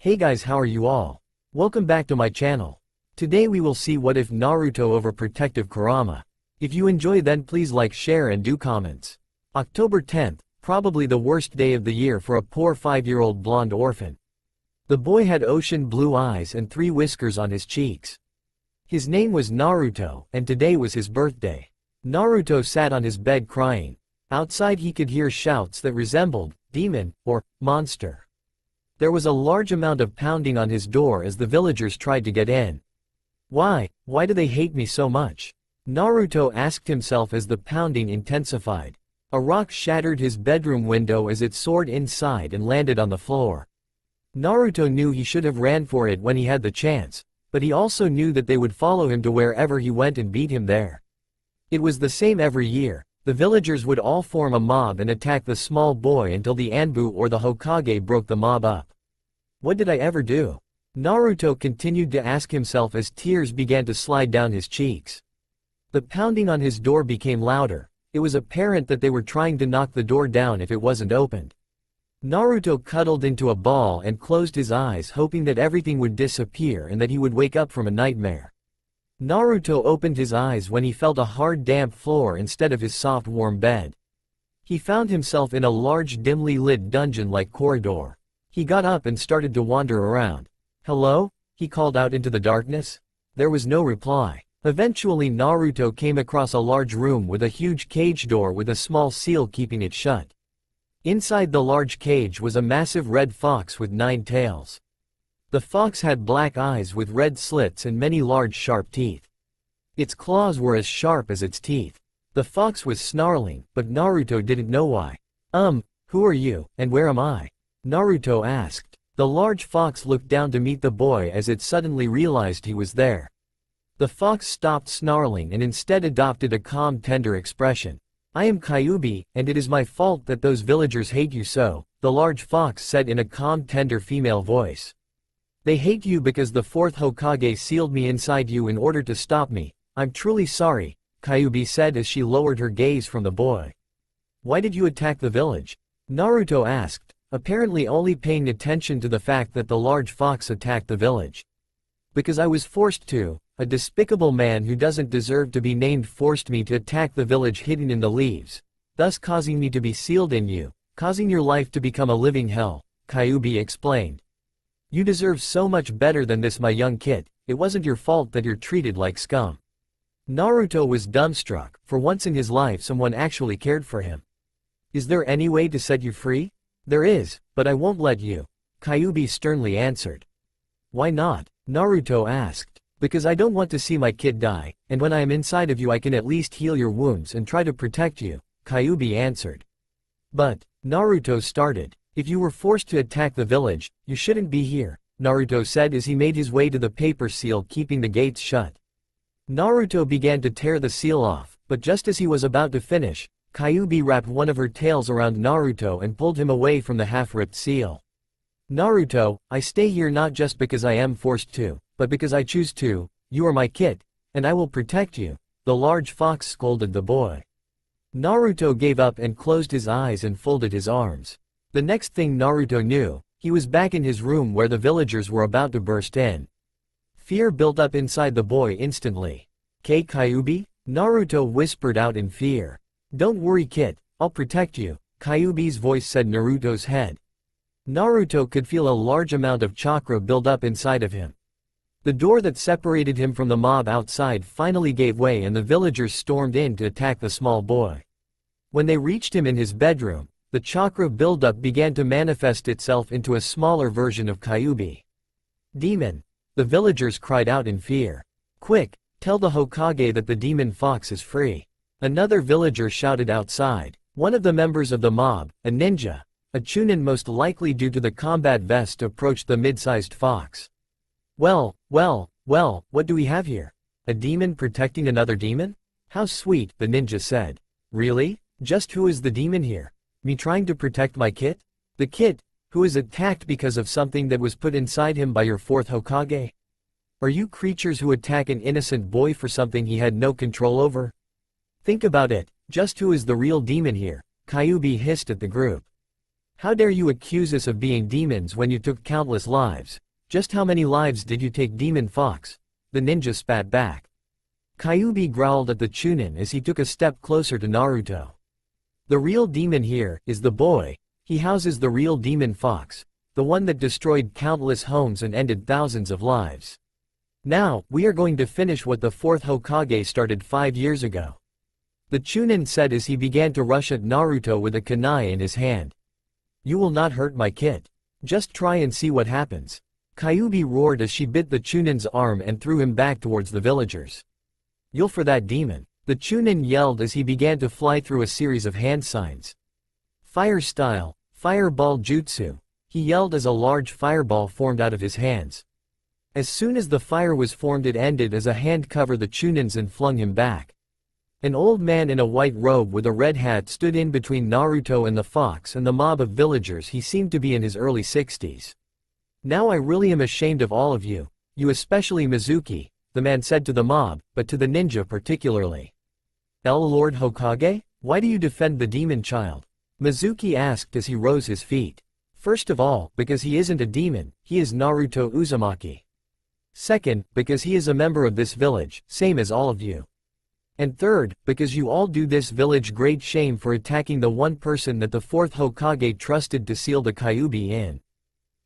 Hey guys, how are you all? Welcome back to my channel. Today we will see what if Naruto Overprotective Kurama. If you enjoy, then please like, share and do comments. October 10th, probably the worst day of the year for a poor 5-year-old blonde orphan. The boy had ocean blue eyes and 3 whiskers on his cheeks. His name was Naruto, and today was his birthday. Naruto sat on his bed crying. Outside he could hear shouts that resembled demon or monster. There was a large amount of pounding on his door as the villagers tried to get in. Why do they hate me so much? Naruto asked himself as the pounding intensified. A rock shattered his bedroom window as it soared inside and landed on the floor. Naruto knew he should have ran for it when he had the chance, but he also knew that they would follow him to wherever he went and beat him there. It was the same every year. The villagers would all form a mob and attack the small boy until the Anbu or the Hokage broke the mob up. What did I ever do? Naruto continued to ask himself as tears began to slide down his cheeks. The pounding on his door became louder. It was apparent that they were trying to knock the door down if it wasn't opened. Naruto cuddled into a ball and closed his eyes, hoping that everything would disappear and that he would wake up from a nightmare. Naruto opened his eyes when he felt a hard damp floor instead of his soft warm bed. He found himself in a large dimly lit dungeon-like corridor. He got up and started to wander around. "Hello?" he called out into the darkness. There was no reply. Eventually Naruto came across a large room with a huge cage door with a small seal keeping it shut. Inside the large cage was a massive red fox with 9 tails. The fox had black eyes with red slits and many large sharp teeth. Its claws were as sharp as its teeth. The fox was snarling, but Naruto didn't know why. Who are you, and where am I?" Naruto asked. The large fox looked down to meet the boy as it suddenly realized he was there. The fox stopped snarling and instead adopted a calm, tender expression. "I am Kyuubi, and it is my fault that those villagers hate you so," the large fox said in a calm, tender female voice. "They hate you because the 4th Hokage sealed me inside you in order to stop me. I'm truly sorry," Kyuubi said as she lowered her gaze from the boy. "Why did you attack the village?" Naruto asked, apparently only paying attention to the fact that the large fox attacked the village. "Because I was forced to. A despicable man who doesn't deserve to be named forced me to attack the village hidden in the leaves, thus causing me to be sealed in you, causing your life to become a living hell," Kyuubi explained. "You deserve so much better than this, my young kid. It wasn't your fault that you're treated like scum." Naruto was dumbstruck. For once in his life someone actually cared for him. "Is there any way to set you free?" "There is, but I won't let you," Kyuubi sternly answered. "Why not?" Naruto asked. "Because I don't want to see my kid die, and when I am inside of you I can at least heal your wounds and try to protect you," Kyuubi answered. "But," Naruto started, "if you were forced to attack the village, you shouldn't be here," Naruto said as he made his way to the paper seal keeping the gates shut. Naruto began to tear the seal off, but just as he was about to finish, Kyuubi wrapped one of her tails around Naruto and pulled him away from the half-ripped seal. "Naruto, I stay here not just because I am forced to, but because I choose to. You are my kid, and I will protect you," the large fox scolded the boy. Naruto gave up and closed his eyes and folded his arms. The next thing Naruto knew, he was back in his room where the villagers were about to burst in. Fear built up inside the boy instantly. Kyuubi?" Naruto whispered out in fear. "Don't worry kid, I'll protect you," Kyuubi's voice said Naruto's head. Naruto could feel a large amount of chakra build up inside of him. The door that separated him from the mob outside finally gave way and the villagers stormed in to attack the small boy. When they reached him in his bedroom, the chakra buildup began to manifest itself into a smaller version of Kyuubi. "Demon!" the villagers cried out in fear. "Quick, tell the Hokage that the demon fox is free," another villager shouted outside. One of the members of the mob, a ninja, a chunin most likely due to the combat vest, approached the mid-sized fox. Well, what do we have here? A demon protecting another demon? How sweet," the ninja said. "Really? Just who is the demon here? Me trying to protect my kid? The kid, who is attacked because of something that was put inside him by your 4th Hokage? Are you creatures who attack an innocent boy for something he had no control over? Think about it, just who is the real demon here?" Kyuubi hissed at the group. How dare you accuse us of being demons when you took countless lives? Just how many lives did you take, Demon Fox? The ninja spat back. Kyuubi growled at the Chunin as he took a step closer to Naruto. The real demon here is the boy. He houses the real Demon Fox, the one that destroyed countless homes and ended thousands of lives. Now, we are going to finish what the fourth Hokage started 5 years ago. The Chunin said as he began to rush at Naruto with a kunai in his hand. You will not hurt my kid. Just try and see what happens. Kyuubi roared as she bit the Chunin's arm and threw him back towards the villagers. You'll for that demon. The Chunin yelled as he began to fly through a series of hand signs. Fire style, fireball jutsu. He yelled as a large fireball formed out of his hands. As soon as the fire was formed, it ended as a hand covered the Chunins and flung him back. An old man in a white robe with a red hat stood in between Naruto and the fox and the mob of villagers. He seemed to be in his early 60s. Now I really am ashamed of all of you, you especially Mizuki, the man said to the mob, but to the ninja particularly. Lord Hokage? Why do you defend the demon child? Mizuki asked as he rose his feet. First of all, because he isn't a demon, he is Naruto Uzumaki. Second, because he is a member of this village, same as all of you. And third, because you all do this village great shame for attacking the one person that the fourth Hokage trusted to seal the Kyuubi in.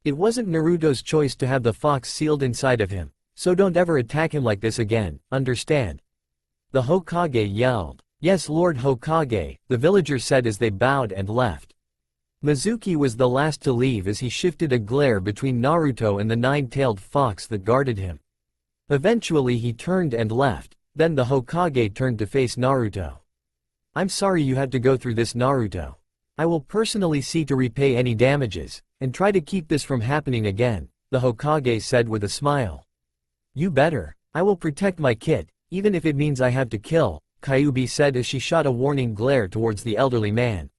It wasn't Naruto's choice to have the fox sealed inside of him, so don't ever attack him like this again, understand? The Hokage yelled. Yes, Lord Hokage, the villagers said as they bowed and left. Mizuki was the last to leave as he shifted a glare between Naruto and the nine-tailed fox that guarded him. Eventually he turned and left. Then the Hokage turned to face Naruto. I'm sorry you had to go through this, Naruto. I will personally see to repay any damages, and try to keep this from happening again, the Hokage said with a smile. You better. I will protect my kid, even if it means I have to kill, Kyuubi said as she shot a warning glare towards the elderly man.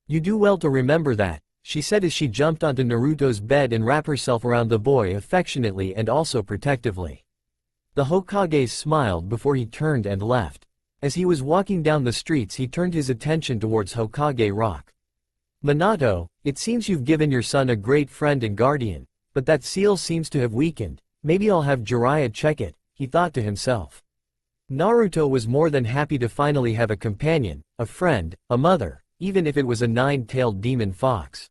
You do well to remember that, she said as she jumped onto Naruto's bed and wrapped herself around the boy affectionately and also protectively. The Hokage smiled before he turned and left. As he was walking down the streets, he turned his attention towards Hokage Rock. Minato, it seems you've given your son a great friend and guardian, but that seal seems to have weakened. Maybe I'll have Jiraiya check it, he thought to himself. Naruto was more than happy to finally have a companion, a friend, a mother, even if it was a nine-tailed demon fox.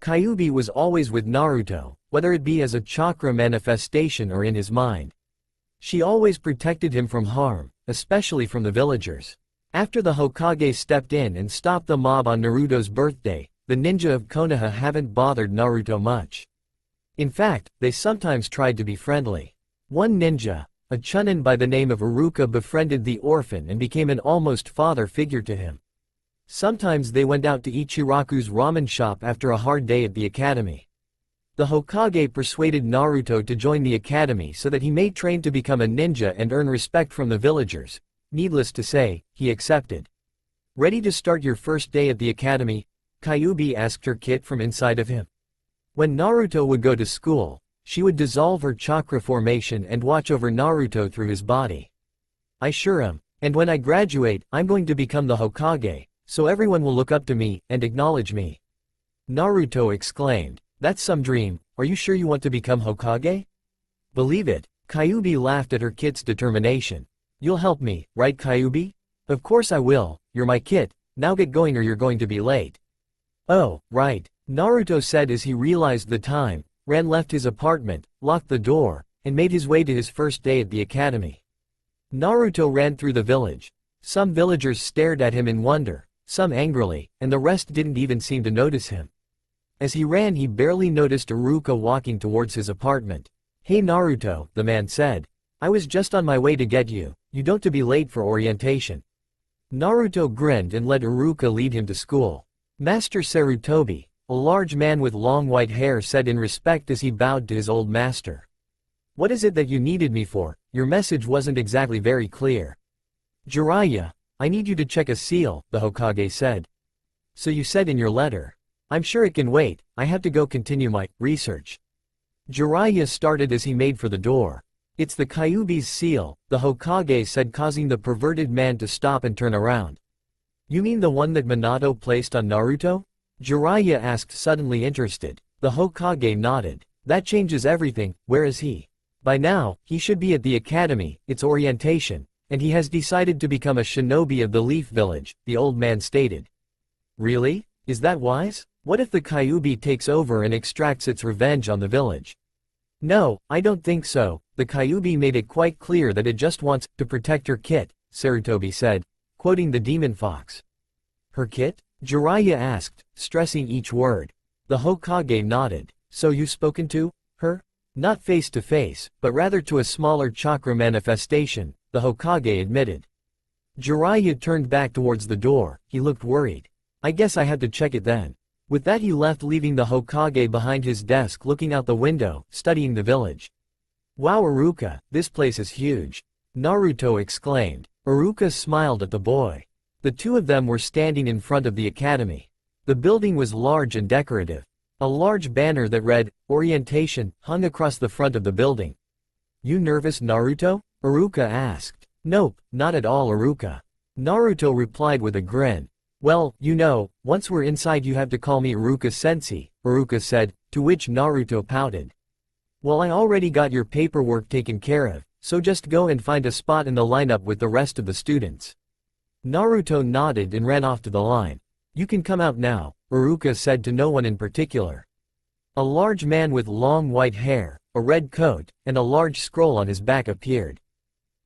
Kyuubi was always with Naruto, whether it be as a chakra manifestation or in his mind. She always protected him from harm, especially from the villagers. After the Hokage stepped in and stopped the mob on Naruto's birthday, the ninja of Konoha haven't bothered Naruto much. In fact, they sometimes tried to be friendly. One ninja, a chunin by the name of Iruka, befriended the orphan and became an almost father figure to him. Sometimes they went out to Ichiraku's ramen shop after a hard day at the academy. The Hokage persuaded Naruto to join the academy so that he may train to become a ninja and earn respect from the villagers. Needless to say, he accepted. Ready to start your first day at the academy? Kyuubi asked her kit from inside of him. When Naruto would go to school, she would dissolve her chakra formation and watch over Naruto through his body. I sure am, and when I graduate, I'm going to become the Hokage, so everyone will look up to me and acknowledge me. Naruto exclaimed. That's some dream, are you sure you want to become Hokage? Believe it, Kyuubi laughed at her kit's determination. You'll help me, right Kyuubi? Of course I will, you're my kit, now get going or you're going to be late. Oh, right, Naruto said as he realized the time, left his apartment, locked the door, and made his way to his first day at the academy. Naruto ran through the village. Some villagers stared at him in wonder, some angrily, and the rest didn't even seem to notice him. As he ran, he barely noticed Iruka walking towards his apartment. Hey Naruto, the man said. I was just on my way to get you, you don't to be late for orientation. Naruto grinned and let Iruka lead him to school. Master Sarutobi, a large man with long white hair, said in respect as he bowed to his old master. What is it that you needed me for? Your message wasn't exactly very clear. Jiraiya, I need you to check a seal, the Hokage said. So you said in your letter. I'm sure it can wait, I have to go continue my research. Jiraiya started as he made for the door. It's the Kyuubi's seal, the Hokage said, causing the perverted man to stop and turn around. You mean the one that Minato placed on Naruto? Jiraiya asked, suddenly interested. The Hokage nodded. That changes everything. Where is he? By now, he should be at the academy, it's orientation, and he has decided to become a shinobi of the Leaf Village, the old man stated. Really? Is that wise? What if the Kyuubi takes over and extracts its revenge on the village? No, I don't think so. The Kyuubi made it quite clear that it just wants to protect her kit, Sarutobi said, quoting the demon fox. Her kit? Jiraiya asked, stressing each word. The Hokage nodded. So you've spoken to her? Not face to face, but rather to a smaller chakra manifestation, the Hokage admitted. Jiraiya turned back towards the door. He looked worried. I guess I had to check it then. With that he left, leaving the Hokage behind his desk looking out the window, studying the village. Wow, Iruka, this place is huge. Naruto exclaimed. Iruka smiled at the boy. The two of them were standing in front of the academy. The building was large and decorative. A large banner that read, Orientation, hung across the front of the building. You nervous, Naruto? Iruka asked. Nope, not at all, Iruka. Naruto replied with a grin. Well, you know, once we're inside you have to call me Iruka-sensei, Iruka said, to which Naruto pouted. Well, I already got your paperwork taken care of, so just go and find a spot in the lineup with the rest of the students. Naruto nodded and ran off to the line. You can come out now, Iruka said to no one in particular. A large man with long white hair, a red coat, and a large scroll on his back appeared.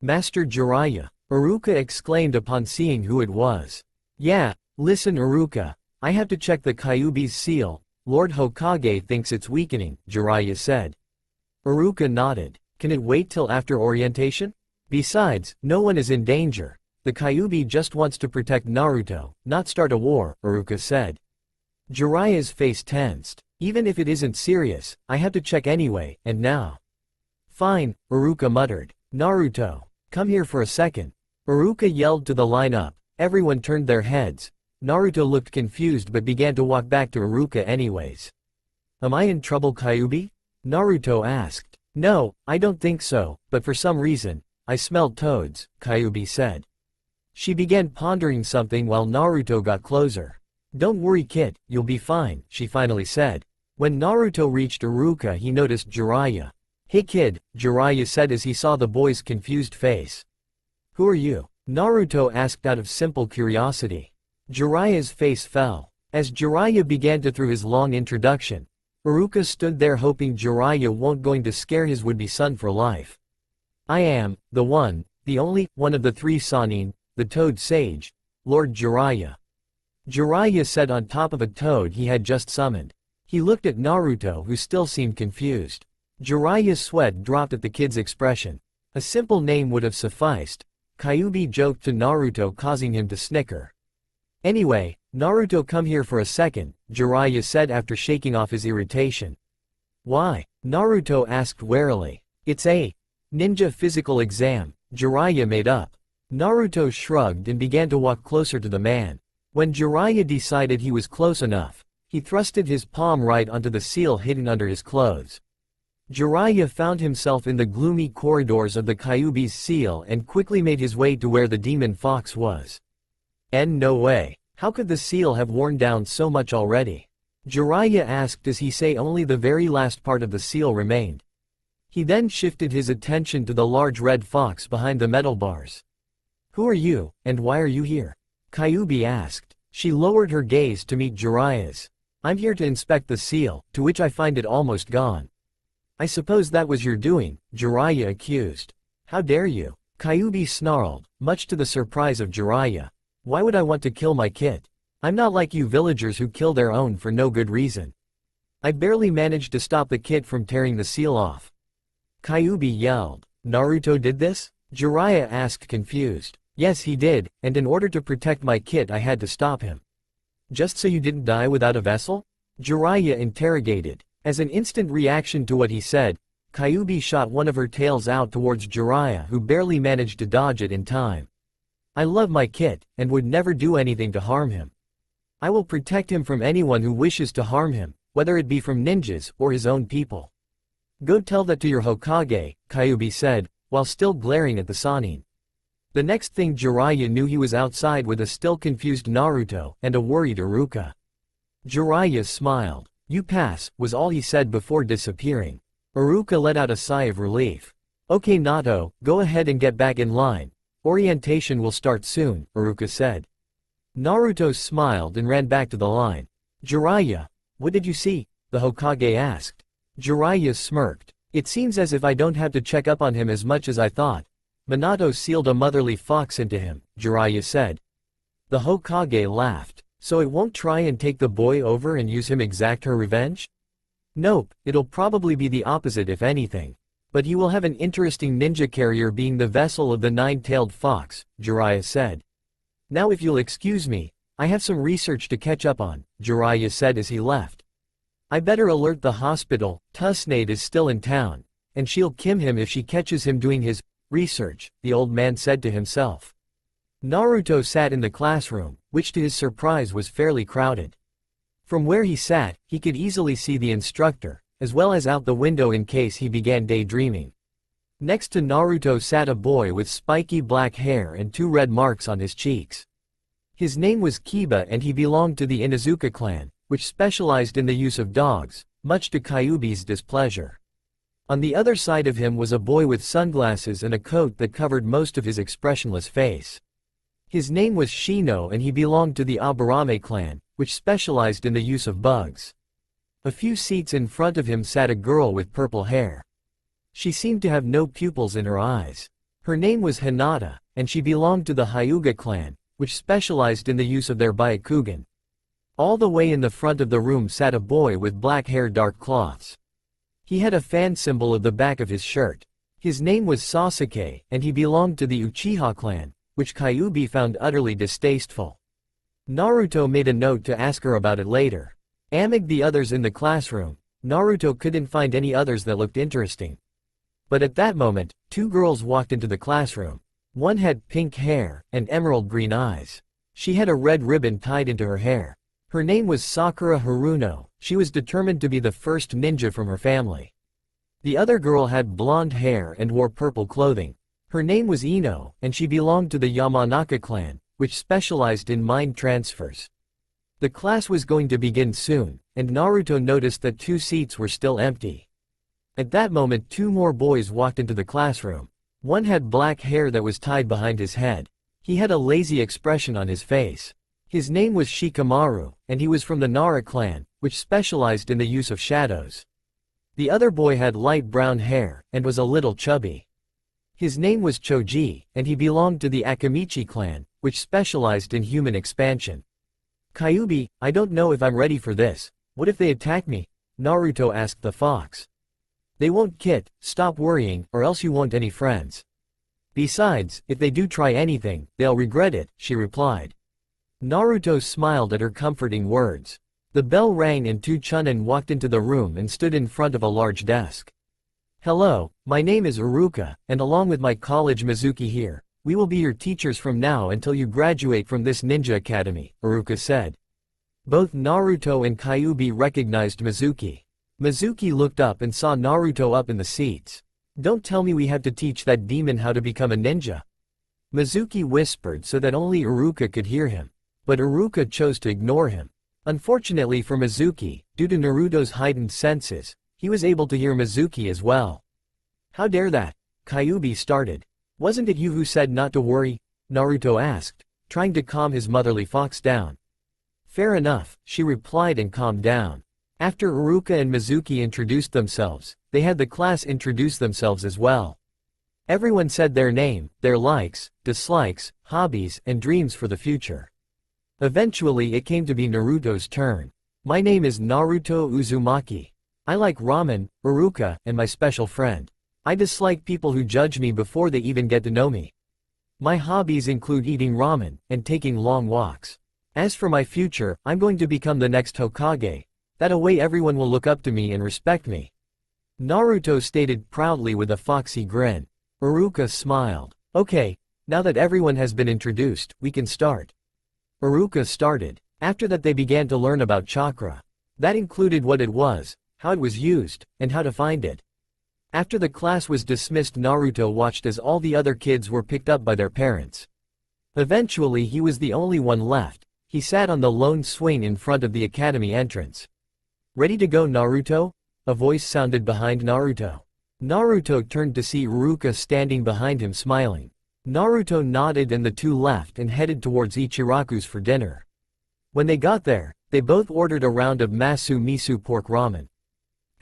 Master Jiraiya, Iruka exclaimed upon seeing who it was. Yeah, listen Iruka, I have to check the Kyuubi's seal, Lord Hokage thinks it's weakening, Jiraiya said. Iruka nodded. Can it wait till after orientation? Besides, no one is in danger. The Kyuubi just wants to protect Naruto, not start a war, Iruka said. Jiraiya's face tensed. Even if it isn't serious, I have to check anyway, and now. Fine, Iruka muttered. Naruto, come here for a second. Iruka yelled to the lineup. Everyone turned their heads. Naruto looked confused but began to walk back to Iruka anyways. Am I in trouble, Kyuubi? Naruto asked. No, I don't think so, but for some reason, I smelled toads, Kyuubi said. She began pondering something while Naruto got closer. Don't worry kid, you'll be fine, she finally said. When Naruto reached Iruka he noticed Jiraiya. Hey kid, Jiraiya said as he saw the boy's confused face. Who are you? Naruto asked out of simple curiosity. Jiraiya's face fell. As Jiraiya began to through his long introduction, Iruka stood there hoping Jiraiya won't going to scare his would-be son for life. I am, the one, the only, one of the three Sannin, the Toad Sage, Lord Jiraiya. Jiraiya said on top of a toad he had just summoned. He looked at Naruto who still seemed confused. Jiraiya's sweat dropped at the kid's expression. A simple name would have sufficed. Kyuubi joked to Naruto causing him to snicker. Anyway, Naruto come here for a second, Jiraiya said after shaking off his irritation. Why? Naruto asked warily. It's a ninja physical exam, Jiraiya made up. Naruto shrugged and began to walk closer to the man. When Jiraiya decided he was close enough, he thrusted his palm right onto the seal hidden under his clothes. Jiraiya found himself in the gloomy corridors of the Kyuubi's seal and quickly made his way to where the demon fox was. No way. How could the seal have worn down so much already? Jiraiya asked as he say only the very last part of the seal remained. He then shifted his attention to the large red fox behind the metal bars. Who are you, and why are you here? Kyuubi asked. She lowered her gaze to meet Jiraiya's. I'm here to inspect the seal, to which I find it almost gone. I suppose that was your doing, Jiraiya accused. How dare you? Kyuubi snarled, much to the surprise of Jiraiya. Why would I want to kill my kid? I'm not like you villagers who kill their own for no good reason. I barely managed to stop the kid from tearing the seal off. Kyuubi yelled. Naruto did this? Jiraiya asked confused. Yes he did, and in order to protect my kid I had to stop him. Just so you didn't die without a vessel? Jiraiya interrogated. As an instant reaction to what he said, Kyuubi shot one of her tails out towards Jiraiya who barely managed to dodge it in time. I love my kid, and would never do anything to harm him. I will protect him from anyone who wishes to harm him, whether it be from ninjas or his own people. Go tell that to your Hokage, Kyuubi said, while still glaring at the Sannin. The next thing Jiraiya knew he was outside with a still confused Naruto and a worried Iruka. Jiraiya smiled. "You pass," was all he said before disappearing. Iruka let out a sigh of relief. "Okay Nato, go ahead and get back in line. Orientation will start soon," Iruka said. Naruto smiled and ran back to the line. "Jiraiya, what did you see?" the Hokage asked. Jiraiya smirked. "It seems as if I don't have to check up on him as much as I thought. Minato sealed a motherly fox into him," Jiraiya said. The Hokage laughed. "So it won't try and take the boy over and use him exact her revenge?" "Nope, it'll probably be the opposite if anything. But he will have an interesting ninja carrier being the vessel of the nine-tailed fox," Jiraiya said. "Now if you'll excuse me, I have some research to catch up on," Jiraiya said as he left. "I better alert the hospital, Tusnade is still in town, and she'll kim him if she catches him doing his research," the old man said to himself. Naruto sat in the classroom, which to his surprise was fairly crowded. From where he sat, he could easily see the instructor, as well as out the window in case he began daydreaming. Next to Naruto sat a boy with spiky black hair and 2 red marks on his cheeks. His name was Kiba and he belonged to the Inuzuka clan, which specialized in the use of dogs, much to Kyuubi's displeasure. On the other side of him was a boy with sunglasses and a coat that covered most of his expressionless face. His name was Shino and he belonged to the Aburame clan, which specialized in the use of bugs. A few seats in front of him sat a girl with purple hair. She seemed to have no pupils in her eyes. Her name was Hinata, and she belonged to the Hyuga clan, which specialized in the use of their Byakugan. All the way in the front of the room sat a boy with black hair, dark cloths. He had a fan symbol of the back of his shirt. His name was Sasuke, and he belonged to the Uchiha clan, which Kyuubi found utterly distasteful. Naruto made a note to ask her about it later. Among the others in the classroom, Naruto couldn't find any others that looked interesting. But at that moment, 2 girls walked into the classroom. One had pink hair and emerald green eyes. She had a red ribbon tied into her hair. Her name was Sakura Haruno. She was determined to be the first ninja from her family. The other girl had blonde hair and wore purple clothing. Her name was Ino, and she belonged to the Yamanaka clan, which specialized in mind transfers. The class was going to begin soon, and Naruto noticed that 2 seats were still empty. At that moment 2 more boys walked into the classroom. One had black hair that was tied behind his head. He had a lazy expression on his face. His name was Shikamaru, and he was from the Nara clan, which specialized in the use of shadows. The other boy had light brown hair, and was a little chubby. His name was Choji, and he belonged to the Akamichi clan, which specialized in human expansion. "Kyuubi, I don't know if I'm ready for this. What if they attack me?" Naruto asked the fox. "They won't, Kit, stop worrying, or else you won't any friends. Besides, if they do try anything, they'll regret it," she replied. Naruto smiled at her comforting words. The bell rang and 2 Chunin walked into the room and stood in front of a large desk. "Hello, my name is Iruka, and along with my college Mizuki here, we will be your teachers from now until you graduate from this ninja academy," Iruka said. Both Naruto and Kyuubi recognized Mizuki. Mizuki looked up and saw Naruto up in the seats. "Don't tell me we have to teach that demon how to become a ninja." Mizuki whispered so that only Iruka could hear him. But Iruka chose to ignore him. Unfortunately for Mizuki, due to Naruto's heightened senses, he was able to hear Mizuki as well. "How dare that?" Kyuubi started. "Wasn't it you who said not to worry?" Naruto asked, trying to calm his motherly fox down. "Fair enough," she replied and calmed down. After Iruka and Mizuki introduced themselves, they had the class introduce themselves as well. Everyone said their name, their likes, dislikes, hobbies, and dreams for the future. Eventually it came to be Naruto's turn. "My name is Naruto Uzumaki. I like ramen, Iruka, and my special friend. I dislike people who judge me before they even get to know me. My hobbies include eating ramen, and taking long walks. As for my future, I'm going to become the next Hokage. That way everyone will look up to me and respect me," Naruto stated proudly with a foxy grin. Iruka smiled. "Okay, now that everyone has been introduced, we can start." Iruka started. After that they began to learn about chakra. That included what it was, how it was used, and how to find it. After the class was dismissed, Naruto watched as all the other kids were picked up by their parents. Eventually he was the only one left, He sat on the lone swing in front of the academy entrance. "Ready to go, Naruto?" A voice sounded behind Naruto. Naruto turned to see Iruka standing behind him smiling. Naruto nodded and the two left and headed towards Ichiraku's for dinner. When they got there, they both ordered a round of masu miso pork ramen.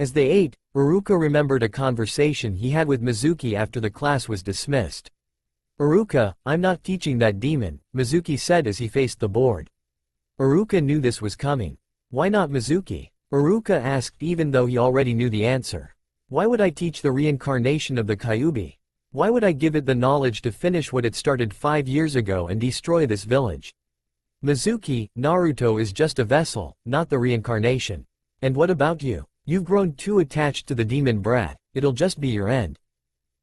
As they ate, Iruka remembered a conversation he had with Mizuki after the class was dismissed. "Iruka, I'm not teaching that demon," Mizuki said as he faced the board. Iruka knew this was coming. "Why not Mizuki?" Iruka asked even though he already knew the answer. "Why would I teach the reincarnation of the Kyuubi? Why would I give it the knowledge to finish what it started 5 years ago and destroy this village? Mizuki, Naruto is just a vessel, not the reincarnation. And what about you? You've grown too attached to the demon brat, it'll just be your end.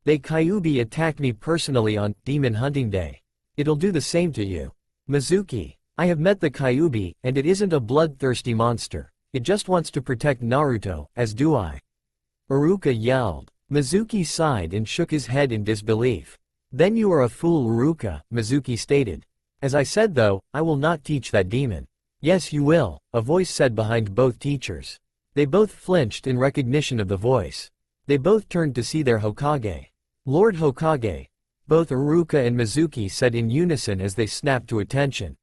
They Kyuubi attacked me personally on Demon Hunting Day. It'll do the same to you. Mizuki, I have met the Kyuubi, and it isn't a bloodthirsty monster. It just wants to protect Naruto, as do I." Iruka yelled. Mizuki sighed and shook his head in disbelief. "Then you are a fool, Iruka," Mizuki stated. "As I said though, I will not teach that demon." "Yes you will," a voice said behind both teachers. They both flinched in recognition of the voice. They both turned to see their Hokage. "Lord Hokage," both Iruka and Mizuki said in unison as they snapped to attention.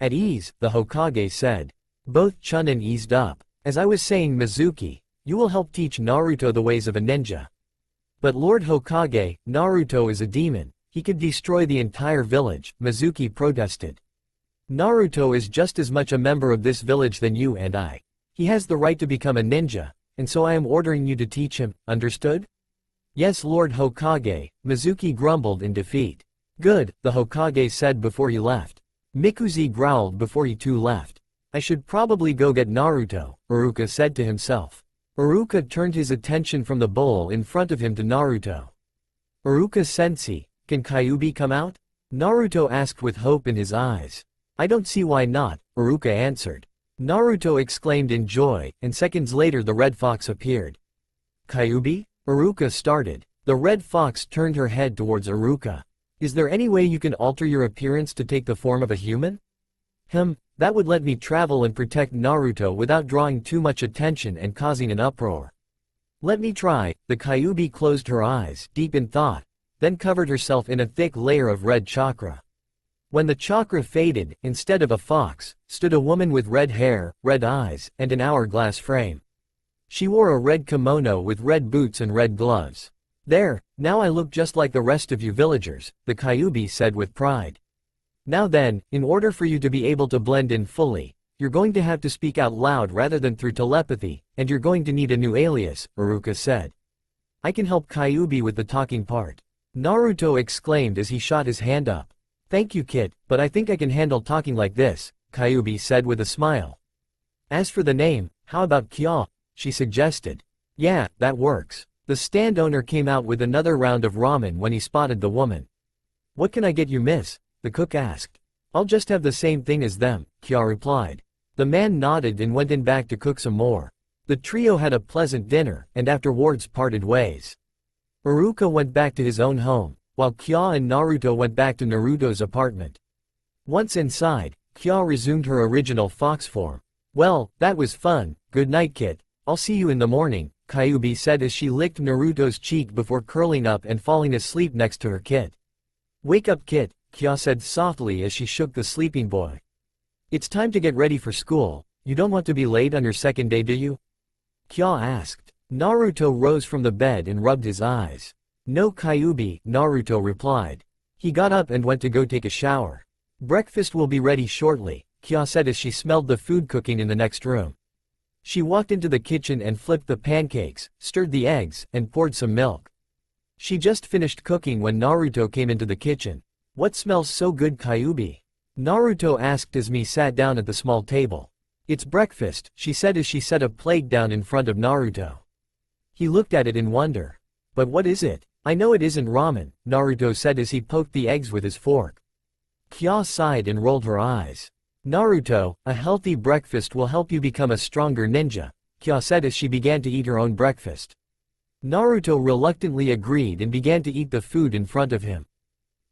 "At ease," the Hokage said. Both Chunin eased up. "As I was saying, Mizuki, you will help teach Naruto the ways of a ninja." "But Lord Hokage, Naruto is a demon. He could destroy the entire village," Mizuki protested. "Naruto is just as much a member of this village than you and I. He has the right to become a ninja, and so I am ordering you to teach him, understood?" "Yes, Lord Hokage," Mizuki grumbled in defeat. "Good," the Hokage said before he left. Mikuzi growled before he too left. "I should probably go get Naruto," Iruka said to himself. Iruka turned his attention from the bowl in front of him to Naruto. "Iruka-sensei, can Kyuubi come out?" Naruto asked with hope in his eyes. "I don't see why not," Iruka answered. Naruto exclaimed in joy, and seconds later the red fox appeared. "Kyuubi?" Iruka started. The red fox turned her head towards Iruka. "Is there any way you can alter your appearance to take the form of a human?" That would let me travel and protect Naruto without drawing too much attention and causing an uproar." "Let me try." The Kyuubi closed her eyes, deep in thought, then covered herself in a thick layer of red chakra. When the chakra faded, instead of a fox, stood a woman with red hair, red eyes, and an hourglass frame. She wore a red kimono with red boots and red gloves. "There, now I look just like the rest of you villagers," the Kyuubi said with pride. "Now then, in order for you to be able to blend in fully, you're going to have to speak out loud rather than through telepathy, and you're going to need a new alias," Iruka said. "I can help Kyuubi with the talking part," Naruto exclaimed as he shot his hand up. "Thank you Kit, but I think I can handle talking like this," Kyuubi said with a smile. "As for the name, how about Kya?" she suggested. "Yeah, that works." The stand owner came out with another round of ramen when he spotted the woman. "What can I get you, miss?" the cook asked. "I'll just have the same thing as them," Kya replied. The man nodded and went in back to cook some more. The trio had a pleasant dinner, and afterwards parted ways. Iruka went back to his own home, while Kya and Naruto went back to Naruto's apartment. Once inside, Kya resumed her original fox form. "Well, that was fun, good night Kit. I'll see you in the morning," Kyuubi said as she licked Naruto's cheek before curling up and falling asleep next to her Kit. "Wake up Kit," Kya said softly as she shook the sleeping boy. "It's time to get ready for school. You don't want to be late on your second day, do you?" Kya asked. Naruto rose from the bed and rubbed his eyes. "No Kyuubi," Naruto replied. He got up and went to go take a shower. "Breakfast will be ready shortly," Kya said as she smelled the food cooking in the next room. She walked into the kitchen and flipped the pancakes, stirred the eggs, and poured some milk. She just finished cooking when Naruto came into the kitchen. "What smells so good, Kyuubi?" Naruto asked as Mi sat down at the small table. "It's breakfast," she said as she set a plate down in front of Naruto. He looked at it in wonder. "But what is it?" "I know it isn't ramen," Naruto said as he poked the eggs with his fork. Kya sighed and rolled her eyes. "Naruto, a healthy breakfast will help you become a stronger ninja," Kya said as she began to eat her own breakfast. Naruto reluctantly agreed and began to eat the food in front of him.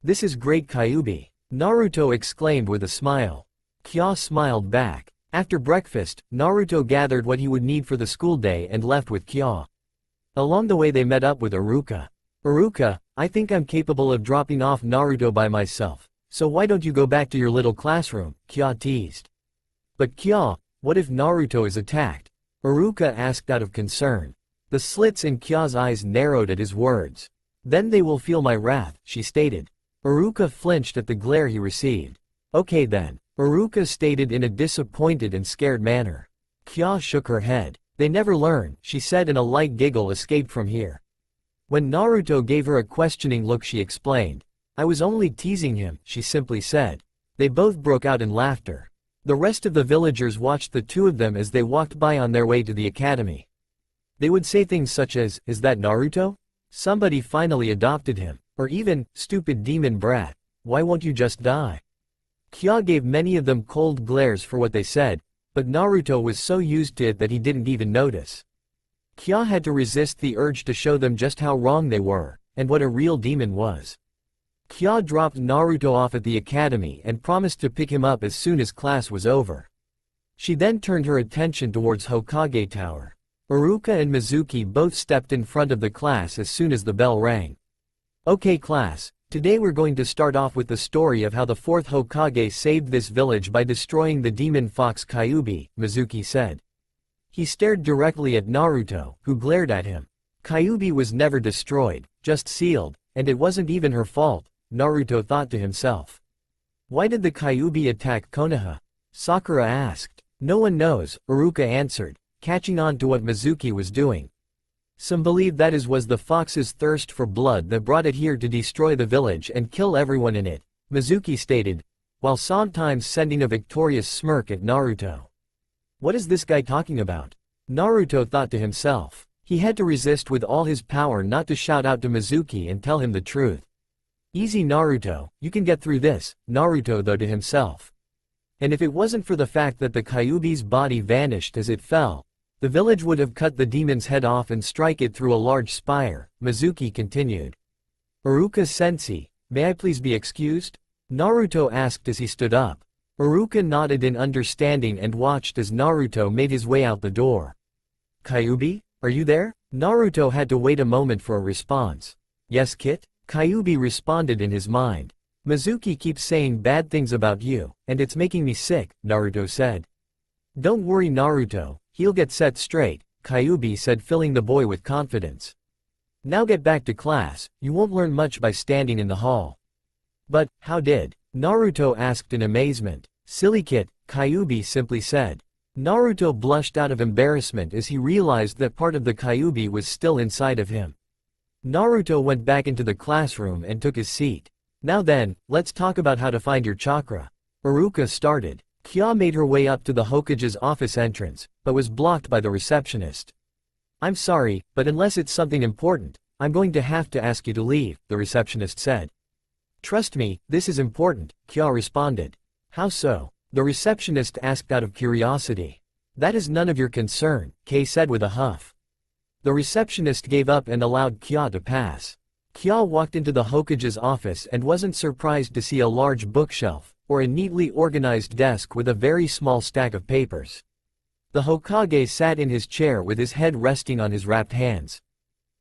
"This is great Kyuubi," Naruto exclaimed with a smile. Kya smiled back. After breakfast, Naruto gathered what he would need for the school day and left with Kya. Along the way they met up with Iruka. Iruka, I think I'm capable of dropping off Naruto by myself, so why don't you go back to your little classroom, Kya teased. But Kya, what if Naruto is attacked? Iruka asked out of concern. The slits in Kya's eyes narrowed at his words. Then they will feel my wrath, she stated. Iruka flinched at the glare he received. Okay then, Iruka stated in a disappointed and scared manner. Kya shook her head. They never learn, she said, and a light giggle escaped from here. When Naruto gave her a questioning look she explained. I was only teasing him, she simply said. They both broke out in laughter. The rest of the villagers watched the two of them as they walked by on their way to the academy. They would say things such as, is that Naruto? Somebody finally adopted him. Or even, stupid demon brat, why won't you just die? Kya gave many of them cold glares for what they said, but Naruto was so used to it that he didn't even notice. Kya had to resist the urge to show them just how wrong they were, and what a real demon was. Kya dropped Naruto off at the academy and promised to pick him up as soon as class was over. She then turned her attention towards Hokage Tower. Iruka and Mizuki both stepped in front of the class as soon as the bell rang. Okay class, today we're going to start off with the story of how the fourth Hokage saved this village by destroying the demon fox Kyuubi, Mizuki said. He stared directly at Naruto, who glared at him. Kyuubi was never destroyed, just sealed, and it wasn't even her fault, Naruto thought to himself. Why did the Kyuubi attack Konoha? Sakura asked. No one knows, Iruka answered, catching on to what Mizuki was doing. Some believe that it was the fox's thirst for blood that brought it here to destroy the village and kill everyone in it, Mizuki stated, while sometimes sending a victorious smirk at Naruto. What is this guy talking about? Naruto thought to himself. He had to resist with all his power not to shout out to Mizuki and tell him the truth. Easy Naruto, you can get through this, Naruto thought to himself. And if it wasn't for the fact that the Kyuubi's body vanished as it fell, the village would have cut the demon's head off and strike it through a large spire, Mizuki continued. Iruka-sensei, may I please be excused? Naruto asked as he stood up. Iruka nodded in understanding and watched as Naruto made his way out the door. Kyuubi, are you there? Naruto had to wait a moment for a response. Yes Kit? Kyuubi responded in his mind. Mizuki keeps saying bad things about you, and it's making me sick, Naruto said. Don't worry Naruto, he'll get set straight, Kyuubi said, filling the boy with confidence. Now get back to class, you won't learn much by standing in the hall. But, how did? Naruto asked in amazement. Silly kid, Kyuubi simply said. Naruto blushed out of embarrassment as he realized that part of the Kyuubi was still inside of him. Naruto went back into the classroom and took his seat. Now then, let's talk about how to find your chakra. Iruka started. Kya made her way up to the Hokage's office entrance, but was blocked by the receptionist. I'm sorry, but unless it's something important, I'm going to have to ask you to leave, the receptionist said. Trust me, this is important, Kya responded. How so? The receptionist asked out of curiosity. That is none of your concern, Kay said with a huff. The receptionist gave up and allowed Kya to pass. Kya walked into the Hokage's office and wasn't surprised to see a large bookshelf, or a neatly organized desk with a very small stack of papers. The Hokage sat in his chair with his head resting on his wrapped hands.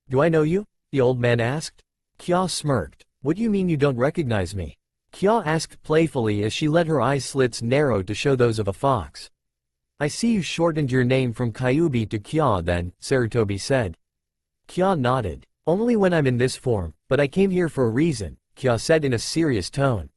Do I know you? The old man asked. Kya smirked. What do you mean you don't recognize me? Kya asked playfully as she let her eye slits narrow to show those of a fox. I see you shortened your name from Kyuubi to Kya then, Sarutobi said. Kya nodded. Only when I'm in this form, but I came here for a reason, Kya said in a serious tone.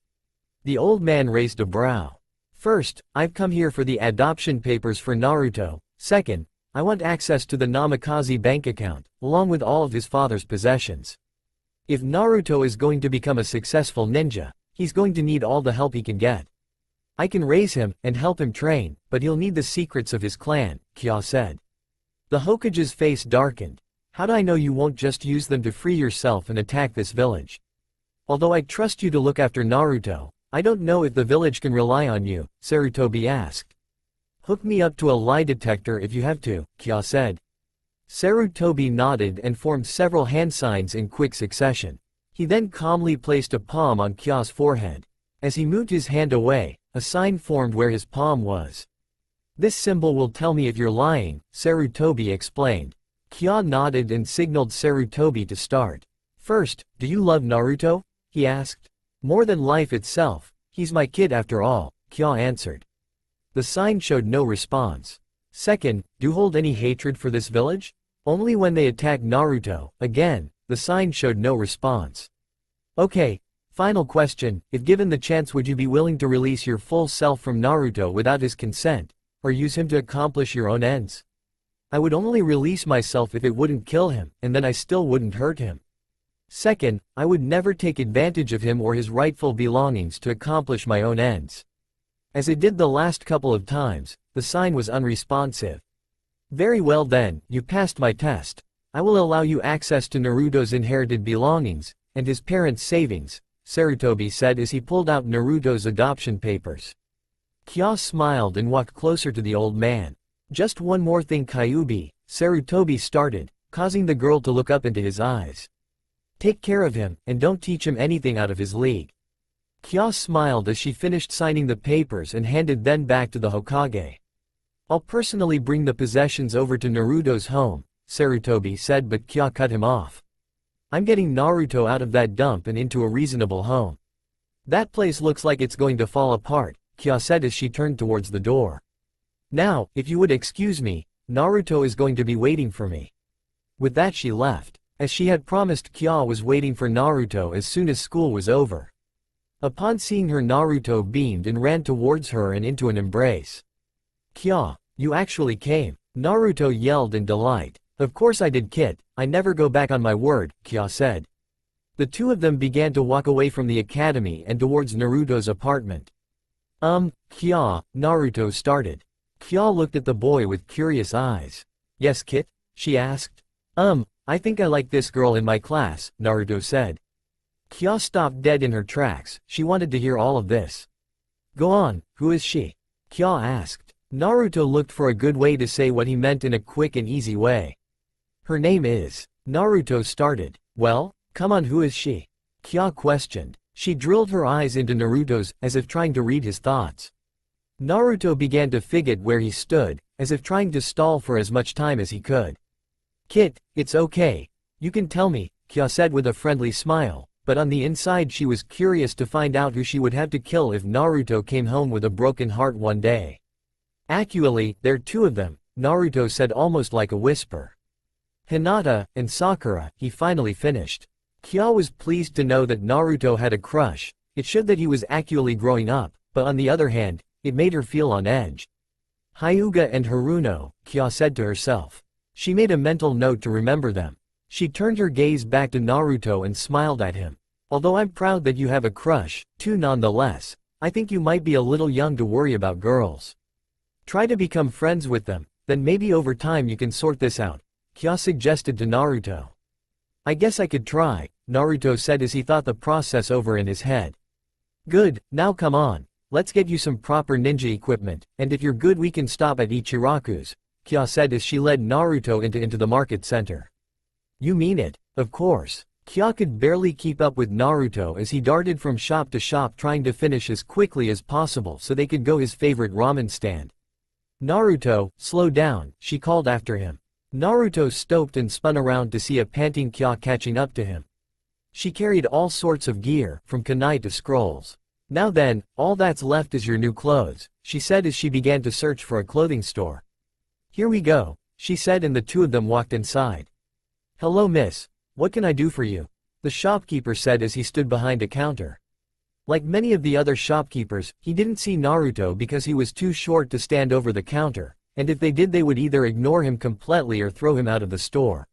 The old man raised a brow. First, I've come here for the adoption papers for Naruto. Second, I want access to the Namikaze bank account, along with all of his father's possessions. If Naruto is going to become a successful ninja, he's going to need all the help he can get. I can raise him and help him train, but he'll need the secrets of his clan, Kya said. The Hokage's face darkened. How do I know you won't just use them to free yourself and attack this village? Although I trust you to look after Naruto, I don't know if the village can rely on you, Sarutobi asked. Hook me up to a lie detector if you have to, Kya said. Sarutobi nodded and formed several hand signs in quick succession. He then calmly placed a palm on Kya's forehead. As he moved his hand away, a sign formed where his palm was. This symbol will tell me if you're lying, Sarutobi explained. Kya nodded and signaled Sarutobi to start. First, do you love Naruto? He asked. More than life itself, he's my kid after all, Kya answered. The sign showed no response. Second, do you hold any hatred for this village? Only when they attack Naruto. Again, the sign showed no response. Okay, final question, if given the chance would you be willing to release your full self from Naruto without his consent, or use him to accomplish your own ends? I would only release myself if it wouldn't kill him, and then I still wouldn't hurt him. Second, I would never take advantage of him or his rightful belongings to accomplish my own ends. As it did the last couple of times, the sign was unresponsive. Very well then, you passed my test. I will allow you access to Naruto's inherited belongings, and his parents' savings, Sarutobi said as he pulled out Naruto's adoption papers. Kya smiled and walked closer to the old man. Just one more thing, Kyuubi, Sarutobi started, causing the girl to look up into his eyes. Take care of him, and don't teach him anything out of his league. Kya smiled as she finished signing the papers and handed them back to the Hokage. I'll personally bring the possessions over to Naruto's home, Sarutobi said, but Kya cut him off. I'm getting Naruto out of that dump and into a reasonable home. That place looks like it's going to fall apart, Kya said as she turned towards the door. Now, if you would excuse me, Naruto is going to be waiting for me. With that she left. As she had promised, Kya was waiting for Naruto as soon as school was over. Upon seeing her, Naruto beamed and ran towards her and into an embrace. Kya, you actually came, Naruto yelled in delight. Of course I did, kid, I never go back on my word, Kya said. The two of them began to walk away from the academy and towards Naruto's apartment. Kya, Naruto started. Kya looked at the boy with curious eyes. Yes, kid? She asked. I think I like this girl in my class, Naruto said. Kya stopped dead in her tracks, she wanted to hear all of this. Go on, who is she? Kya asked. Naruto looked for a good way to say what he meant in a quick and easy way. Her name is. Naruto started. Well, come on, who is she? Kya questioned. She drilled her eyes into Naruto's, as if trying to read his thoughts. Naruto began to fidget where he stood, as if trying to stall for as much time as he could. Kid, it's okay. You can tell me, Kya said with a friendly smile, but on the inside she was curious to find out who she would have to kill if Naruto came home with a broken heart one day. Actually, there are two of them, Naruto said almost like a whisper. Hinata and Sakura, he finally finished. Kya was pleased to know that Naruto had a crush. It showed that he was actually growing up, but on the other hand, it made her feel on edge. Hyuga and Haruno, Kya said to herself. She made a mental note to remember them. She turned her gaze back to Naruto and smiled at him. Although I'm proud that you have a crush, too, nonetheless, I think you might be a little young to worry about girls. Try to become friends with them, then maybe over time you can sort this out, Kya suggested to Naruto. I guess I could try, Naruto said as he thought the process over in his head. Good, now come on. Let's get you some proper ninja equipment, and if you're good we can stop at Ichiraku's, Kya said as she led Naruto into the market center. You mean it? Of course. Kya could barely keep up with Naruto as he darted from shop to shop trying to finish as quickly as possible so they could go his favorite ramen stand. Naruto, slow down, she called after him. Naruto stopped and spun around to see a panting Kya catching up to him. She carried all sorts of gear, from kunai to scrolls. Now then, all that's left is your new clothes, she said as she began to search for a clothing store. Here we go, she said, and the two of them walked inside. Hello miss, what can I do for you? The shopkeeper said as he stood behind a counter. Like many of the other shopkeepers, he didn't see Naruto because he was too short to stand over the counter, and if they did they would either ignore him completely or throw him out of the store.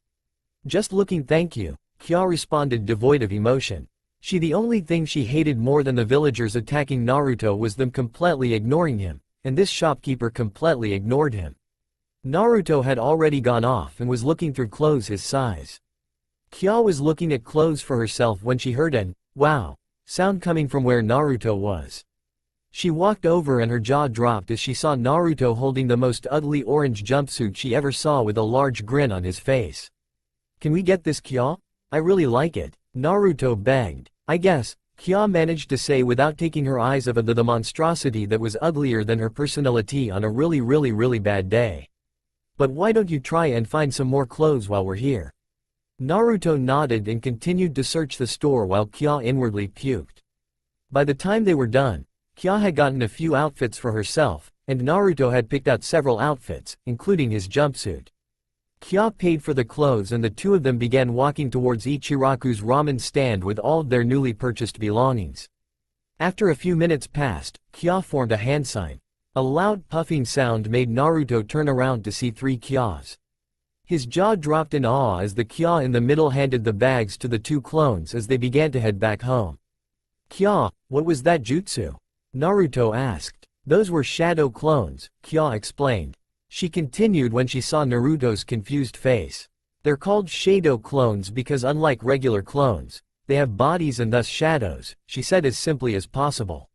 Just looking, thank you, Kya responded devoid of emotion. The only thing she hated more than the villagers attacking Naruto was them completely ignoring him, and this shopkeeper completely ignored him. Naruto had already gone off and was looking through clothes his size. Kya was looking at clothes for herself when she heard an "wow" sound coming from where Naruto was. She walked over and her jaw dropped as she saw Naruto holding the most ugly orange jumpsuit she ever saw with a large grin on his face. Can we get this, Kya? I really like it, Naruto begged. I guess, Kya managed to say without taking her eyes off of the monstrosity that was uglier than her personality on a really bad day. But why don't you try and find some more clothes while we're here? Naruto nodded and continued to search the store while Kya inwardly puked. By the time they were done, Kya had gotten a few outfits for herself, and Naruto had picked out several outfits, including his jumpsuit. Kya paid for the clothes and the two of them began walking towards Ichiraku's ramen stand with all of their newly purchased belongings. After a few minutes passed, Kya formed a hand sign. A loud puffing sound made Naruto turn around to see three Kyas. His jaw dropped in awe as the Kya in the middle handed the bags to the two clones as they began to head back home. Kya, what was that jutsu? Naruto asked. Those were shadow clones, Kya explained. She continued when she saw Naruto's confused face. They're called shadow clones because unlike regular clones, they have bodies and thus shadows, she said as simply as possible.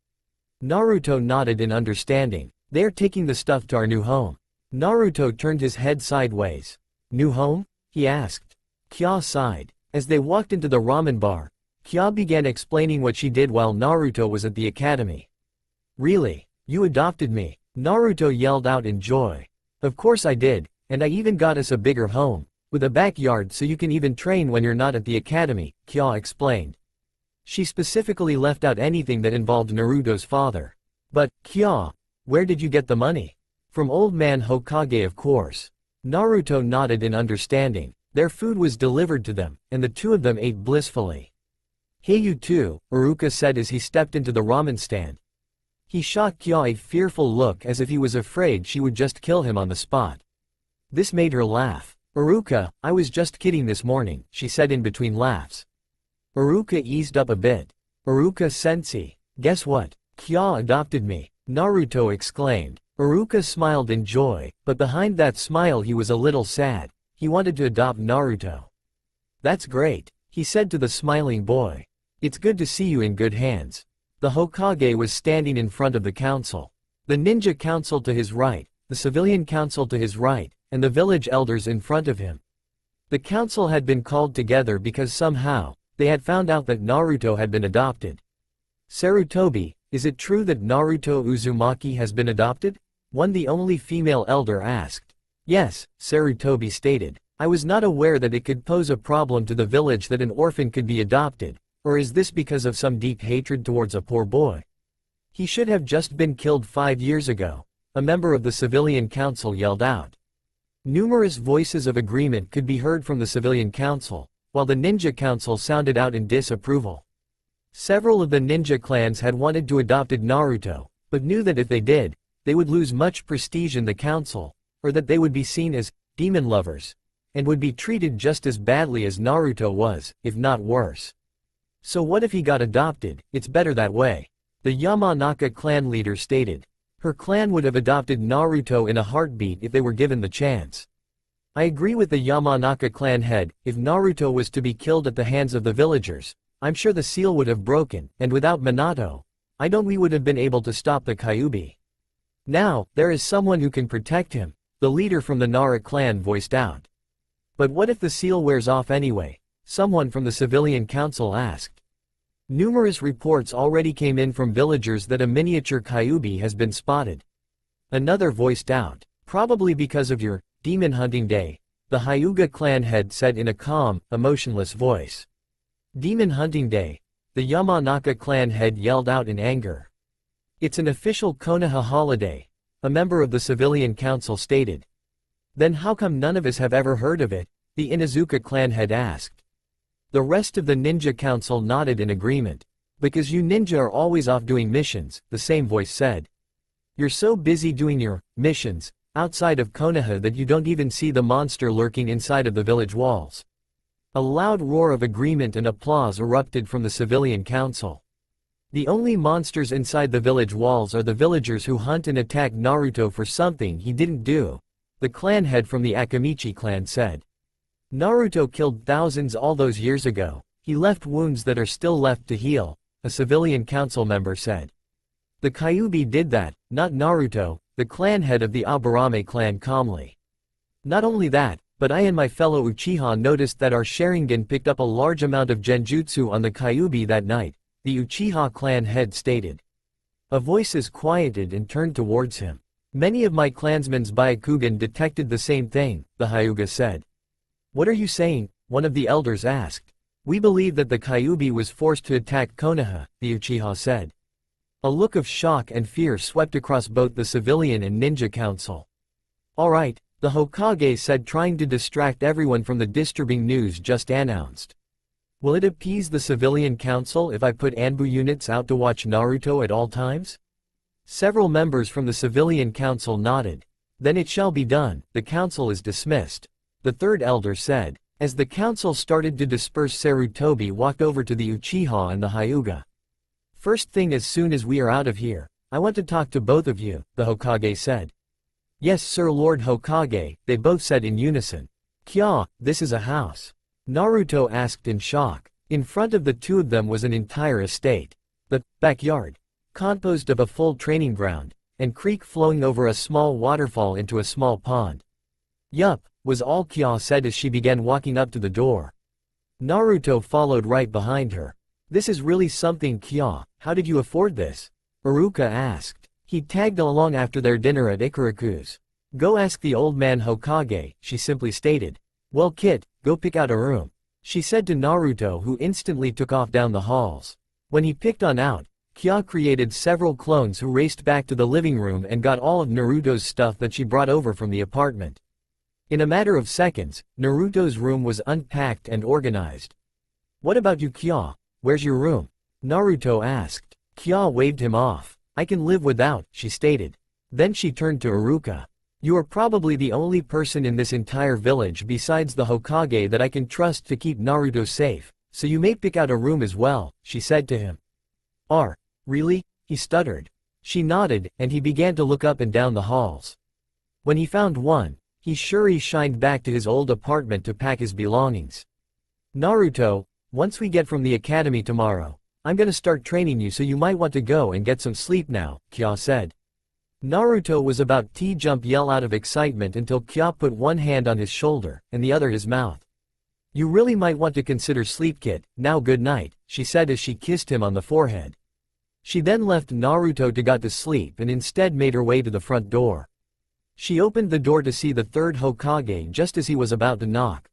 Naruto nodded in understanding. They're taking the stuff to our new home. Naruto turned his head sideways. New home? He asked. Kya sighed. As they walked into the ramen bar, Kya began explaining what she did while Naruto was at the academy. Really? You adopted me? Naruto yelled out in joy. Of course I did, and I even got us a bigger home, with a backyard so you can even train when you're not at the academy, Kya explained. She specifically left out anything that involved Naruto's father. But, Kya, where did you get the money? From old man Hokage of course. Naruto nodded in understanding. Their food was delivered to them, and the two of them ate blissfully. Hey you too, Iruka said as he stepped into the ramen stand. He shot Kya a fearful look as if he was afraid she would just kill him on the spot. This made her laugh. Iruka, I was just kidding this morning, she said in between laughs. Iruka eased up a bit. Iruka-sensei, guess what? Kya adopted me, Naruto exclaimed. Iruka smiled in joy, but behind that smile he was a little sad. He wanted to adopt Naruto. That's great, he said to the smiling boy. It's good to see you in good hands. The Hokage was standing in front of the council. The ninja council to his right, the civilian council to his right, and the village elders in front of him. The council had been called together because somehow, they had found out that Naruto had been adopted. Sarutobi, is it true that Naruto Uzumaki has been adopted? One the only female elder asked. Yes, Sarutobi stated. I was not aware that it could pose a problem to the village that an orphan could be adopted. Or is this because of some deep hatred towards a poor boy? He should have just been killed 5 years ago, a member of the civilian council yelled out. Numerous voices of agreement could be heard from the civilian council, while the ninja council sounded out in disapproval. Several of the ninja clans had wanted to adopt Naruto, but knew that if they did, they would lose much prestige in the council, or that they would be seen as demon lovers, and would be treated just as badly as Naruto was, if not worse. So what if he got adopted? It's better that way. The Yamanaka clan leader stated. Her clan would have adopted Naruto in a heartbeat if they were given the chance. I agree with the Yamanaka clan head. If Naruto was to be killed at the hands of the villagers, I'm sure the seal would have broken, and without Minato, we would have been able to stop the Kyuubi. Now, there is someone who can protect him, the leader from the Nara clan voiced out. But what if the seal wears off anyway? Someone from the civilian council asked. Numerous reports already came in from villagers that a miniature Kyuubi has been spotted. Another voiced out. Probably because of your demon hunting day, the Hyuga clan head said in a calm, emotionless voice. Demon hunting day, the Yamanaka clan head yelled out in anger. It's an official Konoha holiday, a member of the civilian council stated. Then how come none of us have ever heard of it? The Inuzuka clan head asked. The rest of the ninja council nodded in agreement. Because you ninja are always off doing missions, the same voice said. You're so busy doing your missions outside of Konoha that you don't even see the monster lurking inside of the village walls. A loud roar of agreement and applause erupted from the civilian council. The only monsters inside the village walls are the villagers who hunt and attack Naruto for something he didn't do, the clan head from the Akamichi clan said. Naruto killed thousands all those years ago. He left wounds that are still left to heal, a civilian council member said. The Kyuubi did that, not Naruto, the clan head of the Aburame clan calmly. Not only that, but I and my fellow Uchiha noticed that our Sharingan picked up a large amount of genjutsu on the Kyuubi that night, the Uchiha clan head stated. A voice is quieted and turned towards him. Many of my clansmen's Byakugan detected the same thing, the Hyuga said. What are you saying? One of the elders asked. We believe that the Kyuubi was forced to attack Konoha, the Uchiha said. A look of shock and fear swept across both the civilian and ninja council. Alright, the Hokage said, trying to distract everyone from the disturbing news just announced. Will it appease the civilian council if I put Anbu units out to watch Naruto at all times? Several members from the civilian council nodded. Then it shall be done, the council is dismissed, the third elder said. As the council started to disperse, Sarutobi walked over to the Uchiha and the Hyuga. First thing, as soon as we are out of here, I want to talk to both of you, the Hokage said. Yes sir, Lord Hokage, they both said in unison. Kya, this is a house? Naruto asked in shock. In front of the two of them was an entire estate. The backyard, composed of a full training ground, and creek flowing over a small waterfall into a small pond. Yup, was all Kya said as she began walking up to the door. Naruto followed right behind her. This is really something, Kya, how did you afford this? Iruka asked. He tagged along after their dinner at Ikaraku's. Go ask the old man Hokage, she simply stated. Well Kit, go pick out a room, she said to Naruto, who instantly took off down the halls. When he picked on out, Kya created several clones who raced back to the living room and got all of Naruto's stuff that she brought over from the apartment. In a matter of seconds, Naruto's room was unpacked and organized. What about you, Kya? Where's your room? Naruto asked. Kya waved him off. I can live without, she stated. Then she turned to Iruka. You are probably the only person in this entire village besides the Hokage that I can trust to keep Naruto safe, so you may pick out a room as well, she said to him. Really? He stuttered. She nodded, and he began to look up and down the halls. When he found one, he shined back to his old apartment to pack his belongings. Naruto, once we get from the academy tomorrow, I'm gonna start training you, so you might want to go and get some sleep now, Kya said. Naruto was about to jump yell out of excitement until Kya put one hand on his shoulder, and the other his mouth. You really might want to consider sleep, Kit. Now good night, she said as she kissed him on the forehead. She then left Naruto to go to sleep and instead made her way to the front door. She opened the door to see the third Hokage just as he was about to knock.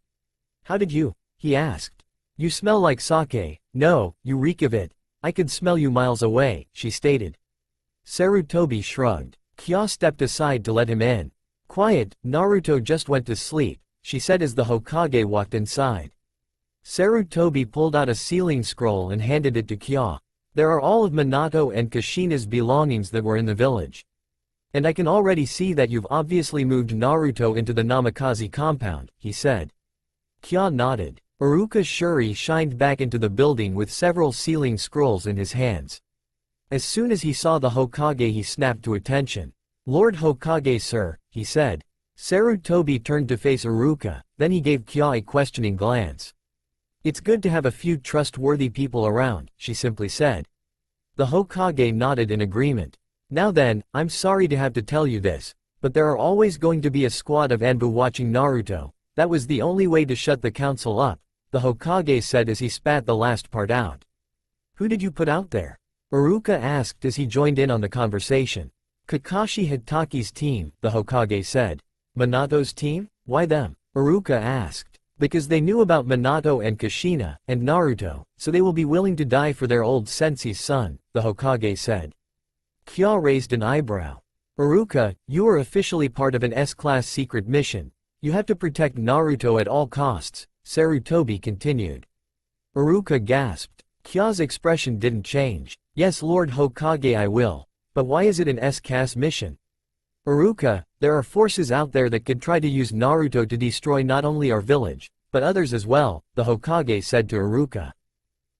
How did you? He asked. You smell like sake. No, you reek of it. I could smell you miles away, she stated. Sarutobi shrugged. Kya stepped aside to let him in. Quiet, Naruto just went to sleep, she said as the Hokage walked inside. Sarutobi pulled out a sealing scroll and handed it to Kya. There are all of Minato and Kushina's belongings that were in the village. And I can already see that you've obviously moved Naruto into the Namikaze compound, he said. Kya nodded. Iruka shined back into the building with several sealing scrolls in his hands. As soon as he saw the Hokage, he snapped to attention. Lord Hokage, sir, he said. Sarutobi turned to face Iruka, then he gave Kya a questioning glance. It's good to have a few trustworthy people around, she simply said. The Hokage nodded in agreement. Now then, I'm sorry to have to tell you this, but there are always going to be a squad of Anbu watching Naruto. That was the only way to shut the council up, the Hokage said as he spat the last part out. Who did you put out there? Iruka asked as he joined in on the conversation. Kakashi Hitaki's team, the Hokage said. Minato's team? Why them? Iruka asked. Because they knew about Minato and Kushina, and Naruto, so they will be willing to die for their old sensei's son, the Hokage said. Kya raised an eyebrow. Iruka, you are officially part of an S-class secret mission. You have to protect Naruto at all costs, Sarutobi continued. Iruka gasped. Kya's expression didn't change. Yes, Lord Hokage, I will. But why is it an S-class mission? Iruka, there are forces out there that could try to use Naruto to destroy not only our village, but others as well, the Hokage said to Iruka.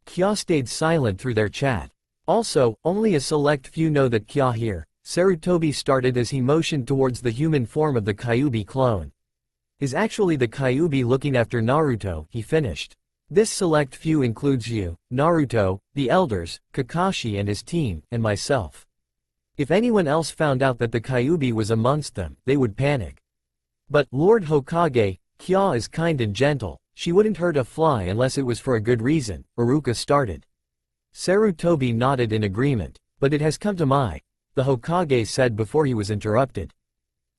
Kya stayed silent through their chat. Also, only a select few know that Kya here, Sarutobi started as he motioned towards the human form of the Kyuubi clone. Is actually the Kyuubi looking after Naruto, he finished. This select few includes you, Naruto, the elders, Kakashi and his team, and myself. If anyone else found out that the Kyuubi was amongst them, they would panic. But, Lord Hokage, Kya is kind and gentle, she wouldn't hurt a fly unless it was for a good reason, Iruka started. Sarutobi nodded in agreement. But it has come to the Hokage said before he was interrupted.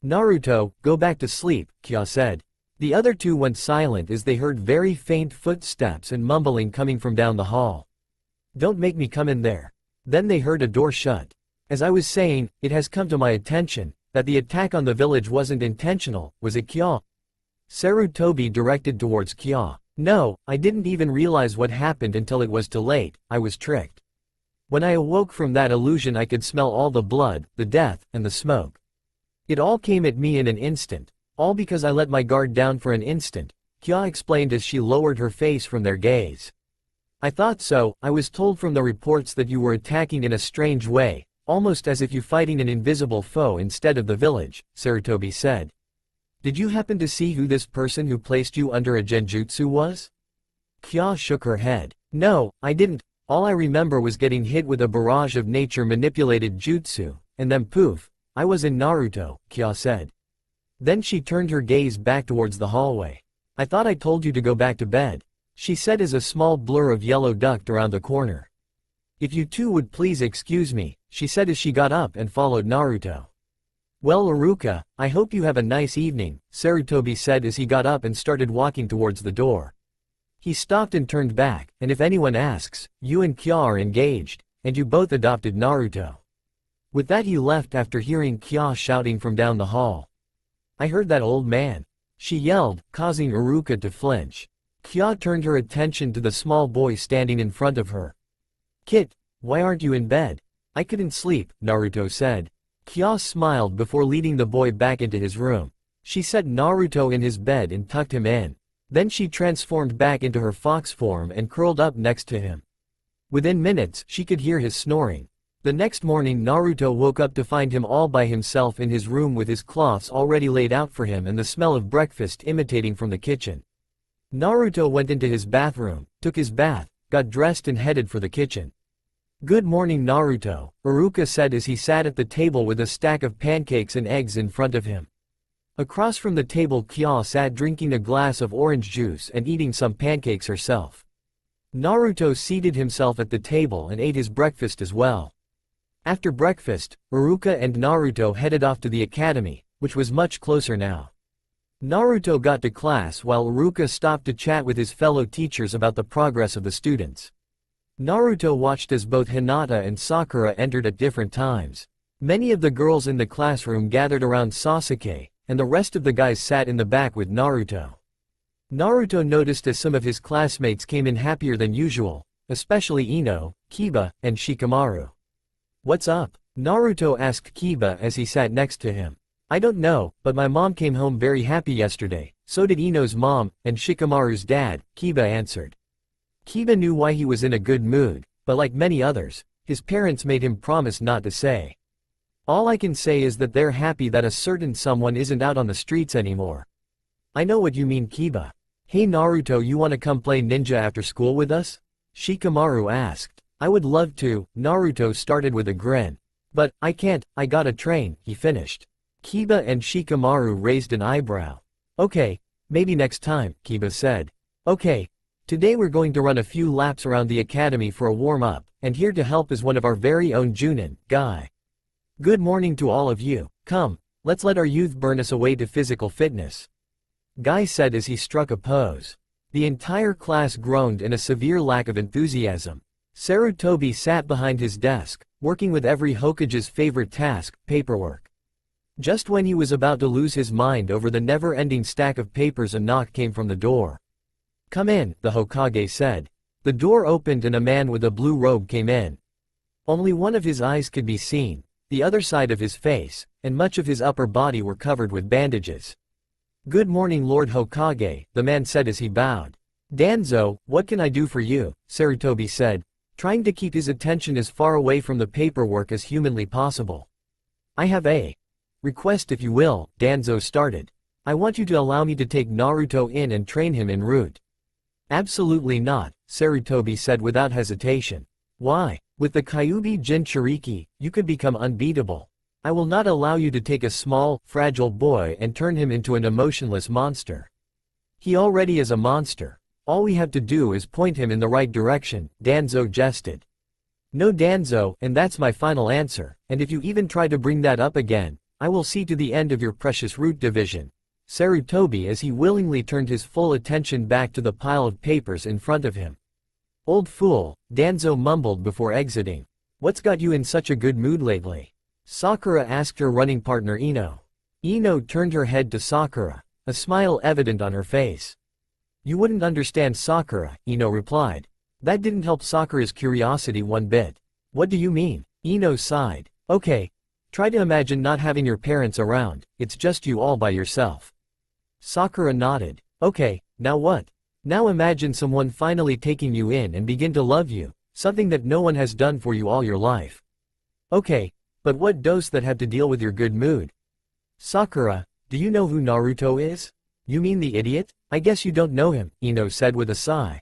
Naruto, go back to sleep, Kya said. The other two went silent as they heard very faint footsteps and mumbling coming from down the hall. Don't make me come in there. Then they heard a door shut. As I was saying, it has come to my attention that the attack on the village wasn't intentional, was it Kya? Sarutobi directed towards Kya. No, I didn't even realize what happened until it was too late, I was tricked. When I awoke from that illusion I could smell all the blood, the death, and the smoke. It all came at me in an instant. All because I let my guard down for an instant, Kya explained as she lowered her face from their gaze. I thought so, I was told from the reports that you were attacking in a strange way, almost as if you fighting an invisible foe instead of the village, Sarutobi said. Did you happen to see who this person who placed you under a genjutsu was? Kya shook her head. No, I didn't. All I remember was getting hit with a barrage of nature-manipulated jutsu, and then poof, I was in Naruto, Kya said. Then she turned her gaze back towards the hallway. I thought I told you to go back to bed, she said as a small blur of yellow ducked around the corner. If you two would please excuse me, she said as she got up and followed Naruto. Well Iruka, I hope you have a nice evening, Sarutobi said as he got up and started walking towards the door. He stopped and turned back, and if anyone asks, you and Kya are engaged, and you both adopted Naruto. With that he left after hearing Kya shouting from down the hall. I heard that old man, she yelled, causing Iruka to flinch. Kya turned her attention to the small boy standing in front of her. Kit, why aren't you in bed? I couldn't sleep, Naruto said. Kya smiled before leading the boy back into his room. She set Naruto in his bed and tucked him in. Then she transformed back into her fox form and curled up next to him. Within minutes, she could hear his snoring. The next morning Naruto woke up to find him all by himself in his room with his cloths already laid out for him and the smell of breakfast imitating from the kitchen. Naruto went into his bathroom, took his bath, got dressed and headed for the kitchen. Good morning Naruto, Iruka said as he sat at the table with a stack of pancakes and eggs in front of him. Across from the table Kya sat drinking a glass of orange juice and eating some pancakes herself. Naruto seated himself at the table and ate his breakfast as well. After breakfast, Iruka and Naruto headed off to the academy, which was much closer now. Naruto got to class while Iruka stopped to chat with his fellow teachers about the progress of the students. Naruto watched as both Hinata and Sakura entered at different times. Many of the girls in the classroom gathered around Sasuke, and the rest of the guys sat in the back with Naruto. Naruto noticed as some of his classmates came in happier than usual, especially Ino, Kiba, and Shikamaru. What's up? Naruto asked Kiba as he sat next to him. I don't know, but my mom came home very happy yesterday, so did Ino's mom, and Shikamaru's dad, Kiba answered. Kiba knew why he was in a good mood, but like many others, his parents made him promise not to say. All I can say is that they're happy that a certain someone isn't out on the streets anymore. I know what you mean Kiba. Hey Naruto, you wanna come play ninja after school with us? Shikamaru asked. I would love to, Naruto started with a grin. But, I can't, I gotta train, he finished. Kiba and Shikamaru raised an eyebrow. Okay, maybe next time, Kiba said. Okay, today we're going to run a few laps around the academy for a warm-up, and here to help is one of our very own Junin, Guy. Good morning to all of you, come, let's let our youth burn us away to physical fitness. Guy said as he struck a pose. The entire class groaned in a severe lack of enthusiasm. Sarutobi sat behind his desk, working with every Hokage's favorite task, paperwork. Just when he was about to lose his mind over the never-ending stack of papers a knock came from the door. Come in, the Hokage said. The door opened and a man with a blue robe came in. Only one of his eyes could be seen. The other side of his face, and much of his upper body were covered with bandages. Good morning Lord Hokage, the man said as he bowed. Danzo, what can I do for you? Sarutobi said, trying to keep his attention as far away from the paperwork as humanly possible. I have a request if you will, Danzo started. I want you to allow me to take Naruto in and train him en route. Absolutely not, Sarutobi said without hesitation. Why? With the Kyuubi Jinchuriki, you could become unbeatable. I will not allow you to take a small, fragile boy and turn him into an emotionless monster. He already is a monster. All we have to do is point him in the right direction, Danzo jested. No Danzo, and that's my final answer, and if you even try to bring that up again, I will see to the end of your precious root division. Sarutobi as he willingly turned his full attention back to the pile of papers in front of him. Old fool, Danzo mumbled before exiting. What's got you in such a good mood lately? Sakura asked her running partner Ino. Ino turned her head to Sakura, a smile evident on her face. You wouldn't understand Sakura, Ino replied. That didn't help Sakura's curiosity one bit. What do you mean? Ino sighed. Okay. Try to imagine not having your parents around, it's just you all by yourself. Sakura nodded. Okay, now what? Now imagine someone finally taking you in and begin to love you, something that no one has done for you all your life. Okay, but what does that have to deal with your good mood? Sakura, do you know who Naruto is? You mean the idiot? I guess you don't know him, Ino said with a sigh.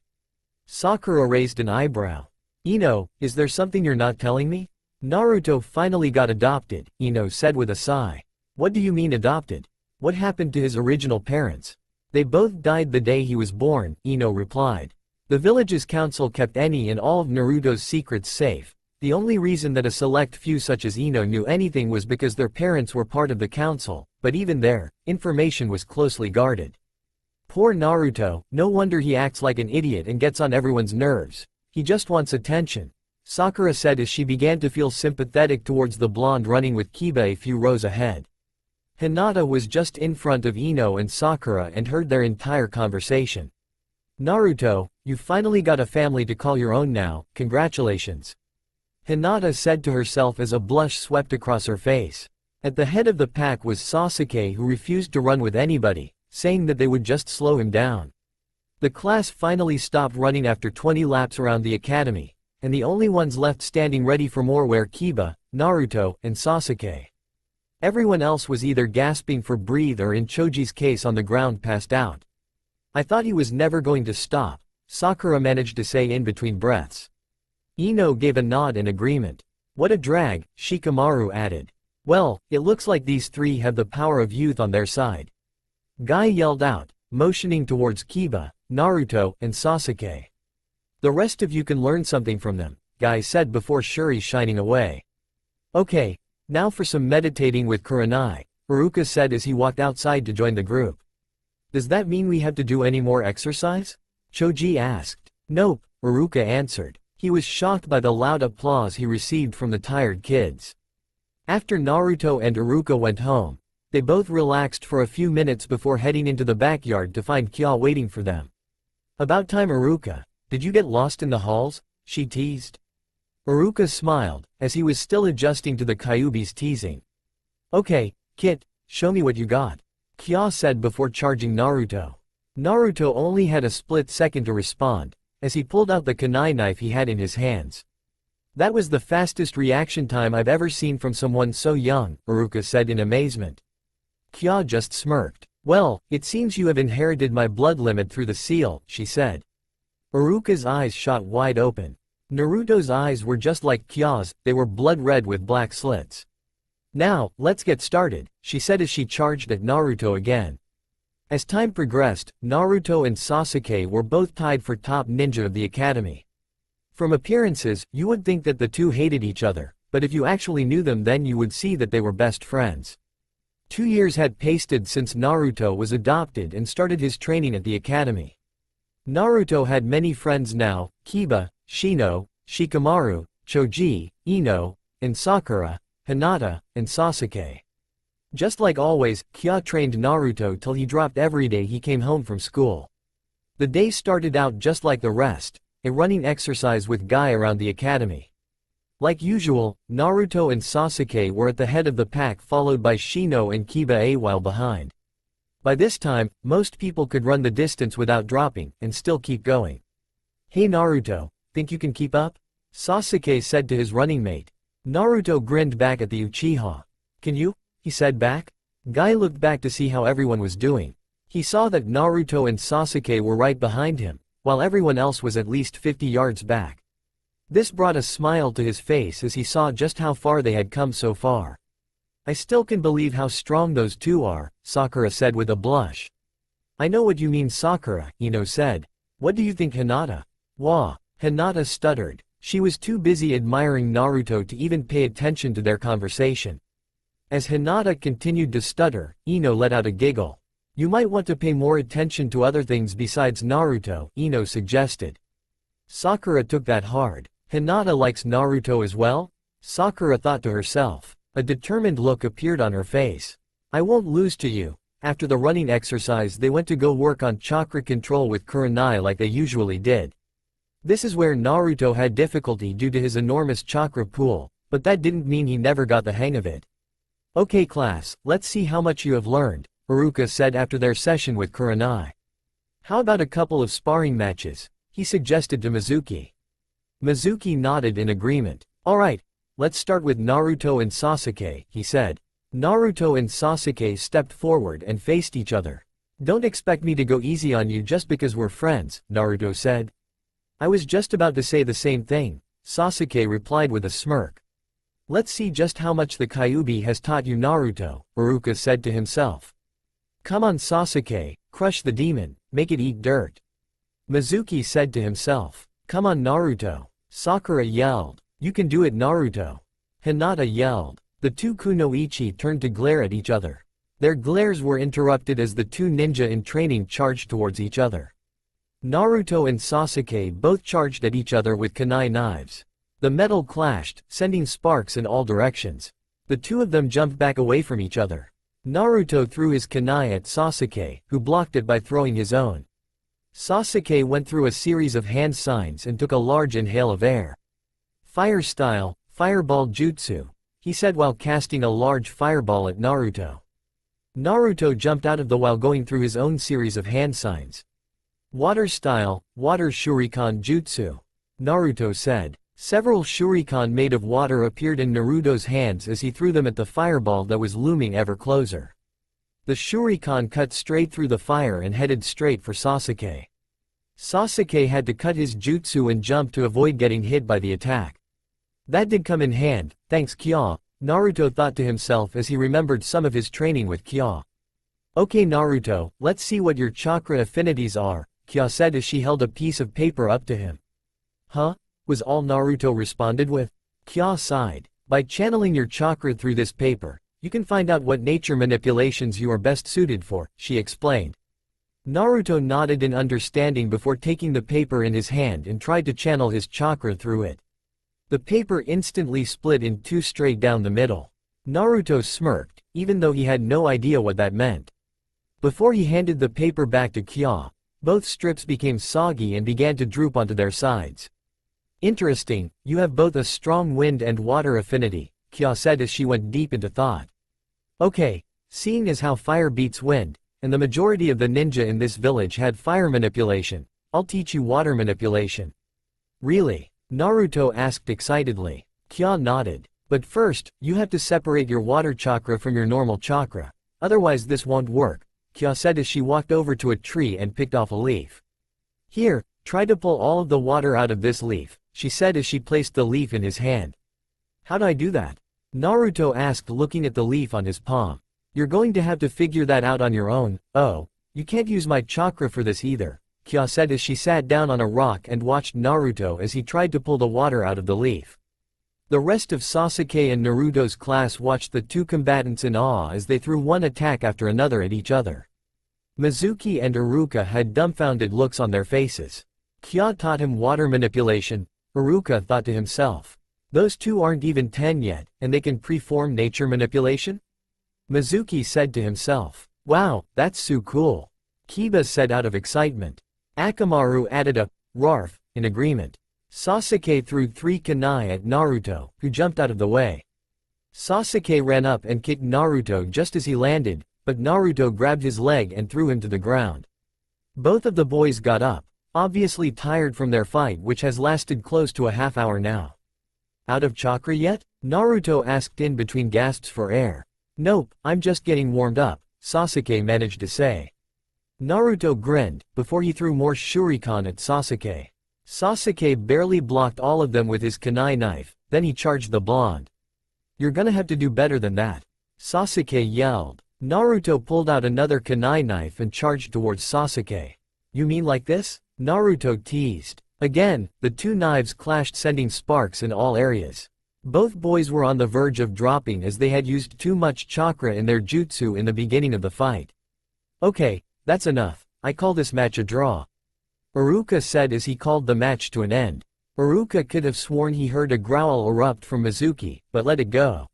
Sakura raised an eyebrow. Ino, is there something you're not telling me? Naruto finally got adopted, Ino said with a sigh. What do you mean adopted? What happened to his original parents? They both died the day he was born, Ino replied. The village's council kept any and all of Naruto's secrets safe. The only reason that a select few such as Ino knew anything was because their parents were part of the council, but even there, information was closely guarded. Poor Naruto, no wonder he acts like an idiot and gets on everyone's nerves. He just wants attention, Sakura said as she began to feel sympathetic towards the blonde running with Kiba a few rows ahead. Hinata was just in front of Ino and Sakura and heard their entire conversation. Naruto, you finally got a family to call your own now, congratulations. Hinata said to herself as a blush swept across her face. At the head of the pack was Sasuke, who refused to run with anybody, saying that they would just slow him down. The class finally stopped running after 20 laps around the academy, and the only ones left standing ready for more were Kiba, Naruto, and Sasuke. Everyone else was either gasping for breath or in Choji's case on the ground passed out. I thought he was never going to stop, Sakura managed to say in between breaths. Ino gave a nod in agreement. What a drag, Shikamaru added. Well, it looks like these three have the power of youth on their side. Guy yelled out, motioning towards Kiba, Naruto, and Sasuke. The rest of you can learn something from them, Guy said before Shuri shining away. Okay, now for some meditating with Kurenai, Iruka said as he walked outside to join the group. Does that mean we have to do any more exercise? Choji asked. Nope, Iruka answered. He was shocked by the loud applause he received from the tired kids. After Naruto and Iruka went home, they both relaxed for a few minutes before heading into the backyard to find Kya waiting for them. About time, Iruka. Did you get lost in the halls? She teased. Iruka smiled, as he was still adjusting to the Kyuubi's teasing. Okay, Kit, show me what you got, Kya said before charging Naruto. Naruto only had a split second to respond, as he pulled out the kunai knife he had in his hands. That was the fastest reaction time I've ever seen from someone so young, Iruka said in amazement. Kya just smirked. Well, it seems you have inherited my blood limit through the seal, she said. Iruka's eyes shot wide open. Naruto's eyes were just like Kya's, they were blood red with black slits. Now, let's get started, she said as she charged at Naruto again. As time progressed, Naruto and Sasuke were both tied for top ninja of the academy. From appearances, you would think that the two hated each other, but if you actually knew them then you would see that they were best friends. 2 years had passed since Naruto was adopted and started his training at the academy. Naruto had many friends now, Kiba, Shino, Shikamaru, Choji, Ino, and Sakura, Hinata, and Sasuke. Just like always, Kya trained Naruto till he dropped every day he came home from school. The day started out just like the rest, a running exercise with Guy around the academy. Like usual, Naruto and Sasuke were at the head of the pack followed by Shino and Kiba a while behind. By this time, most people could run the distance without dropping, and still keep going. Hey Naruto, think you can keep up? Sasuke said to his running mate. Naruto grinned back at the Uchiha. Can you? He said back. Guy looked back to see how everyone was doing. He saw that Naruto and Sasuke were right behind him, while everyone else was at least 50 yards back. This brought a smile to his face as he saw just how far they had come so far. I still can believe how strong those two are, Sakura said with a blush. I know what you mean Sakura, Ino said. What do you think Hinata? Wah, Hinata stuttered. She was too busy admiring Naruto to even pay attention to their conversation. As Hinata continued to stutter, Ino let out a giggle. You might want to pay more attention to other things besides Naruto, Ino suggested. Sakura took that hard. Hinata likes Naruto as well? Sakura thought to herself. A determined look appeared on her face. I won't lose to you. After the running exercise they went to go work on chakra control with Kurenai like they usually did. This is where Naruto had difficulty due to his enormous chakra pool, but that didn't mean he never got the hang of it. Okay class, let's see how much you have learned, Iruka said after their session with Kurenai. How about a couple of sparring matches? He suggested to Mizuki. Mizuki nodded in agreement. Alright, let's start with Naruto and Sasuke, he said. Naruto and Sasuke stepped forward and faced each other. Don't expect me to go easy on you just because we're friends, Naruto said. I was just about to say the same thing, Sasuke replied with a smirk. Let's see just how much the Kyuubi has taught you Naruto, Iruka said to himself. Come on Sasuke, crush the demon, make it eat dirt. Mizuki said to himself. Come on Naruto. Sakura yelled. You can do it Naruto. Hinata yelled. The two kunoichi turned to glare at each other. Their glares were interrupted as the two ninja in training charged towards each other. Naruto and Sasuke both charged at each other with kunai knives. The metal clashed, sending sparks in all directions. The two of them jumped back away from each other. Naruto threw his kunai at Sasuke, who blocked it by throwing his own. Sasuke went through a series of hand signs and took a large inhale of air. Fire style, fireball jutsu, he said while casting a large fireball at Naruto. Naruto jumped out of the while going through his own series of hand signs. Water style, water shuriken jutsu, Naruto said. Several shuriken made of water appeared in Naruto's hands as he threw them at the fireball that was looming ever closer. The shuriken cut straight through the fire and headed straight for Sasuke. Sasuke had to cut his jutsu and jump to avoid getting hit by the attack. That did come in hand, thanks Kya, Naruto thought to himself as he remembered some of his training with Kya. Okay Naruto, let's see what your chakra affinities are, Kya said as she held a piece of paper up to him. Huh? Was all Naruto responded with. Kya sighed. By channeling your chakra through this paper, you can find out what nature manipulations you are best suited for, she explained. Naruto nodded in understanding before taking the paper in his hand and tried to channel his chakra through it. The paper instantly split in two straight down the middle. Naruto smirked, even though he had no idea what that meant. Before he handed the paper back to Kya, both strips became soggy and began to droop onto their sides. Interesting, you have both a strong wind and water affinity, Kya said as she went deep into thought. Okay, seeing as how fire beats wind, and the majority of the ninja in this village had fire manipulation, I'll teach you water manipulation. Really? Naruto asked excitedly. Kya nodded. But first, you have to separate your water chakra from your normal chakra, otherwise this won't work, Kya said as she walked over to a tree and picked off a leaf. Here, try to pull all of the water out of this leaf, she said as she placed the leaf in his hand. How do I do that? Naruto asked looking at the leaf on his palm. You're going to have to figure that out on your own. Oh, you can't use my chakra for this either, Kya said as she sat down on a rock and watched Naruto as he tried to pull the water out of the leaf. The rest of Sasuke and Naruto's class watched the two combatants in awe as they threw one attack after another at each other. Mizuki and Iruka had dumbfounded looks on their faces. Kya taught him water manipulation, Iruka thought to himself. Those two aren't even 10 yet, and they can preform nature manipulation? Mizuki said to himself. Wow, that's so cool. Kiba said out of excitement. Akamaru added a "Rarf" in agreement. Sasuke threw 3 kunai at Naruto, who jumped out of the way. Sasuke ran up and kicked Naruto just as he landed, but Naruto grabbed his leg and threw him to the ground. Both of the boys got up, obviously tired from their fight which has lasted close to a half hour now. Out of chakra yet? Naruto asked in between gasps for air. Nope, I'm just getting warmed up, Sasuke managed to say. Naruto grinned, before he threw more shuriken at Sasuke. Sasuke barely blocked all of them with his kunai knife, then he charged the blonde. You're gonna have to do better than that, Sasuke yelled. Naruto pulled out another kunai knife and charged towards Sasuke. You mean like this? Naruto teased. Again, the two knives clashed, sending sparks in all areas. Both boys were on the verge of dropping as they had used too much chakra in their jutsu in the beginning of the fight. Okay, that's enough. I call this match a draw. Iruka said as he called the match to an end. Iruka could have sworn he heard a growl erupt from Mizuki, but let it go.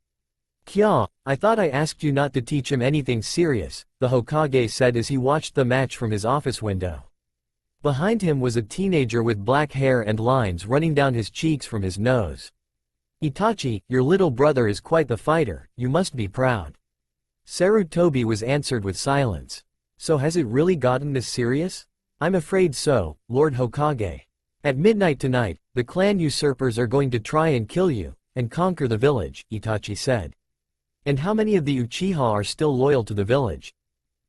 Kya, I thought I asked you not to teach him anything serious, the Hokage said as he watched the match from his office window. Behind him was a teenager with black hair and lines running down his cheeks from his nose. Itachi, your little brother is quite the fighter, you must be proud. Sarutobi was answered with silence. So has it really gotten this serious? I'm afraid so, Lord Hokage. At midnight tonight, the clan usurpers are going to try and kill you, and conquer the village, Itachi said. And how many of the Uchiha are still loyal to the village?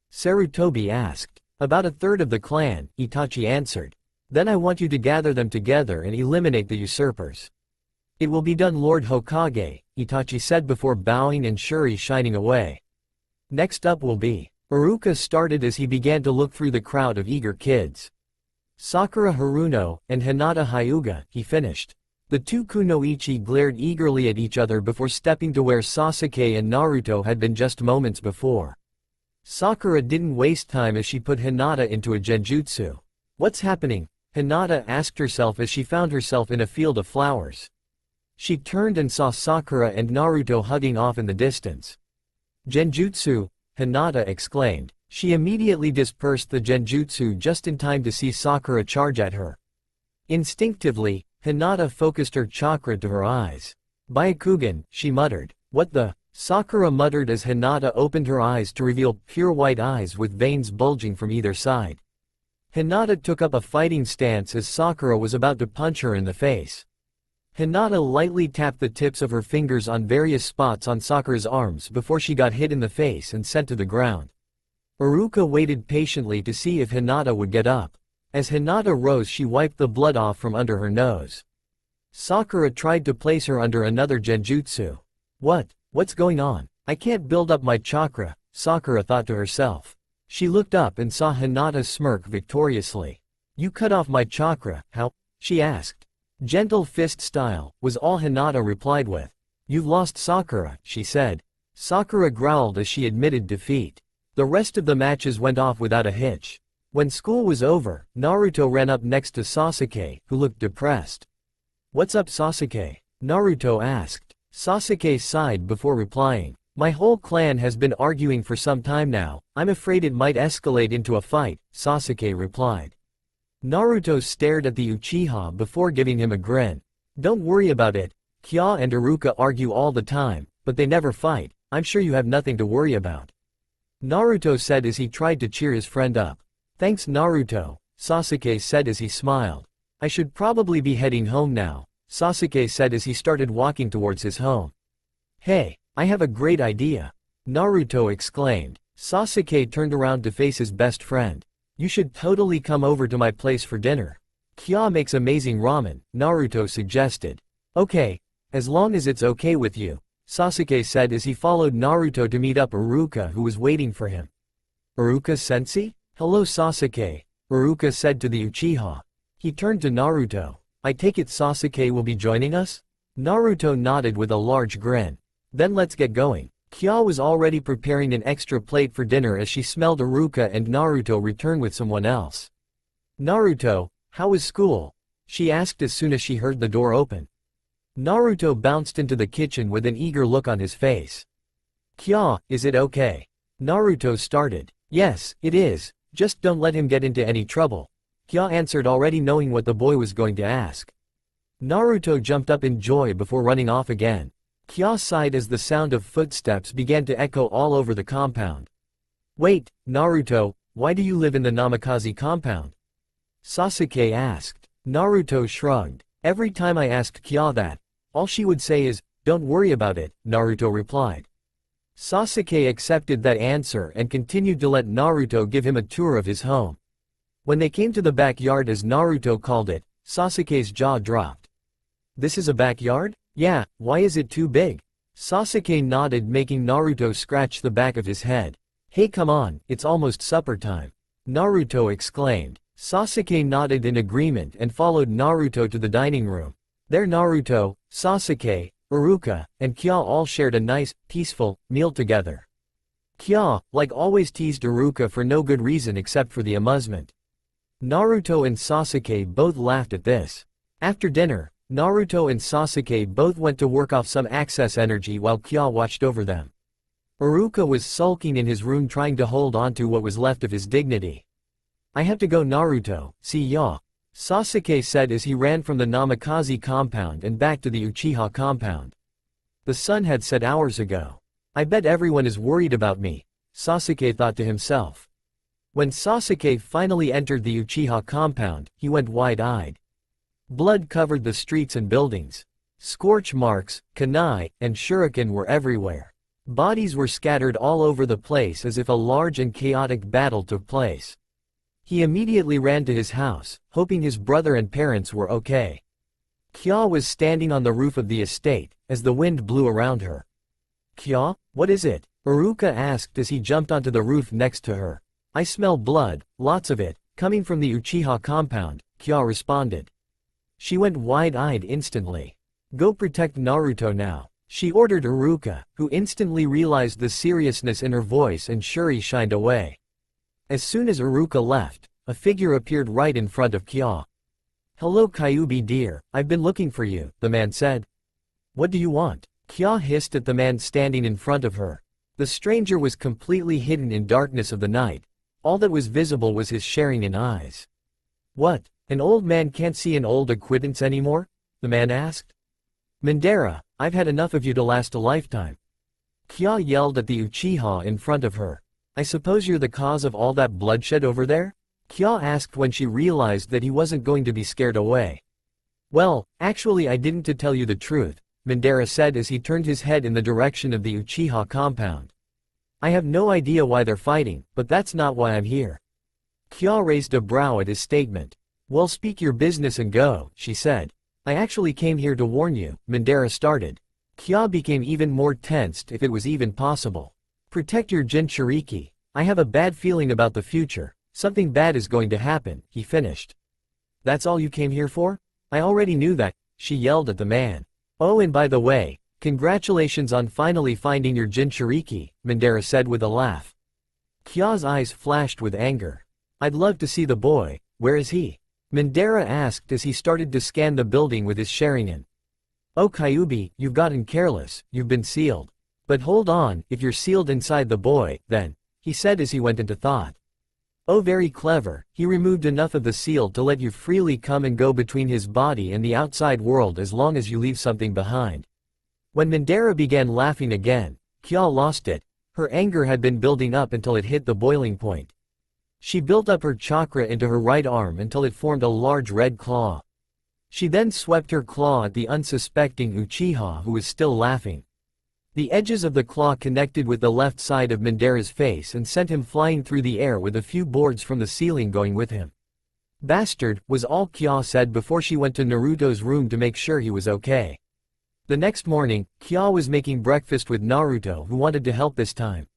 Sarutobi asked. About a third of the clan, Itachi answered. Then I want you to gather them together and eliminate the usurpers. It will be done, Lord Hokage, Itachi said before bowing and Shuri shining away. Next up will be. Iruka started as he began to look through the crowd of eager kids. Sakura Haruno, and Hinata Hyuga, he finished. The two kunoichi glared eagerly at each other before stepping to where Sasuke and Naruto had been just moments before. Sakura didn't waste time as she put Hinata into a genjutsu. What's happening? Hinata asked herself as she found herself in a field of flowers. She turned and saw Sakura and Naruto hugging off in the distance. Genjutsu, Hinata exclaimed. She immediately dispersed the genjutsu just in time to see Sakura charge at her. Instinctively, Hinata focused her chakra to her eyes. Byakugan, she muttered. What the? Sakura muttered as Hinata opened her eyes to reveal pure white eyes with veins bulging from either side. Hinata took up a fighting stance as Sakura was about to punch her in the face. Hinata lightly tapped the tips of her fingers on various spots on Sakura's arms before she got hit in the face and sent to the ground. Iruka waited patiently to see if Hinata would get up. As Hinata rose, she wiped the blood off from under her nose. Sakura tried to place her under another genjutsu. What's going on? I can't build up my chakra, Sakura thought to herself. She looked up and saw Hinata smirk victoriously. You cut off my chakra, how? She asked. Gentle fist style, was all Hinata replied with. You've lost, Sakura, she said. Sakura growled as she admitted defeat. The rest of the matches went off without a hitch. When school was over, Naruto ran up next to Sasuke, who looked depressed. What's up, Sasuke? Naruto asked. Sasuke sighed before replying. My whole clan has been arguing for some time now, I'm afraid it might escalate into a fight, Sasuke replied. Naruto stared at the Uchiha before giving him a grin. Don't worry about it. Kya and Iruka argue all the time, but they never fight. I'm sure you have nothing to worry about. Naruto said as he tried to cheer his friend up. Thanks, Naruto, Sasuke said as he smiled. I should probably be heading home now, Sasuke said as he started walking towards his home. Hey, I have a great idea, Naruto exclaimed. Sasuke turned around to face his best friend. You should totally come over to my place for dinner. Kya makes amazing ramen, Naruto suggested. Okay, as long as it's okay with you, Sasuke said as he followed Naruto to meet up Iruka, who was waiting for him. Iruka-sensei? Hello, Sasuke, Iruka said to the Uchiha. He turned to Naruto. I take it Sasuke will be joining us? Naruto nodded with a large grin. Then let's get going. Kya was already preparing an extra plate for dinner as she smelled Iruka and Naruto return with someone else. Naruto, how was school? She asked as soon as she heard the door open. Naruto bounced into the kitchen with an eager look on his face. Kya, is it okay? Naruto started. Yes, it is, just don't let him get into any trouble. Kya answered, already knowing what the boy was going to ask. Naruto jumped up in joy before running off again. Kya sighed as the sound of footsteps began to echo all over the compound. Wait, Naruto, why do you live in the Namikaze compound? Sasuke asked. Naruto shrugged. Every time I asked Kya that, all she would say is, don't worry about it, Naruto replied. Sasuke accepted that answer and continued to let Naruto give him a tour of his home. When they came to the backyard as Naruto called it, Sasuke's jaw dropped. This is a backyard? Yeah, why is it too big? Sasuke nodded, making Naruto scratch the back of his head. Hey, come on, it's almost supper time, Naruto exclaimed. Sasuke nodded in agreement and followed Naruto to the dining room. There Naruto, Sasuke, Iruka, and Kya all shared a nice, peaceful meal together. Kya, like always, teased Iruka for no good reason except for the amusement. Naruto and Sasuke both laughed at this. After dinner, Naruto and Sasuke both went to work off some excess energy while Kya watched over them. Iruka was sulking in his room trying to hold on to what was left of his dignity. "I have to go, Naruto, see ya," Sasuke said as he ran from the Namikaze compound and back to the Uchiha compound. The sun had set hours ago. "I bet everyone is worried about me," Sasuke thought to himself. When Sasuke finally entered the Uchiha compound, he went wide-eyed. Blood covered the streets and buildings. Scorch marks, kunai, and shuriken were everywhere. Bodies were scattered all over the place as if a large and chaotic battle took place. He immediately ran to his house, hoping his brother and parents were okay. Kya was standing on the roof of the estate, as the wind blew around her. "Kya, what is it?" Iruka asked as he jumped onto the roof next to her. "I smell blood, lots of it, coming from the Uchiha compound," Kya responded. She went wide-eyed instantly. "Go protect Naruto now," she ordered Iruka, who instantly realized the seriousness in her voice, and Shuri shined away. As soon as Iruka left, a figure appeared right in front of Kya. "Hello Kyuubi dear, I've been looking for you," the man said. "What do you want?" Kya hissed at the man standing in front of her. The stranger was completely hidden in darkness of the night. All that was visible was his Sharingan eyes. "What, an old man can't see an old acquaintance anymore?" the man asked. "Mandara, I've had enough of you to last a lifetime." Kya yelled at the Uchiha in front of her. "I suppose you're the cause of all that bloodshed over there?" Kya asked when she realized that he wasn't going to be scared away. "Well, actually I didn't, to tell you the truth," Mandara said as he turned his head in the direction of the Uchiha compound. "I have no idea why they're fighting, but that's not why I'm here." Kya raised a brow at his statement. "Well, speak your business and go," she said. "I actually came here to warn you," Mandara started. Kya became even more tensed, if it was even possible. "Protect your Jinchuriki. I have a bad feeling about the future. Something bad is going to happen," he finished. "That's all you came here for?" "I already knew that," she yelled at the man. "Oh, and by the way, congratulations on finally finding your Jinchuriki," Mandara said with a laugh. Kya's eyes flashed with anger. "I'd love to see the boy. Where is he?" Mandara asked as he started to scan the building with his Sharingan. "Oh Kyuubi, you've gotten careless, you've been sealed. But hold on, if you're sealed inside the boy, then," he said as he went into thought. "Oh, very clever, he removed enough of the seal to let you freely come and go between his body and the outside world as long as you leave something behind." When Mandara began laughing again, Kya lost it. Her anger had been building up until it hit the boiling point. She built up her chakra into her right arm until it formed a large red claw. She then swept her claw at the unsuspecting Uchiha, who was still laughing. The edges of the claw connected with the left side of Mandara's face and sent him flying through the air with a few boards from the ceiling going with him. "Bastard," was all Kya said before she went to Naruto's room to make sure he was okay. The next morning, Kya was making breakfast with Naruto, who wanted to help this time.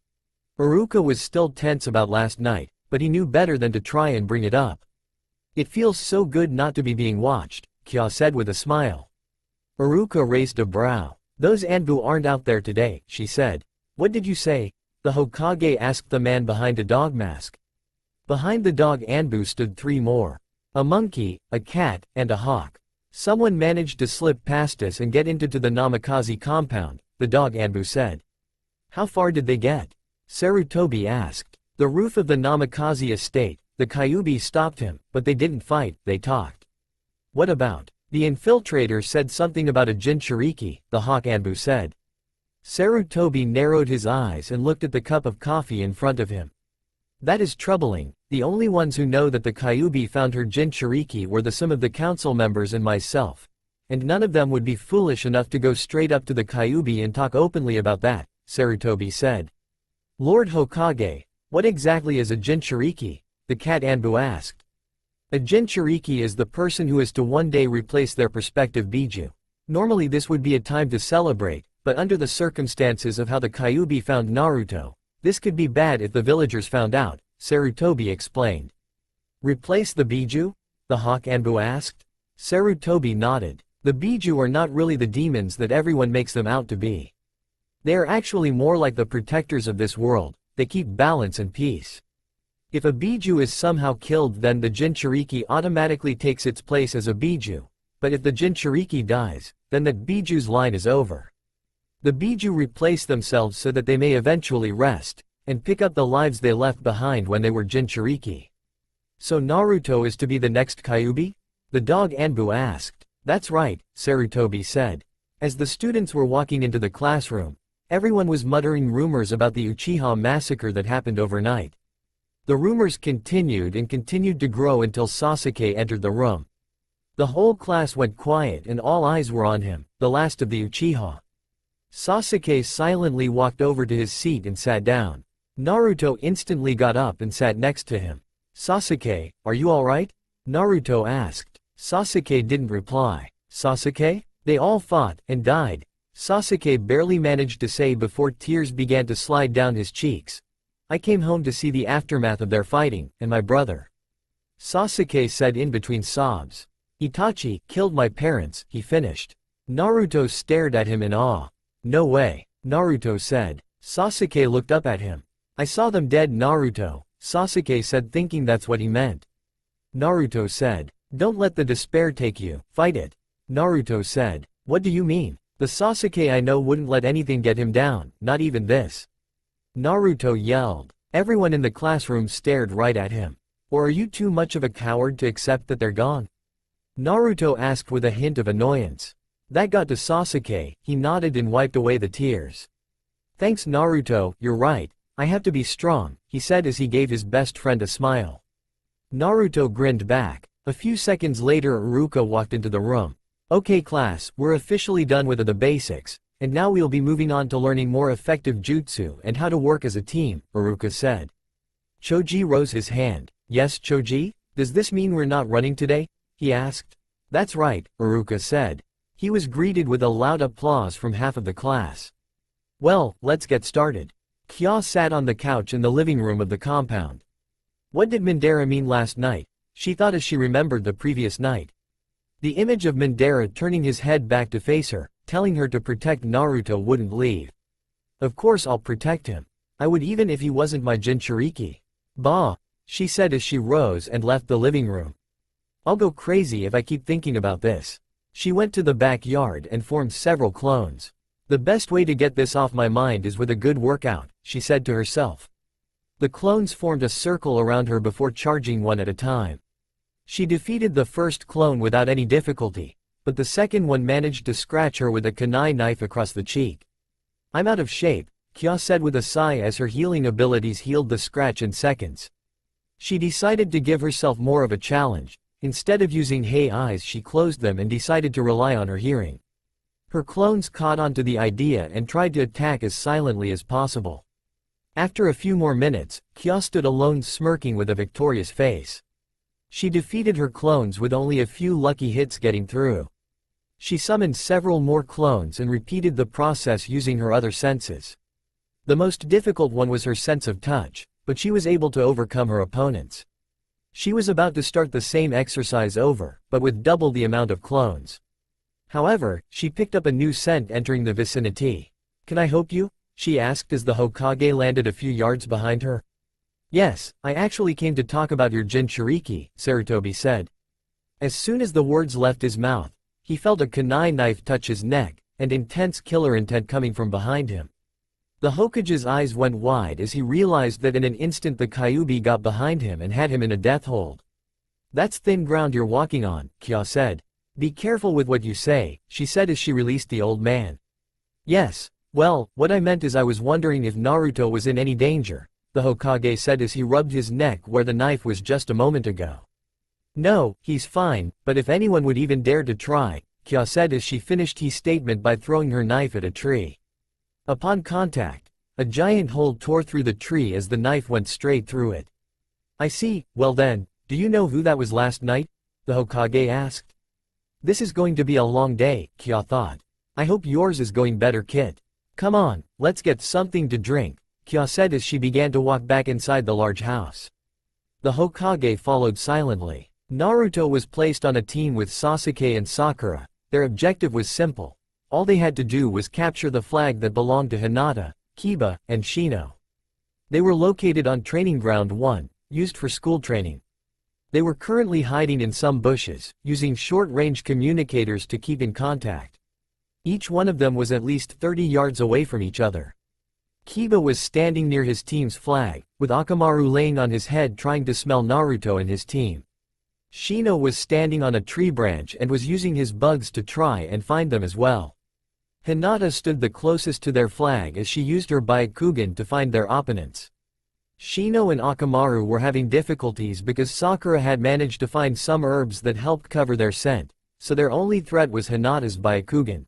Iruka was still tense about last night, but he knew better than to try and bring it up. "It feels so good not to be being watched," Kya said with a smile. Iruka raised a brow. "Those Anbu aren't out there today," she said. "What did you say?" the Hokage asked the man behind a dog mask. Behind the dog Anbu stood three more. A monkey, a cat, and a hawk. "Someone managed to slip past us and get into the Namikaze compound," the dog Anbu said. "How far did they get?" Sarutobi asked. "The roof of the Namikaze estate." The Kyuubi stopped him, but they didn't fight, they talked. "What about?" "The infiltrator said something about a Jinchuriki," the hawk Anbu said. Sarutobi narrowed his eyes and looked at the cup of coffee in front of him. "That is troubling. The only ones who know that the Kyuubi found her Jinchuriki were some of the council members and myself. And none of them would be foolish enough to go straight up to the Kyuubi and talk openly about that," Sarutobi said. "Lord Hokage, what exactly is a Jinchuriki?" the cat Anbu asked. A Jinchuriki is the person who is to one day replace their prospective Biju. Normally this would be a time to celebrate, but under the circumstances of how the Kyuubi found Naruto, this could be bad if the villagers found out, Sarutobi explained. Replace the Biju? The Hawk Anbu asked. Sarutobi nodded. The Biju are not really the demons that everyone makes them out to be. They are actually more like the protectors of this world. They keep balance and peace. If a Biju is somehow killed, then the Jinchuriki automatically takes its place as a Biju. But if the Jinchuriki dies, then that Biju's line is over. The Biju replace themselves so that they may eventually rest, and pick up the lives they left behind when they were Jinchuriki. So Naruto is to be the next Kyuubi? The dog Anbu asked. That's right, Sarutobi said. As the students were walking into the classroom, everyone was muttering rumors about the Uchiha massacre that happened overnight. The rumors continued and continued to grow until Sasuke entered the room. The whole class went quiet and all eyes were on him, the last of the Uchiha. Sasuke silently walked over to his seat and sat down. Naruto instantly got up and sat next to him. Sasuke, are you alright? Naruto asked. Sasuke didn't reply. Sasuke? They all fought and died. Sasuke barely managed to say before tears began to slide down his cheeks. I came home to see the aftermath of their fighting, and my brother. Sasuke said in between sobs. Itachi killed my parents, he finished. Naruto stared at him in awe. No way, Naruto said. Sasuke looked up at him. I saw them dead, Naruto, Sasuke said, thinking that's what he meant. Naruto said. Don't let the despair take you, fight it. Naruto said. What do you mean? The Sasuke I know wouldn't let anything get him down, not even this. Naruto yelled. Everyone in the classroom stared right at him. Or are you too much of a coward to accept that they're gone? Naruto asked with a hint of annoyance. That got to Sasuke, he nodded and wiped away the tears. Thanks Naruto, you're right, I have to be strong, he said as he gave his best friend a smile. Naruto grinned back. A few seconds later Iruka walked into the room. Okay class, we're officially done with the basics, and now we'll be moving on to learning more effective jutsu and how to work as a team, Iruka said. Choji rose his hand. Yes Choji? Does this mean we're not running today? He asked. That's right, Iruka said. He was greeted with a loud applause from half of the class. Well, let's get started. Kya sat on the couch in the living room of the compound. What did Mindera mean last night? She thought as she remembered the previous night. The image of Mindera turning his head back to face her, telling her to protect Naruto wouldn't leave. Of course I'll protect him. I would even if he wasn't my Jinchuriki. Bah, she said as she rose and left the living room. I'll go crazy if I keep thinking about this. She went to the backyard and formed several clones. The best way to get this off my mind is with a good workout, she said to herself. The clones formed a circle around her before charging one at a time. She defeated the first clone without any difficulty, but the second one managed to scratch her with a kunai knife across the cheek. I'm out of shape, Kya said with a sigh as her healing abilities healed the scratch in seconds. She decided to give herself more of a challenge. Instead of using Hei eyes she closed them and decided to rely on her hearing. Her clones caught on to the idea and tried to attack as silently as possible. After a few more minutes, Kya stood alone smirking with a victorious face. She defeated her clones with only a few lucky hits getting through. She summoned several more clones and repeated the process using her other senses. The most difficult one was her sense of touch, but she was able to overcome her opponents. She was about to start the same exercise over, but with double the amount of clones. However, she picked up a new scent entering the vicinity. Can I help you? She asked as the Hokage landed a few yards behind her. Yes, I actually came to talk about your Jinchuriki, Sarutobi said. As soon as the words left his mouth, he felt a kunai knife touch his neck, and intense killer intent coming from behind him. The Hokage's eyes went wide as he realized that in an instant the Kyuubi got behind him and had him in a death hold. That's thin ground you're walking on, Kya said. Be careful with what you say, she said as she released the old man. Yes, well, what I meant is I was wondering if Naruto was in any danger, the Hokage said as he rubbed his neck where the knife was just a moment ago. No, he's fine, but if anyone would even dare to try, Kya said as she finished his statement by throwing her knife at a tree. Upon contact, a giant hole tore through the tree as the knife went straight through it. I see, well then, do you know who that was last night? The Hokage asked. This is going to be a long day, Kya thought. I hope yours is going better, kid. Come on, let's get something to drink, Kya said as she began to walk back inside the large house. The Hokage followed silently. Naruto was placed on a team with Sasuke and Sakura. Their objective was simple. All they had to do was capture the flag that belonged to Hinata, Kiba, and Shino. They were located on Training Ground 1, used for school training. They were currently hiding in some bushes, using short-range communicators to keep in contact. Each one of them was at least 30 yards away from each other. Kiba was standing near his team's flag, with Akamaru laying on his head trying to smell Naruto and his team. Shino was standing on a tree branch and was using his bugs to try and find them as well. Hinata stood the closest to their flag as she used her Byakugan to find their opponents. Shino and Akamaru were having difficulties because Sakura had managed to find some herbs that helped cover their scent, so their only threat was Hinata's Byakugan.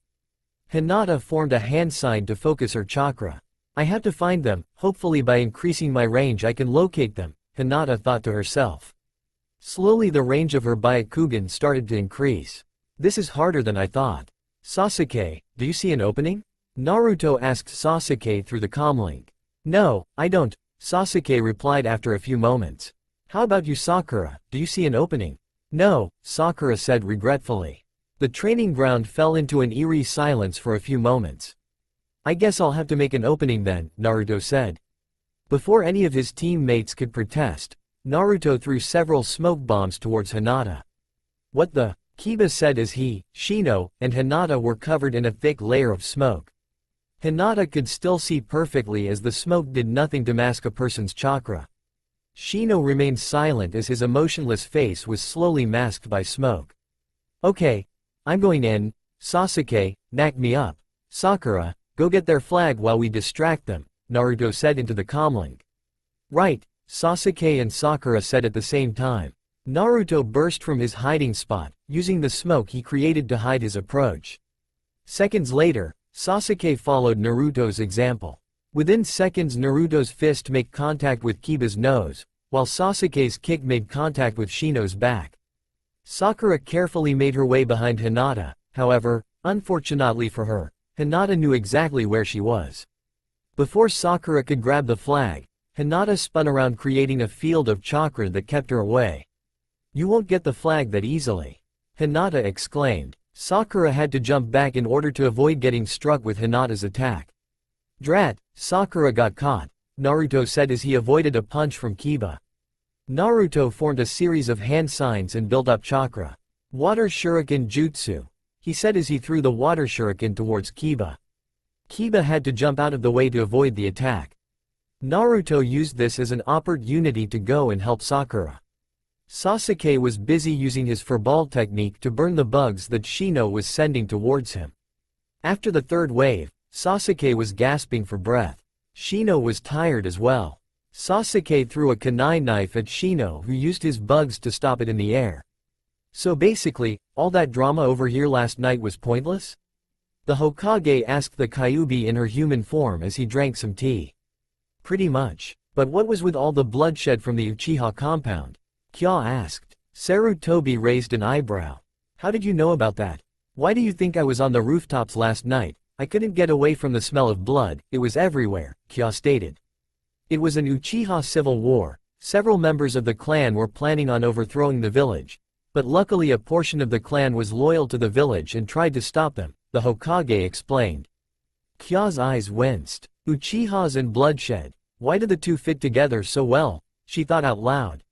Hinata formed a hand sign to focus her chakra. I have to find them, hopefully by increasing my range I can locate them, Hinata thought to herself. Slowly the range of her Byakugan started to increase. This is harder than I thought. Sasuke, do you see an opening? Naruto asked Sasuke through the comlink. No, I don't, Sasuke replied after a few moments. How about you Sakura, do you see an opening? No, Sakura said regretfully. The training ground fell into an eerie silence for a few moments. I guess I'll have to make an opening then, Naruto said. Before any of his teammates could protest, Naruto threw several smoke bombs towards Hinata. What the? Kiba said as he, Shino, and Hinata were covered in a thick layer of smoke. Hinata could still see perfectly as the smoke did nothing to mask a person's chakra. Shino remained silent as his emotionless face was slowly masked by smoke. Okay, I'm going in. Sasuke, back me up. Sakura, go get their flag while we distract them, Naruto said into the comlink. Right, Sasuke and Sakura said at the same time. Naruto burst from his hiding spot, using the smoke he created to hide his approach. Seconds later, Sasuke followed Naruto's example. Within seconds Naruto's fist made contact with Kiba's nose, while Sasuke's kick made contact with Shino's back. Sakura carefully made her way behind Hinata, however, unfortunately for her, Hinata knew exactly where she was. Before Sakura could grab the flag, Hinata spun around creating a field of chakra that kept her away. You won't get the flag that easily, Hinata exclaimed. Sakura had to jump back in order to avoid getting struck with Hinata's attack. Drat, Sakura got caught, Naruto said as he avoided a punch from Kiba. Naruto formed a series of hand signs and built up chakra. Water shuriken jutsu, he said as he threw the water shuriken towards Kiba. Kiba had to jump out of the way to avoid the attack. Naruto used this as an opportunity to go and help Sakura. Sasuke was busy using his furball technique to burn the bugs that Shino was sending towards him. After the third wave, Sasuke was gasping for breath. Shino was tired as well. Sasuke threw a kunai knife at Shino who used his bugs to stop it in the air. So basically, all that drama over here last night was pointless? The Hokage asked the Kyuubi in her human form as he drank some tea. Pretty much. But what was with all the bloodshed from the Uchiha compound? Kya asked. Sarutobi raised an eyebrow. How did you know about that? Why do you think I was on the rooftops last night? I couldn't get away from the smell of blood, it was everywhere, Kya stated. It was an Uchiha civil war. Several members of the clan were planning on overthrowing the village. But luckily a portion of the clan was loyal to the village and tried to stop them, the Hokage explained. Kya's eyes winced. Uchihas and bloodshed. Why do the two fit together so well? She thought out loud.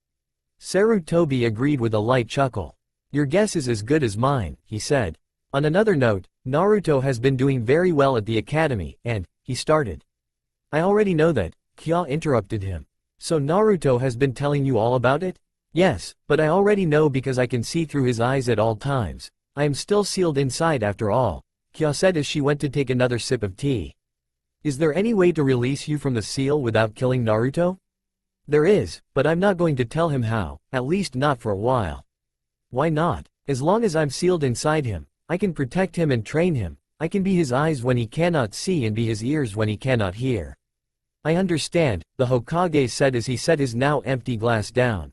Sarutobi agreed with a light chuckle. Your guess is as good as mine, he said. On another note, Naruto has been doing very well at the academy, and, he started. I already know that, Kya interrupted him. So Naruto has been telling you all about it? Yes, but I already know because I can see through his eyes at all times. I am still sealed inside after all, Kya said as she went to take another sip of tea. Is there any way to release you from the seal without killing Naruto? There is, but I'm not going to tell him how, at least not for a while. Why not? As long as I'm sealed inside him, I can protect him and train him. I can be his eyes when he cannot see and be his ears when he cannot hear. I understand, the Hokage said as he set his now empty glass down.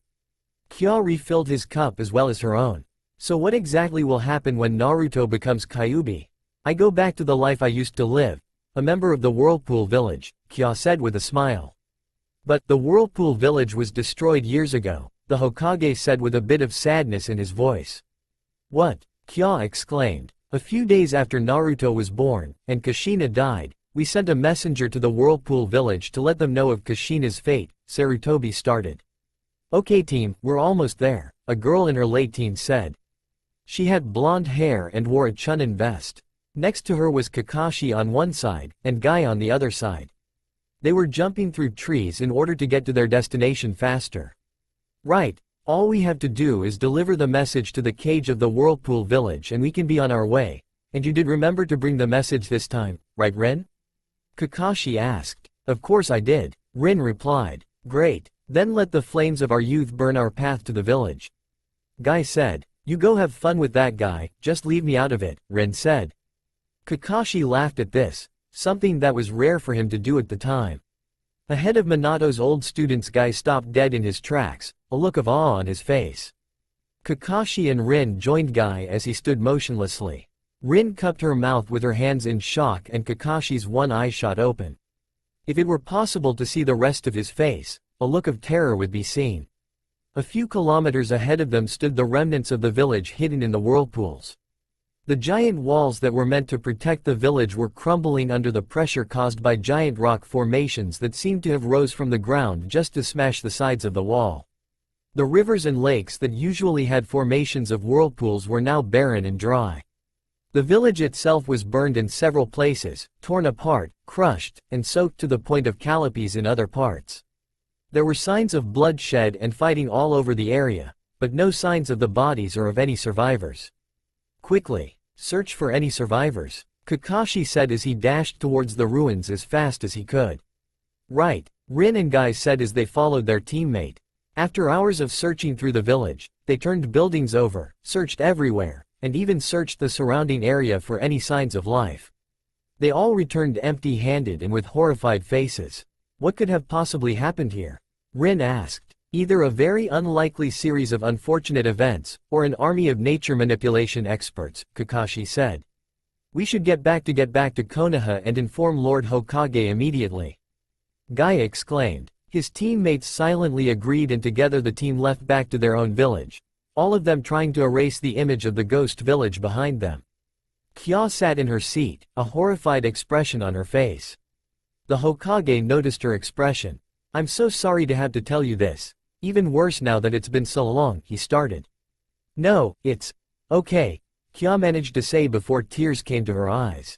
Kya refilled his cup as well as her own. So what exactly will happen when Naruto becomes Kyuubi? I go back to the life I used to live, a member of the Whirlpool village, Kya said with a smile. But the Whirlpool Village was destroyed years ago, the Hokage said with a bit of sadness in his voice. What? Kya exclaimed. A few days after Naruto was born, and Kushina died, we sent a messenger to the Whirlpool Village to let them know of Kushina's fate, Sarutobi started. Okay team, we're almost there, a girl in her late teens said. She had blonde hair and wore a Chunin vest. Next to her was Kakashi on one side, and Guy on the other side. They were jumping through trees in order to get to their destination faster. Right, all we have to do is deliver the message to the cage of the Whirlpool Village and we can be on our way. And you did remember to bring the message this time, right Rin? Kakashi asked. Of course I did, Rin replied. Great, then let the flames of our youth burn our path to the village. Guy said. You go have fun with that guy, just leave me out of it, Rin said. Kakashi laughed at this, something that was rare for him to do at the time. Ahead of Minato's old students, Guy stopped dead in his tracks, a look of awe on his face. Kakashi and Rin joined Guy as he stood motionlessly. Rin cupped her mouth with her hands in shock and Kakashi's one eye shot open. If it were possible to see the rest of his face, a look of terror would be seen. A few kilometers ahead of them stood the remnants of the village hidden in the whirlpools. The giant walls that were meant to protect the village were crumbling under the pressure caused by giant rock formations that seemed to have rose from the ground just to smash the sides of the wall. The rivers and lakes that usually had formations of whirlpools were now barren and dry. The village itself was burned in several places, torn apart, crushed, and soaked to the point of calipes in other parts. There were signs of bloodshed and fighting all over the area, but no signs of the bodies or of any survivors. Quickly, search for any survivors, Kakashi said as he dashed towards the ruins as fast as he could. Right, Rin and Guy said as they followed their teammate. After hours of searching through the village, they turned buildings over, searched everywhere, and even searched the surrounding area for any signs of life. They all returned empty-handed and with horrified faces. What could have possibly happened here? Rin asked. Either a very unlikely series of unfortunate events, or an army of nature manipulation experts, Kakashi said. We should get back to Konoha and inform Lord Hokage immediately. Guy exclaimed. His teammates silently agreed and together the team left back to their own village, all of them trying to erase the image of the ghost village behind them. Kya sat in her seat, a horrified expression on her face. The Hokage noticed her expression. I'm so sorry to have to tell you this. Even worse now that it's been so long, he started. No, it's okay, Kya managed to say before tears came to her eyes.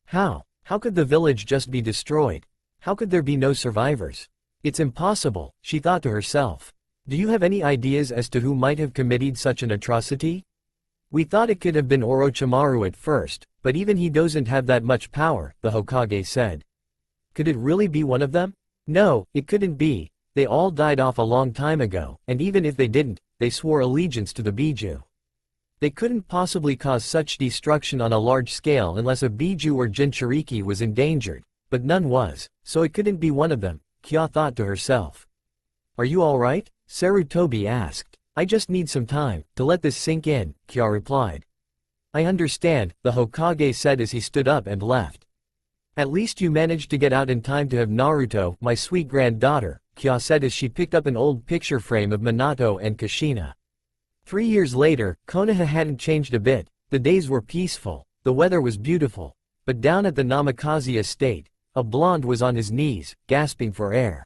How could the village just be destroyed? How could there be no survivors? It's impossible, she thought to herself. Do you have any ideas as to who might have committed such an atrocity? We thought it could have been Orochimaru at first, but even he doesn't have that much power, the Hokage said. Could it really be one of them? No, it couldn't be. They all died off a long time ago, and even if they didn't, they swore allegiance to the Biju. They couldn't possibly cause such destruction on a large scale unless a Biju or Jinchuriki was endangered, but none was, so it couldn't be one of them, Kya thought to herself. Are you alright? Sarutobi asked. I just need some time to let this sink in, Kya replied. I understand, the Hokage said as he stood up and left. At least you managed to get out in time to have Naruto, my sweet granddaughter, Kya said as she picked up an old picture frame of Minato and Kushina. 3 years later, Konoha hadn't changed a bit, the days were peaceful, the weather was beautiful, but down at the Namikaze estate, a blonde was on his knees, gasping for air.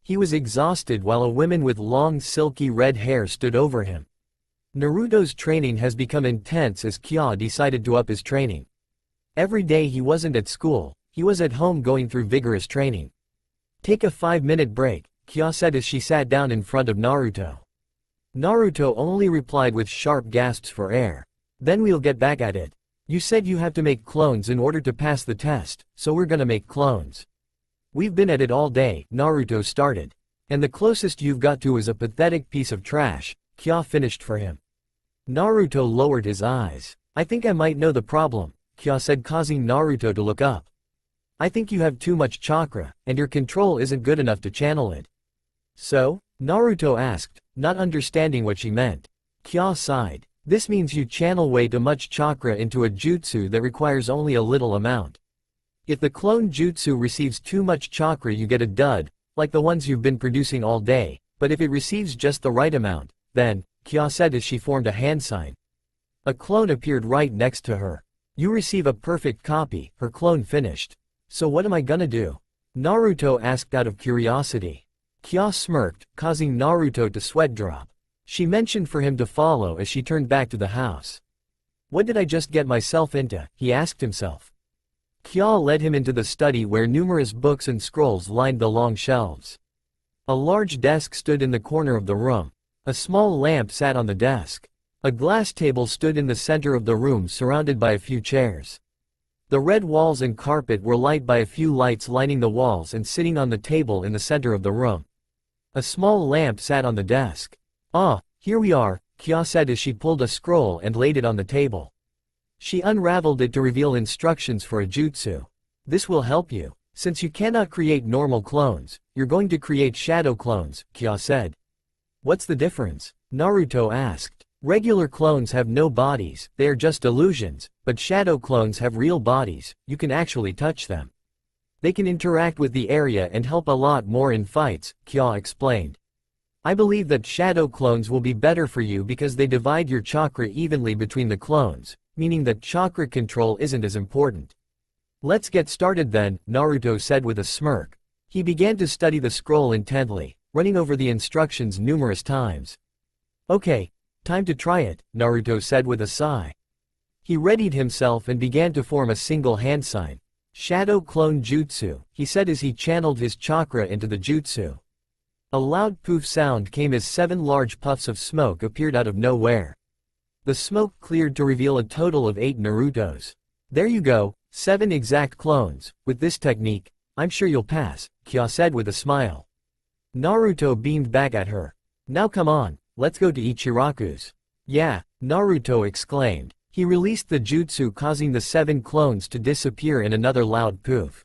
He was exhausted while a woman with long silky red hair stood over him. Naruto's training has become intense as Kya decided to up his training. Every day he wasn't at school, he was at home going through vigorous training. Take a 5-minute break, Kya said as she sat down in front of Naruto. Naruto only replied with sharp gasps for air. Then we'll get back at it. You said you have to make clones in order to pass the test, so we're gonna make clones. We've been at it all day, Naruto started. And the closest you've got to is a pathetic piece of trash, Kya finished for him. Naruto lowered his eyes. I think I might know the problem, Kya said, causing Naruto to look up. I think you have too much chakra, and your control isn't good enough to channel it. So? Naruto asked, not understanding what she meant. Kya sighed. This means you channel way too much chakra into a jutsu that requires only a little amount. If the clone jutsu receives too much chakra you get a dud, like the ones you've been producing all day, but if it receives just the right amount, then, Kya said as she formed a hand sign. A clone appeared right next to her. You receive a perfect copy, her clone finished. So what am I gonna do? Naruto asked out of curiosity. Kya smirked, causing Naruto to sweat drop. She mentioned for him to follow as she turned back to the house. What did I just get myself into, he asked himself. Kya led him into the study where numerous books and scrolls lined the long shelves. A large desk stood in the corner of the room. A small lamp sat on the desk. A glass table stood in the center of the room surrounded by a few chairs. The red walls and carpet were lit by a few lights lining the walls and sitting on the table in the center of the room. A small lamp sat on the desk. Ah, here we are, Kya said as she pulled a scroll and laid it on the table. She unraveled it to reveal instructions for a jutsu. This will help you. Since you cannot create normal clones, you're going to create shadow clones, Kya said. What's the difference? Naruto asked. Regular clones have no bodies, they are just illusions, but shadow clones have real bodies, you can actually touch them. They can interact with the area and help a lot more in fights, Kya explained. I believe that shadow clones will be better for you because they divide your chakra evenly between the clones, meaning that chakra control isn't as important. Let's get started then, Naruto said with a smirk. He began to study the scroll intently, running over the instructions numerous times. Okay, time to try it, Naruto said with a sigh. He readied himself and began to form a single hand sign. Shadow Clone Jutsu, he said as he channeled his chakra into the jutsu. A loud poof sound came as 7 large puffs of smoke appeared out of nowhere. The smoke cleared to reveal a total of 8 Narutos. There you go, 7 exact clones. With this technique, I'm sure you'll pass, Kya said with a smile. Naruto beamed back at her. Now come on, let's go to Ichiraku's. Yeah, Naruto exclaimed. He released the jutsu causing the 7 clones to disappear in another loud poof.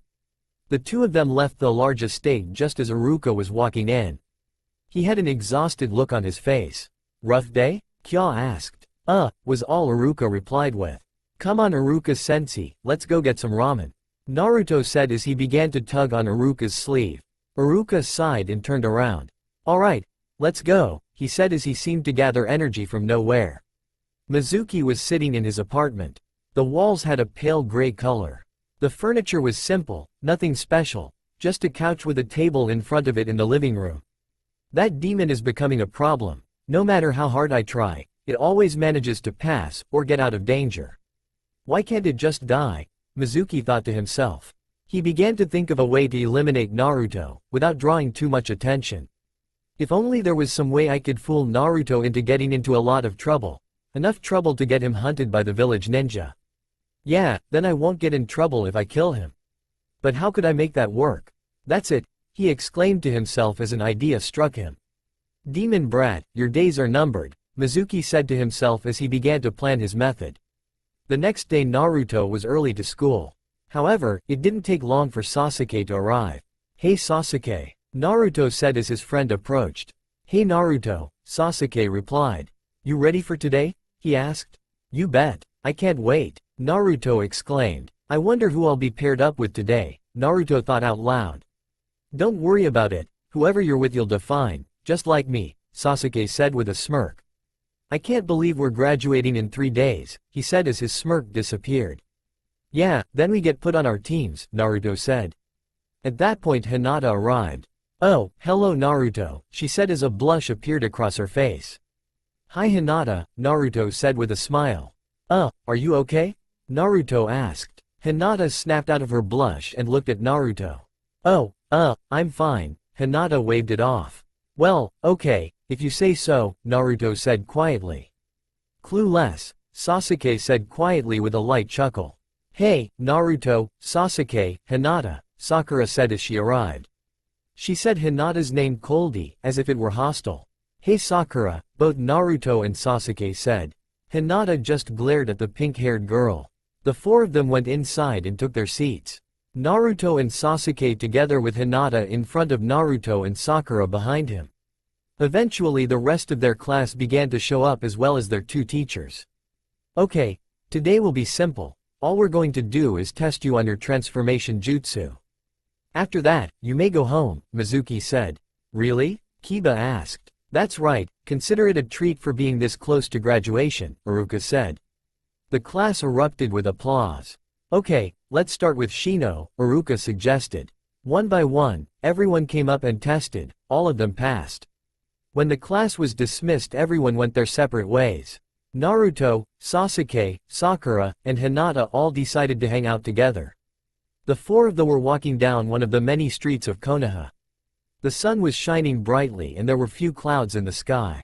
The 2 of them left the large estate just as Iruka was walking in. He had an exhausted look on his face. Rough day? Kya asked. Was all Iruka replied with. Come on Iruka-sensei, let's go get some ramen. Naruto said as he began to tug on Iruka's sleeve. Iruka sighed and turned around. Alright, let's go, he said as he seemed to gather energy from nowhere. Mizuki was sitting in his apartment. The walls had a pale gray color. The furniture was simple, nothing special, just a couch with a table in front of it in the living room. That demon is becoming a problem. No matter how hard I try, it always manages to pass or get out of danger. Why can't it just die? Mizuki thought to himself. He began to think of a way to eliminate Naruto, without drawing too much attention. If only there was some way I could fool Naruto into getting into a lot of trouble. Enough trouble to get him hunted by the village ninja. Yeah, then I won't get in trouble if I kill him. But how could I make that work? That's it, he exclaimed to himself as an idea struck him. Demon brat, your days are numbered, Mizuki said to himself as he began to plan his method. The next day Naruto was early to school. However, it didn't take long for Sasuke to arrive. Hey Sasuke, Naruto said as his friend approached. Hey Naruto, Sasuke replied. You ready for today? He asked. You bet, I can't wait, Naruto exclaimed. I wonder who I'll be paired up with today, Naruto thought out loud. Don't worry about it, whoever you're with you'll define, just like me, Sasuke said with a smirk. I can't believe we're graduating in 3 days, he said as his smirk disappeared. Yeah, then we get put on our teams, Naruto said. At that point Hinata arrived. Oh, hello Naruto, she said as a blush appeared across her face. Hi Hinata, Naruto said with a smile. Are you okay? Naruto asked. Hinata snapped out of her blush and looked at Naruto. I'm fine, Hinata waved it off. Well, okay, if you say so, Naruto said quietly. Clueless, Sasuke said quietly with a light chuckle. Hey, Naruto, Sasuke, Hinata, Sakura said as she arrived. She said Hinata's name coldly, as if it were hostile. Hey Sakura, both Naruto and Sasuke said. Hinata just glared at the pink-haired girl. The 4 of them went inside and took their seats. Naruto and Sasuke together with Hinata in front of Naruto and Sakura behind him. Eventually the rest of their class began to show up as well as their 2 teachers. Okay, today will be simple. All we're going to do is test you on your transformation jutsu. After that, you may go home, Mizuki said. Really? Kiba asked. That's right, consider it a treat for being this close to graduation, Iruka said. The class erupted with applause. Okay, let's start with Shino, Iruka suggested. One by one, everyone came up and tested, all of them passed. When the class was dismissed, everyone went their separate ways. Naruto, Sasuke, Sakura, and Hinata all decided to hang out together. The four of them were walking down one of the many streets of Konoha. The sun was shining brightly and there were few clouds in the sky.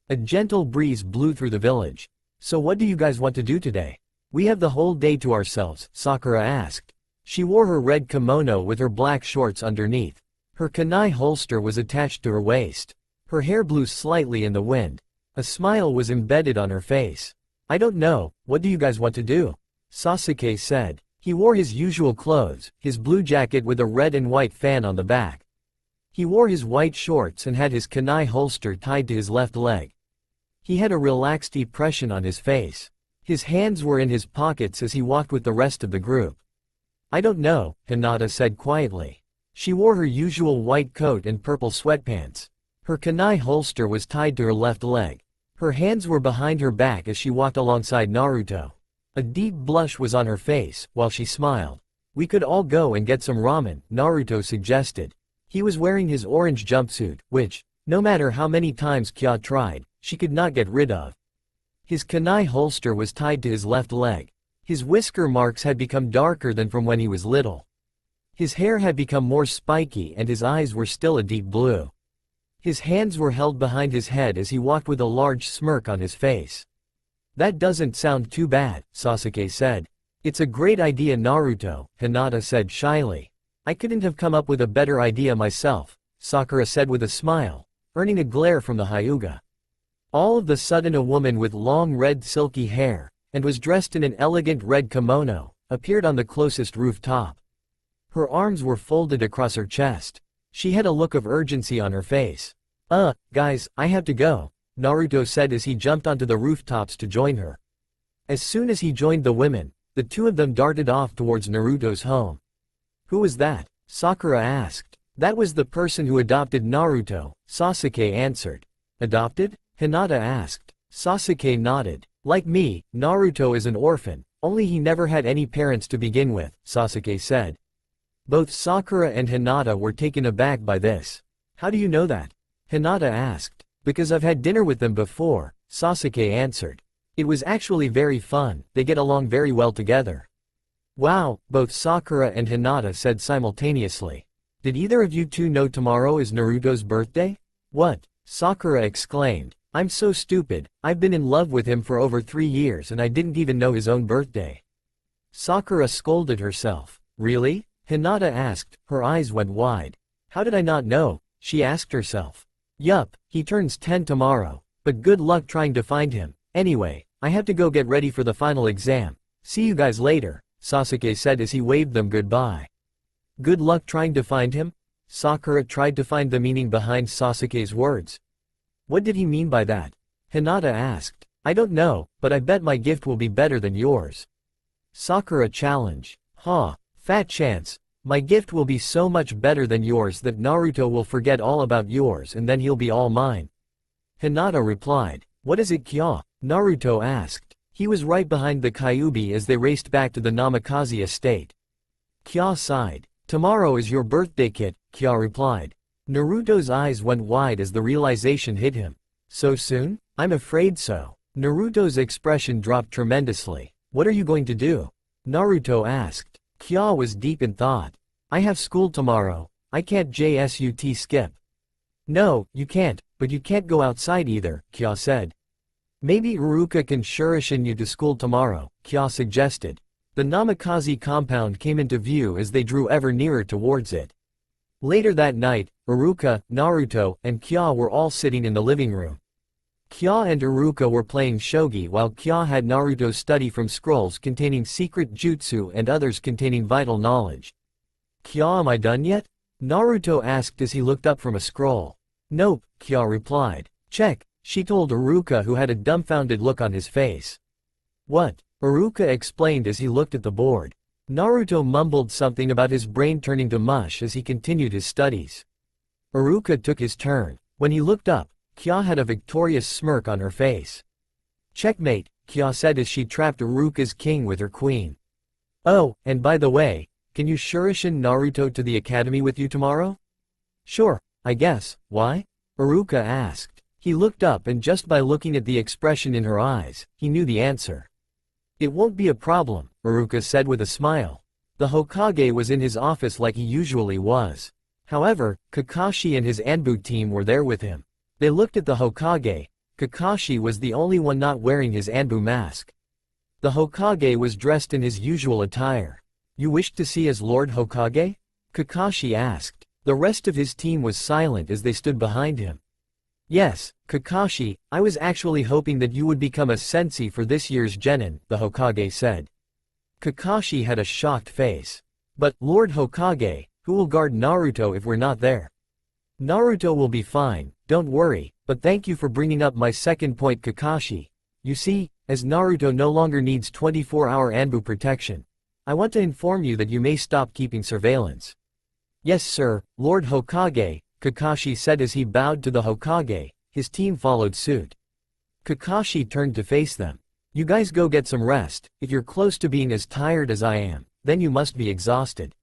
A gentle breeze blew through the village. So what do you guys want to do today? We have the whole day to ourselves, Sakura asked. She wore her red kimono with her black shorts underneath. Her kunai holster was attached to her waist. Her hair blew slightly in the wind. A smile was embedded on her face. I don't know, what do you guys want to do? Sasuke said. He wore his usual clothes, his blue jacket with a red and white fan on the back. He wore his white shorts and had his kunai holster tied to his left leg. He had a relaxed expression on his face. His hands were in his pockets as he walked with the rest of the group. I don't know, Hinata said quietly. She wore her usual white coat and purple sweatpants. Her kunai holster was tied to her left leg. Her hands were behind her back as she walked alongside Naruto. A deep blush was on her face, while she smiled. We could all go and get some ramen, Naruto suggested. He was wearing his orange jumpsuit, which, no matter how many times Kya tried, she could not get rid of. His kunai holster was tied to his left leg. His whisker marks had become darker than from when he was little. His hair had become more spiky and his eyes were still a deep blue. His hands were held behind his head as he walked with a large smirk on his face. That doesn't sound too bad, Sasuke said. It's a great idea, Naruto, Hinata said shyly. I couldn't have come up with a better idea myself, Sakura said with a smile, earning a glare from the Hyuga. All of the sudden a woman with long red silky hair, and was dressed in an elegant red kimono, appeared on the closest rooftop. Her arms were folded across her chest. She had a look of urgency on her face. Guys, I have to go, Naruto said as he jumped onto the rooftops to join her. As soon as he joined the women, the two of them darted off towards Naruto's home. Who was that? Sakura asked. That was the person who adopted Naruto, Sasuke answered. Adopted? Hinata asked. Sasuke nodded. Like me, Naruto is an orphan, only he never had any parents to begin with, Sasuke said. Both Sakura and Hinata were taken aback by this. How do you know that? Hinata asked. Because I've had dinner with them before, Sasuke answered. It was actually very fun, they get along very well together. Wow, both Sakura and Hinata said simultaneously. Did either of you two know tomorrow is Naruto's birthday? What? Sakura exclaimed. I'm so stupid, I've been in love with him for over 3 years and I didn't even know his own birthday. Sakura scolded herself. Really? Hinata asked, her eyes went wide. How did I not know? She asked herself. Yup, he turns 10 tomorrow, but good luck trying to find him. Anyway, I have to go get ready for the final exam. See you guys later, Sasuke said as he waved them goodbye. Good luck trying to find him? Sakura tried to find the meaning behind Sasuke's words. What did he mean by that? Hinata asked. I don't know, but I bet my gift will be better than yours. Sakura challenged. Fat chance. My gift will be so much better than yours that Naruto will forget all about yours and then he'll be all mine. Hinata replied. What is it, Kya? Naruto asked. He was right behind the Kyuubi as they raced back to the Namikaze estate. Kya sighed. Tomorrow is your birthday, kid, Kya replied. Naruto's eyes went wide as the realization hit him. So soon? I'm afraid so. Naruto's expression dropped tremendously. What are you going to do? Naruto asked. Kya was deep in thought. I have school tomorrow, I can't just skip. No, you can't, but you can't go outside either, Kya said. Maybe Iruka can Shuriken you to school tomorrow, Kya suggested. The Namikaze compound came into view as they drew ever nearer towards it. Later that night, Iruka, Naruto, and Kya were all sitting in the living room. Kya and Iruka were playing shogi while Kya had Naruto study from scrolls containing secret jutsu and others containing vital knowledge. Kya, am I done yet? Naruto asked as he looked up from a scroll. Nope, Kya replied. Check, she told Iruka, who had a dumbfounded look on his face. What? Iruka explained as he looked at the board. Naruto mumbled something about his brain turning to mush as he continued his studies. Iruka took his turn. When he looked up, Kya had a victorious smirk on her face. "Checkmate," Kya said as she trapped Iruka's king with her queen. "Oh, and by the way, can you Shuriken Naruto to the academy with you tomorrow?" "Sure, I guess. Why?" Iruka asked. He looked up and just by looking at the expression in her eyes, he knew the answer. "It won't be a problem," Iruka said with a smile. The Hokage was in his office like he usually was. However, Kakashi and his Anbu team were there with him. They looked at the Hokage. Kakashi was the only one not wearing his Anbu mask. The Hokage was dressed in his usual attire. "You wished to see as Lord Hokage?" Kakashi asked. The rest of his team was silent as they stood behind him. "Yes, Kakashi, I was actually hoping that you would become a sensei for this year's Genin," the Hokage said. Kakashi had a shocked face. "But, Lord Hokage, who will guard Naruto if we're not there?" "Naruto will be fine, don't worry, but thank you for bringing up my second point, Kakashi. You see, as Naruto no longer needs 24-hour Anbu protection, I want to inform you that you may stop keeping surveillance." "Yes sir, Lord Hokage," Kakashi said as he bowed to the Hokage. His team followed suit. Kakashi turned to face them. "You guys go get some rest. If you're close to being as tired as I am, then you must be exhausted."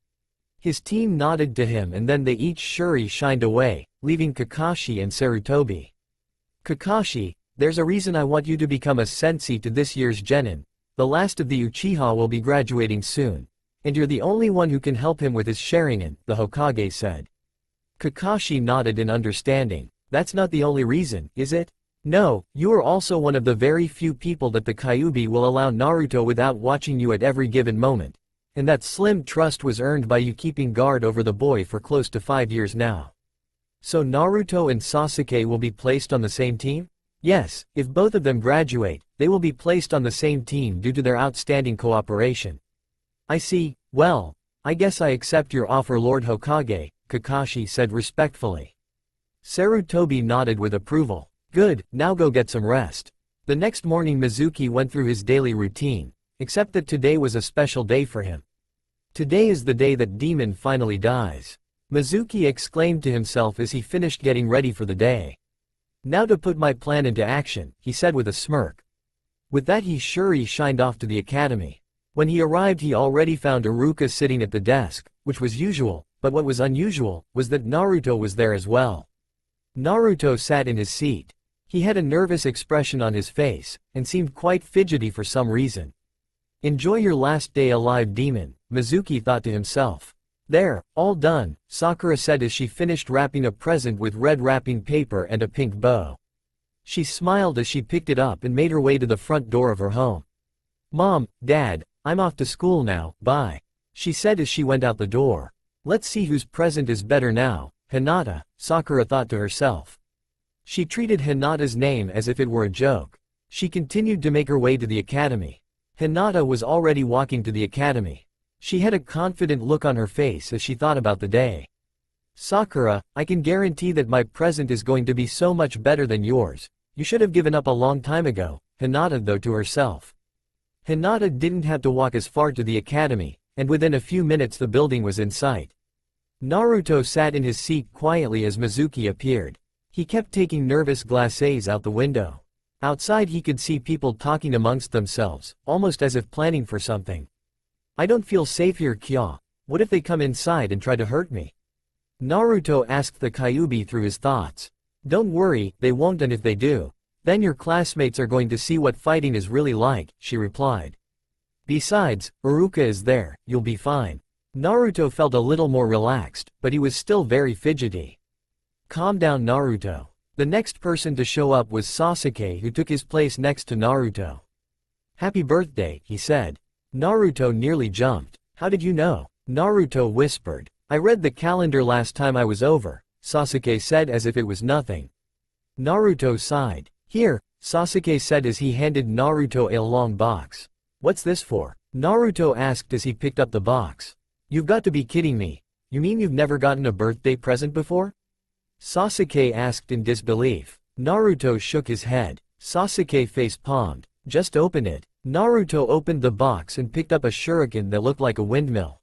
His team nodded to him and then they each shined away, leaving Kakashi and Sarutobi. "Kakashi, there's a reason I want you to become a sensei to this year's Genin. The last of the Uchiha will be graduating soon. And you're the only one who can help him with his Sharingan," the Hokage said. Kakashi nodded in understanding. "That's not the only reason, is it?" "No, you are also one of the very few people that the Kyuubi will allow Naruto without watching you at every given moment. And that slim trust was earned by you keeping guard over the boy for close to 5 years now." "So Naruto and Sasuke will be placed on the same team?" "Yes, if both of them graduate, they will be placed on the same team due to their outstanding cooperation." "I see. Well, I guess I accept your offer, Lord Hokage," Kakashi said respectfully. Sarutobi nodded with approval. "Good, now go get some rest." The next morning Mizuki went through his daily routine, except that today was a special day for him. Today is the day that Demon finally dies. Mizuki exclaimed to himself as he finished getting ready for the day. "Now to put my plan into action," he said with a smirk. With that he shined off to the academy. When he arrived he already found Iruka sitting at the desk, which was usual, but what was unusual was that Naruto was there as well. Naruto sat in his seat. He had a nervous expression on his face, and seemed quite fidgety for some reason. "Enjoy your last day alive, Demon," Mizuki thought to himself. "There, all done," Sakura said as she finished wrapping a present with red wrapping paper and a pink bow. She smiled as she picked it up and made her way to the front door of her home. "Mom, Dad, I'm off to school now, bye," she said as she went out the door. "Let's see whose present is better now, Hinata," Sakura thought to herself. She treated Hinata's name as if it were a joke. She continued to make her way to the academy. Hinata was already walking to the academy. She had a confident look on her face as she thought about the day. "Sakura, I can guarantee that my present is going to be so much better than yours. You should have given up a long time ago," Hinata thought to herself. Hinata didn't have to walk as far to the academy, and within a few minutes the building was in sight. Naruto sat in his seat quietly as Mizuki appeared. He kept taking nervous glances out the window. Outside he could see people talking amongst themselves, almost as if planning for something. "I don't feel safe here, Kya. What if they come inside and try to hurt me?" Naruto asked the Kyuubi through his thoughts. "Don't worry, they won't, and if they do, then your classmates are going to see what fighting is really like," she replied. "Besides, Iruka is there, you'll be fine." Naruto felt a little more relaxed, but he was still very fidgety. "Calm down, Naruto." The next person to show up was Sasuke, who took his place next to Naruto. "Happy birthday," he said. Naruto nearly jumped. "How did you know?" Naruto whispered. "I read the calendar last time I was over," Sasuke said as if it was nothing. Naruto sighed. "Here," Sasuke said as he handed Naruto a long box. "What's this for?" Naruto asked as he picked up the box. "You've got to be kidding me. You mean you've never gotten a birthday present before?" Sasuke asked in disbelief. Naruto shook his head. Sasuke face-palmed. "Just open it." Naruto opened the box and picked up a shuriken that looked like a windmill.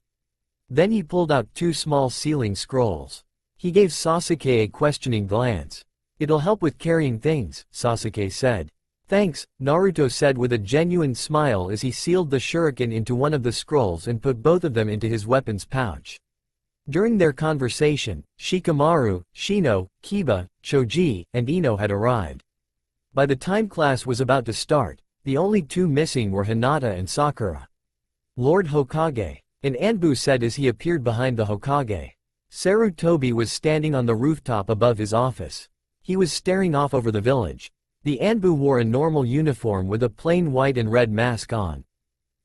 Then he pulled out 2 small sealing scrolls. He gave Sasuke a questioning glance. "It'll help with carrying things," Sasuke said. "Thanks," Naruto said with a genuine smile as he sealed the shuriken into one of the scrolls and put both of them into his weapons pouch. During their conversation, Shikamaru, Shino, Kiba, Choji, and Ino had arrived. By the time class was about to start, the only 2 missing were Hinata and Sakura. "Lord Hokage," an Anbu said as he appeared behind the Hokage. Sarutobi was standing on the rooftop above his office. He was staring off over the village. The Anbu wore a normal uniform with a plain white and red mask on.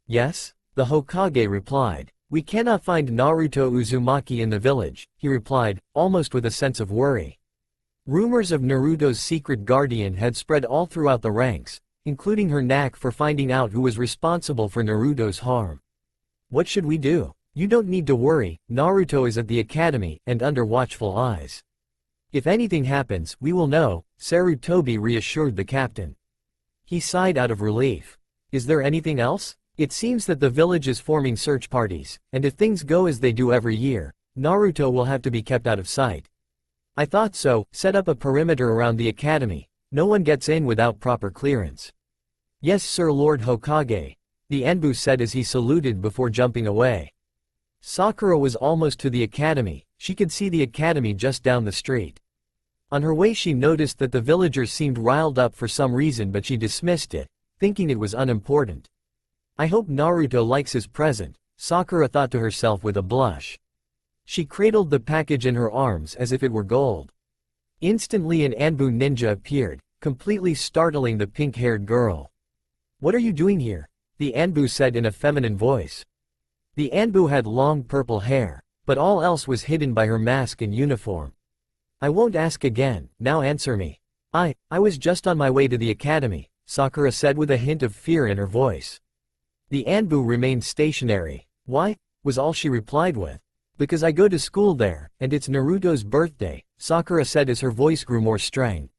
"Yes?" the Hokage replied. "We cannot find Naruto Uzumaki in the village," he replied, almost with a sense of worry. Rumors of Naruto's secret guardian had spread all throughout the ranks, including her knack for finding out who was responsible for Naruto's harm. "What should we do?" "You don't need to worry, Naruto is at the academy and under watchful eyes. If anything happens, we will know," Sarutobi reassured the captain. He sighed out of relief. "Is there anything else? It seems that the village is forming search parties, and if things go as they do every year, Naruto will have to be kept out of sight." "I thought so, set up a perimeter around the academy. No one gets in without proper clearance." "Yes, Sir Lord Hokage," the Anbu said as he saluted before jumping away. Sakura was almost to the academy. She could see the academy just down the street. On her way she noticed that the villagers seemed riled up for some reason, but she dismissed it, thinking it was unimportant. "I hope Naruto likes his present," Sakura thought to herself with a blush. She cradled the package in her arms as if it were gold. Instantly an Anbu ninja appeared, completely startling the pink-haired girl. "What are you doing here?" the Anbu said in a feminine voice. The Anbu had long purple hair, but all else was hidden by her mask and uniform. "I won't ask again, now answer me." I was just on my way to the academy," Sakura said with a hint of fear in her voice. The Anbu remained stationary. "Why?" was all she replied with. "Because I go to school there, and it's Naruto's birthday," Sakura said as her voice grew more strained.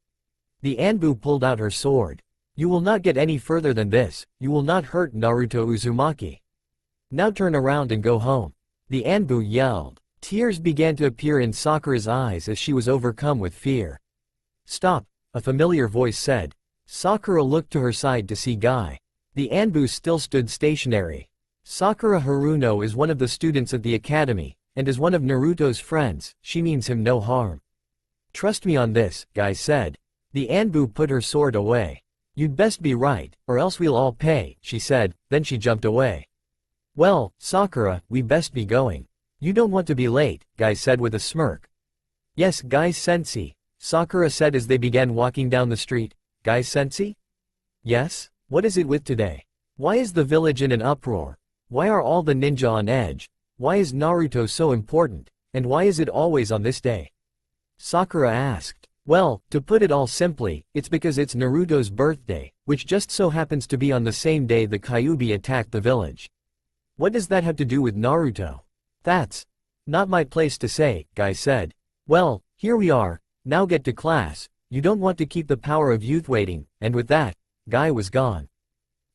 The Anbu pulled out her sword. "You will not get any further than this, you will not hurt Naruto Uzumaki. Now turn around and go home," the Anbu yelled. Tears began to appear in Sakura's eyes as she was overcome with fear. "Stop," a familiar voice said. Sakura looked to her side to see Guy. The Anbu still stood stationary. "Sakura Haruno is one of the students at the academy, and is one of Naruto's friends, she means him no harm." "Trust me on this," Guy said. The Anbu put her sword away. "You'd best be right, or else we'll all pay," she said, then she jumped away. "Well, Sakura, we best be going. You don't want to be late," Guy said with a smirk. "Yes, Guy-sensei," Sakura said as they began walking down the street. "Guy-sensei?" "Yes? What is it with today? Why is the village in an uproar? Why are all the ninja on edge? Why is Naruto so important? And why is it always on this day?" Sakura asked. "Well, to put it all simply, it's because it's Naruto's birthday, which just so happens to be on the same day the Kyuubi attacked the village." "What does that have to do with Naruto?" "That's not my place to say," Guy said. "Well, here we are, now get to class, you don't want to keep the power of youth waiting," and with that, Guy was gone.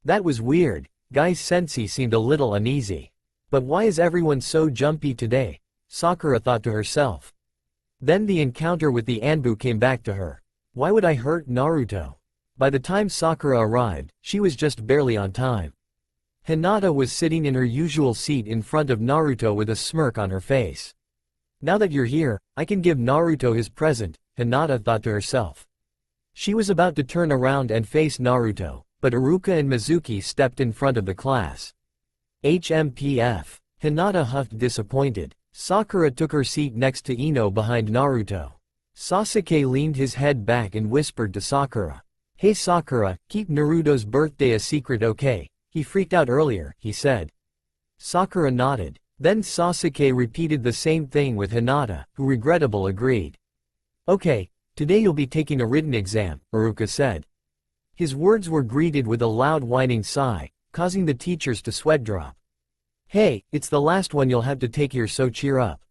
That was weird, Guy-sensei seemed a little uneasy. "But why is everyone so jumpy today?" Sakura thought to herself. Then the encounter with the Anbu came back to her. Why would I hurt Naruto? By the time Sakura arrived, she was just barely on time. Hinata was sitting in her usual seat in front of Naruto with a smirk on her face. "Now that you're here, I can give Naruto his present," Hinata thought to herself. She was about to turn around and face Naruto, but Iruka and Mizuki stepped in front of the class. HMPF. Hinata huffed disappointed. Sakura took her seat next to Ino behind Naruto. Sasuke leaned his head back and whispered to Sakura. "Hey Sakura, keep Naruto's birthday a secret, okay? He freaked out earlier," he said. Sakura nodded. Then Sasuke repeated the same thing with Hinata, who regrettably agreed. "Okay, today you'll be taking a written exam," Iruka said. His words were greeted with a loud whining sigh, causing the teachers to sweat drop. "Hey, it's the last one you'll have to take here, so cheer up."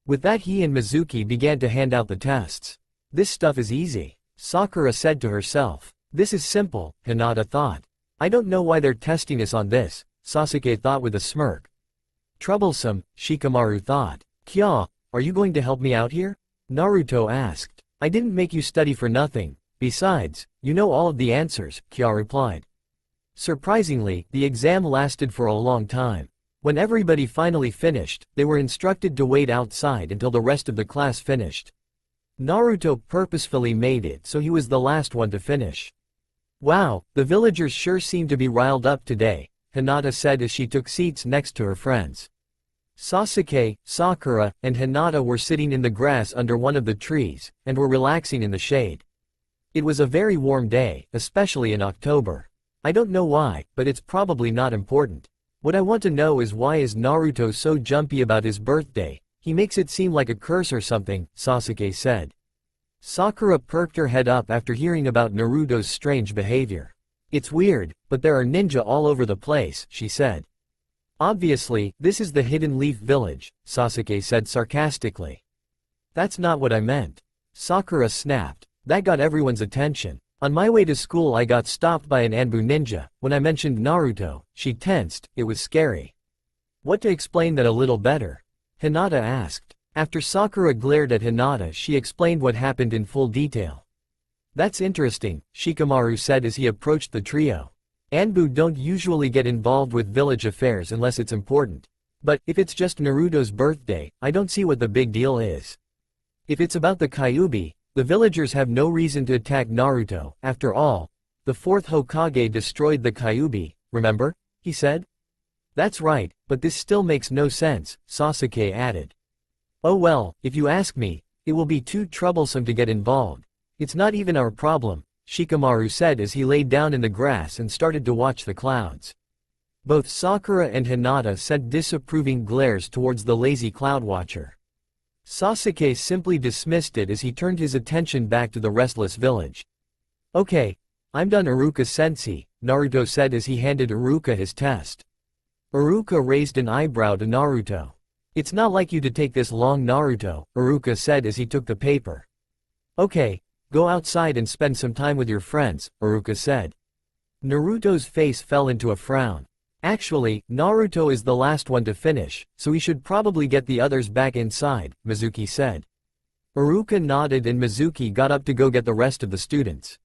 With that he and Mizuki began to hand out the tests. "This stuff is easy," Sakura said to herself. "This is simple," Hinata thought. I don't know why they're testing us on this, Sasuke thought with a smirk. Troublesome, Shikamaru thought. Kya, are you going to help me out here? Naruto asked. I didn't make you study for nothing. Besides, you know all of the answers, Kya replied. Surprisingly, the exam lasted for a long time. When everybody finally finished, they were instructed to wait outside until the rest of the class finished. Naruto purposefully made it so he was the last one to finish. Wow, the villagers sure seem to be riled up today, Hinata said as she took seats next to her friends. Sasuke, Sakura, and Hinata were sitting in the grass under one of the trees, and were relaxing in the shade. It was a very warm day, especially in October. I don't know why, but it's probably not important. What I want to know is why is Naruto so jumpy about his birthday? He makes it seem like a curse or something, Sasuke said. Sakura perked her head up after hearing about Naruto's strange behavior. It's weird, but there are ninja all over the place, she said. Obviously, this is the Hidden Leaf Village, Sasuke said sarcastically. That's not what I meant. Sakura snapped. That got everyone's attention. On my way to school I got stopped by an Anbu ninja. When I mentioned Naruto, she tensed. It was scary. What to explain that a little better? Hinata asked. After Sakura glared at Hinata, she explained what happened in full detail. That's interesting, Shikamaru said as he approached the trio. Anbu don't usually get involved with village affairs unless it's important. But, if it's just Naruto's birthday, I don't see what the big deal is. If it's about the Kyuubi, the villagers have no reason to attack Naruto. After all, the fourth Hokage destroyed the Kyuubi, remember? He said. That's right, but this still makes no sense, Sasuke added. Oh well, if you ask me, it will be too troublesome to get involved. It's not even our problem, Shikamaru said as he laid down in the grass and started to watch the clouds. Both Sakura and Hinata sent disapproving glares towards the lazy cloud watcher. Sasuke simply dismissed it as he turned his attention back to the restless village. Okay, I'm done, Iruka-sensei, Naruto said as he handed Iruka his test. Iruka raised an eyebrow to Naruto. It's not like you to take this long, Naruto, Iruka said as he took the paper. Okay, go outside and spend some time with your friends, Iruka said. Naruto's face fell into a frown. Actually, Naruto is the last one to finish, so he should probably get the others back inside, Mizuki said. Iruka nodded and Mizuki got up to go get the rest of the students.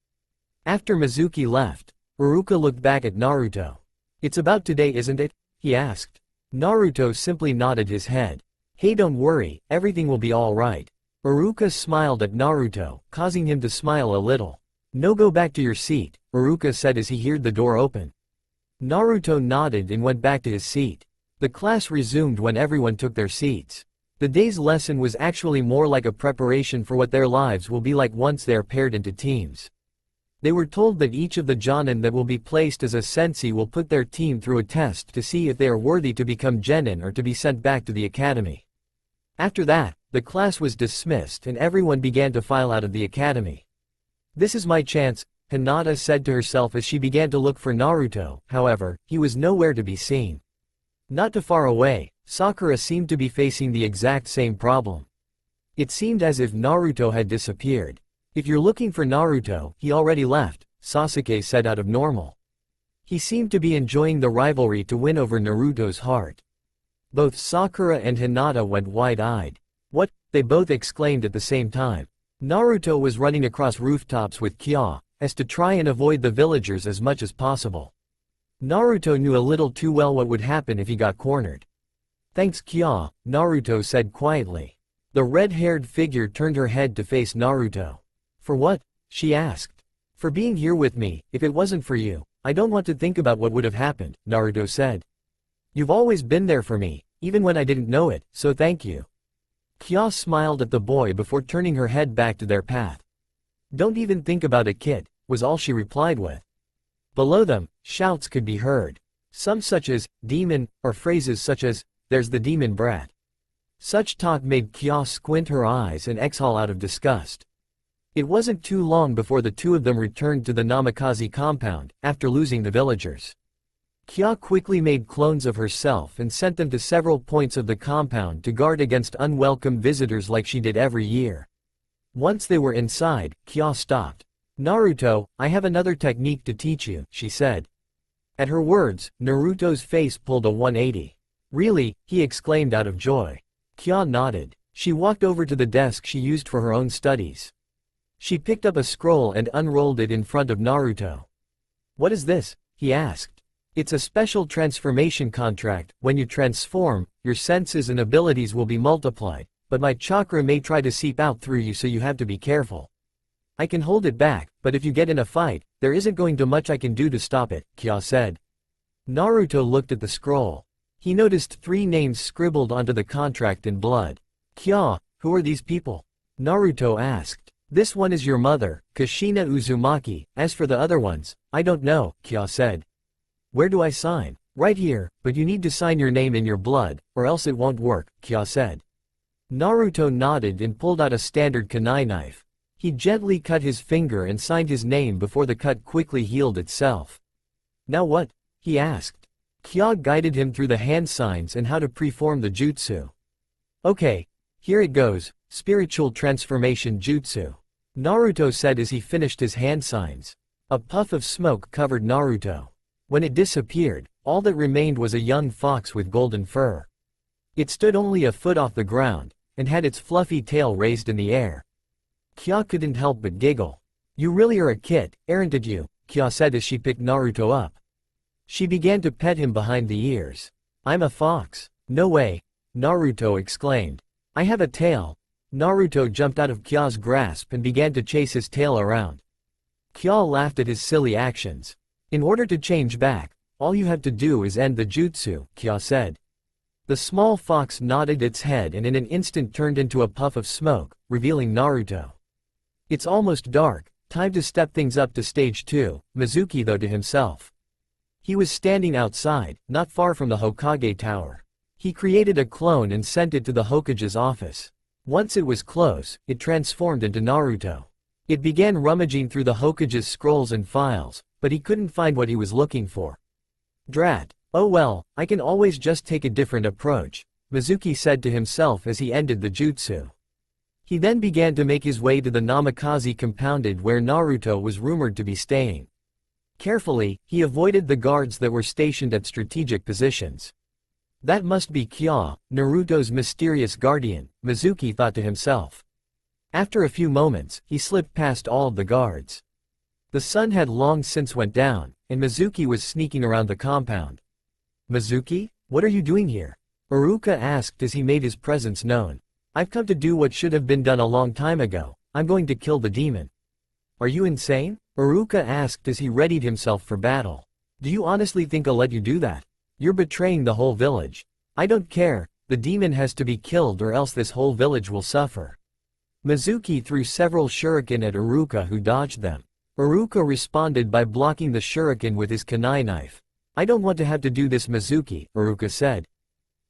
After Mizuki left, Iruka looked back at Naruto. It's about today, isn't it? He asked. Naruto simply nodded his head. Hey, don't worry, everything will be alright. Iruka smiled at Naruto, causing him to smile a little. No, go back to your seat, Iruka said as he heard the door open. Naruto nodded and went back to his seat. The class resumed when everyone took their seats. The day's lesson was actually more like a preparation for what their lives will be like once they are paired into teams. They were told that each of the Jonin that will be placed as a sensei will put their team through a test to see if they are worthy to become genin or to be sent back to the academy. After that, the class was dismissed and everyone began to file out of the academy. This is my chance, Hinata said to herself as she began to look for Naruto. However, he was nowhere to be seen. Not too far away, Sakura seemed to be facing the exact same problem. It seemed as if Naruto had disappeared. If you're looking for Naruto, he already left, Sasuke said out of normal. He seemed to be enjoying the rivalry to win over Naruto's heart. Both Sakura and Hinata went wide-eyed. What? They both exclaimed at the same time. Naruto was running across rooftops with Kya, as to try and avoid the villagers as much as possible. Naruto knew a little too well what would happen if he got cornered. Thanks, Kya, Naruto said quietly. The red-haired figure turned her head to face Naruto. For what? She asked. For being here with me. If it wasn't for you, I don't want to think about what would have happened, Naruto said. You've always been there for me, even when I didn't know it, so thank you. Kya smiled at the boy before turning her head back to their path. Don't even think about it, kid, was all she replied with. Below them, shouts could be heard. Some such as, demon, or phrases such as, there's the demon brat. Such talk made Kya squint her eyes and exhale out of disgust. It wasn't too long before the two of them returned to the Namikaze compound, after losing the villagers. Kya quickly made clones of herself and sent them to several points of the compound to guard against unwelcome visitors like she did every year. Once they were inside, Kya stopped. Naruto, I have another technique to teach you, she said. At her words, Naruto's face pulled a 180. Really? He exclaimed out of joy. Kya nodded. She walked over to the desk she used for her own studies. She picked up a scroll and unrolled it in front of Naruto. What is this? He asked. It's a special transformation contract. When you transform, your senses and abilities will be multiplied, but my chakra may try to seep out through you, so you have to be careful. I can hold it back, but if you get in a fight, there isn't going to much I can do to stop it, Kya said. Naruto looked at the scroll. He noticed 3 names scribbled onto the contract in blood. Kya, who are these people? Naruto asked. This one is your mother, Kushina Uzumaki. As for the other ones, I don't know, Kya said. Where do I sign? Right here, but you need to sign your name in your blood, or else it won't work, Kya said. Naruto nodded and pulled out a standard kunai knife. He gently cut his finger and signed his name before the cut quickly healed itself. Now what? He asked. Kya guided him through the hand signs and how to preform the jutsu. Okay. Here it goes, Spiritual Transformation Jutsu. Naruto said as he finished his hand signs. A puff of smoke covered Naruto. When it disappeared, all that remained was a young fox with golden fur. It stood only a foot off the ground, and had its fluffy tail raised in the air. Kya couldn't help but giggle. You really are a kid, aren't you? Kya said as she picked Naruto up. She began to pet him behind the ears. I'm a fox. No way. Naruto exclaimed. I have a tail. Naruto jumped out of Kya's grasp and began to chase his tail around. Kya laughed at his silly actions. In order to change back, all you have to do is end the jutsu, Kya said. The small fox nodded its head and in an instant turned into a puff of smoke, revealing Naruto. It's almost dark, time to step things up to stage 2, Mizuki thought to himself. He was standing outside, not far from the Hokage tower. He created a clone and sent it to the Hokage's office. Once it was close, it transformed into Naruto. It began rummaging through the Hokage's scrolls and files, but he couldn't find what he was looking for. Drat. Oh well, I can always just take a different approach, Mizuki said to himself as he ended the jutsu. He then began to make his way to the Namikaze compounded where Naruto was rumored to be staying. Carefully, he avoided the guards that were stationed at strategic positions. That must be Kya, Naruto's mysterious guardian, Mizuki thought to himself. After a few moments, he slipped past all of the guards. The sun had long since went down, and Mizuki was sneaking around the compound. Mizuki? What are you doing here? Iruka asked as he made his presence known. I've come to do what should have been done a long time ago. I'm going to kill the demon. Are you insane? Iruka asked as he readied himself for battle. Do you honestly think I'll let you do that? You're betraying the whole village. I don't care, the demon has to be killed or else this whole village will suffer. Mizuki threw several shuriken at Iruka who dodged them. Iruka responded by blocking the shuriken with his kunai knife. I don't want to have to do this, Mizuki, Iruka said.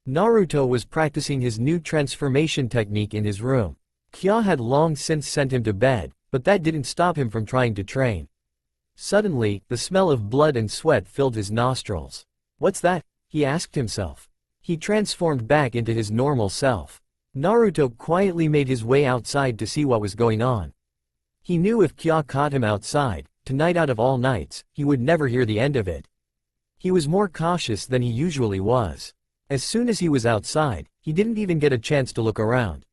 Naruto was practicing his new transformation technique in his room. Kya had long since sent him to bed, but that didn't stop him from trying to train. Suddenly, the smell of blood and sweat filled his nostrils. What's that? He asked himself. He transformed back into his normal self. Naruto quietly made his way outside to see what was going on. He knew if Kya caught him outside, tonight out of all nights, he would never hear the end of it. He was more cautious than he usually was. As soon as he was outside, he didn't even get a chance to look around.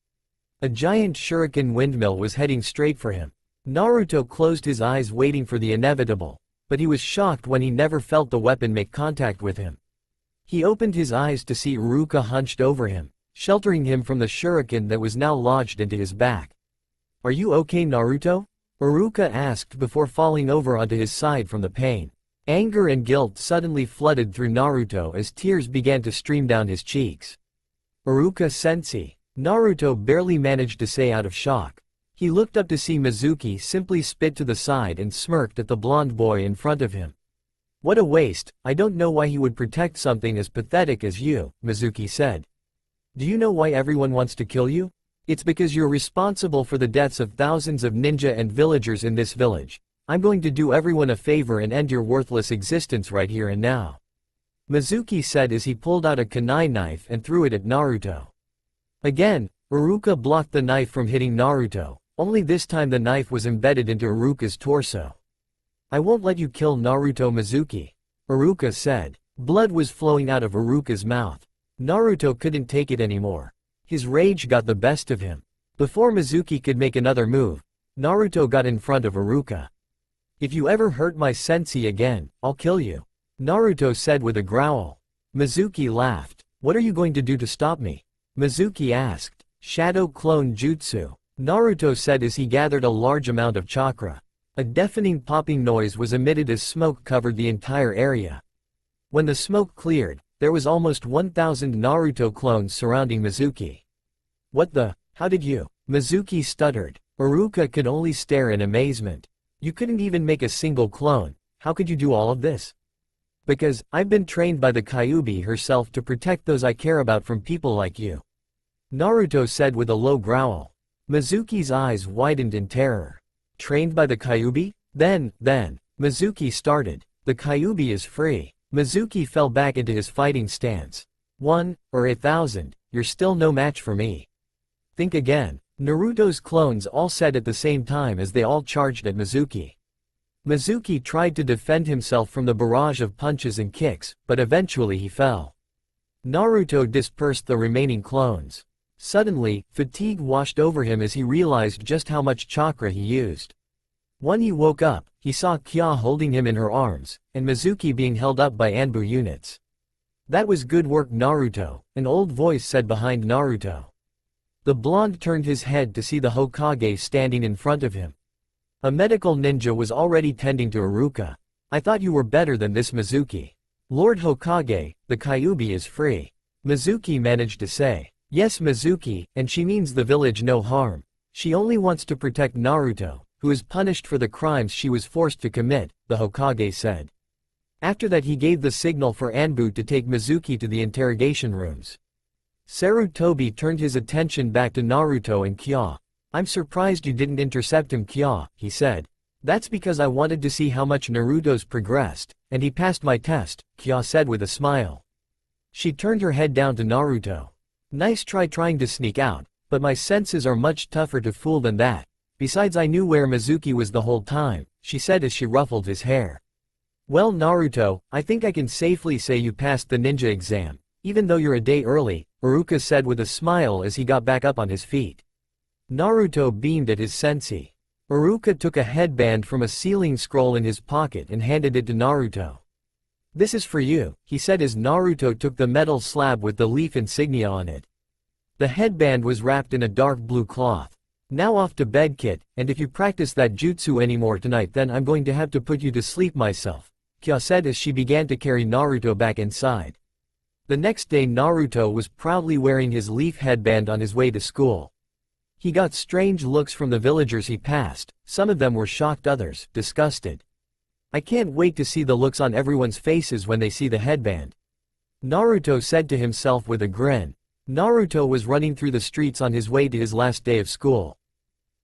A giant shuriken windmill was heading straight for him. Naruto closed his eyes waiting for the inevitable, but he was shocked when he never felt the weapon make contact with him. He opened his eyes to see Iruka hunched over him, sheltering him from the shuriken that was now lodged into his back. Are you okay, Naruto? Iruka asked before falling over onto his side from the pain. Anger and guilt suddenly flooded through Naruto as tears began to stream down his cheeks. Iruka-sensei, Naruto barely managed to say out of shock. He looked up to see Mizuki simply spit to the side and smirked at the blonde boy in front of him. What a waste, I don't know why he would protect something as pathetic as you, Mizuki said. Do you know why everyone wants to kill you? It's because you're responsible for the deaths of thousands of ninja and villagers in this village. I'm going to do everyone a favor and end your worthless existence right here and now. Mizuki said as he pulled out a kunai knife and threw it at Naruto. Again, Iruka blocked the knife from hitting Naruto, only this time the knife was embedded into Iruka's torso. I won't let you kill Naruto, Mizuki. Iruka said. Blood was flowing out of Iruka's mouth. Naruto couldn't take it anymore. His rage got the best of him. Before Mizuki could make another move, Naruto got in front of Iruka. "If you ever hurt my sensei again, I'll kill you," Naruto said with a growl. Mizuki laughed. "What are you going to do to stop me?" Mizuki asked. "Shadow clone jutsu," Naruto said as he gathered a large amount of chakra. A deafening popping noise was emitted as smoke covered the entire area. When the smoke cleared, there was almost 1,000 Naruto clones surrounding Mizuki. "What the? How did you?" Mizuki stuttered. Iruka could only stare in amazement. "You couldn't even make a single clone. How could you do all of this?" "Because, I've been trained by the Kyuubi herself to protect those I care about from people like you," Naruto said with a low growl. Mizuki's eyes widened in terror. "Trained by the Kyuubi? Then, Mizuki started. "The Kyuubi is free." Mizuki fell back into his fighting stance. "1, or 1,000, you're still no match for me. Think again." Naruto's clones all said at the same time as they all charged at Mizuki. Mizuki tried to defend himself from the barrage of punches and kicks, but eventually he fell. Naruto dispersed the remaining clones. Suddenly, fatigue washed over him as he realized just how much chakra he used. When he woke up, he saw Kya holding him in her arms, and Mizuki being held up by Anbu units. "That was good work, Naruto," an old voice said behind Naruto. The blonde turned his head to see the Hokage standing in front of him. A medical ninja was already tending to Iruka. "I thought you were better than this, Mizuki." "Lord Hokage, the Kyuubi is free," Mizuki managed to say. "Yes, Mizuki, and she means the village no harm. She only wants to protect Naruto, who is punished for the crimes she was forced to commit," the Hokage said. After that he gave the signal for Anbu to take Mizuki to the interrogation rooms. Sarutobi turned his attention back to Naruto and Kya. "I'm surprised you didn't intercept him, Kya," he said. "That's because I wanted to see how much Naruto's progressed, and he passed my test," Kya said with a smile. She turned her head down to Naruto. "Nice try trying to sneak out, but my senses are much tougher to fool than that. Besides, I knew where Mizuki was the whole time," she said as she ruffled his hair. "Well, Naruto, I think I can safely say you passed the ninja exam, even though you're a day early," Iruka said with a smile as he got back up on his feet. Naruto beamed at his sensei. Iruka took a headband from a ceiling scroll in his pocket and handed it to Naruto. "This is for you," he said as Naruto took the metal slab with the leaf insignia on it. The headband was wrapped in a dark blue cloth. "Now off to bed, kid, and if you practice that jutsu anymore tonight then I'm going to have to put you to sleep myself," Kya said as she began to carry Naruto back inside. The next day Naruto was proudly wearing his leaf headband on his way to school. He got strange looks from the villagers he passed, some of them were shocked, others disgusted. "I can't wait to see the looks on everyone's faces when they see the headband," Naruto said to himself with a grin. Naruto was running through the streets on his way to his last day of school.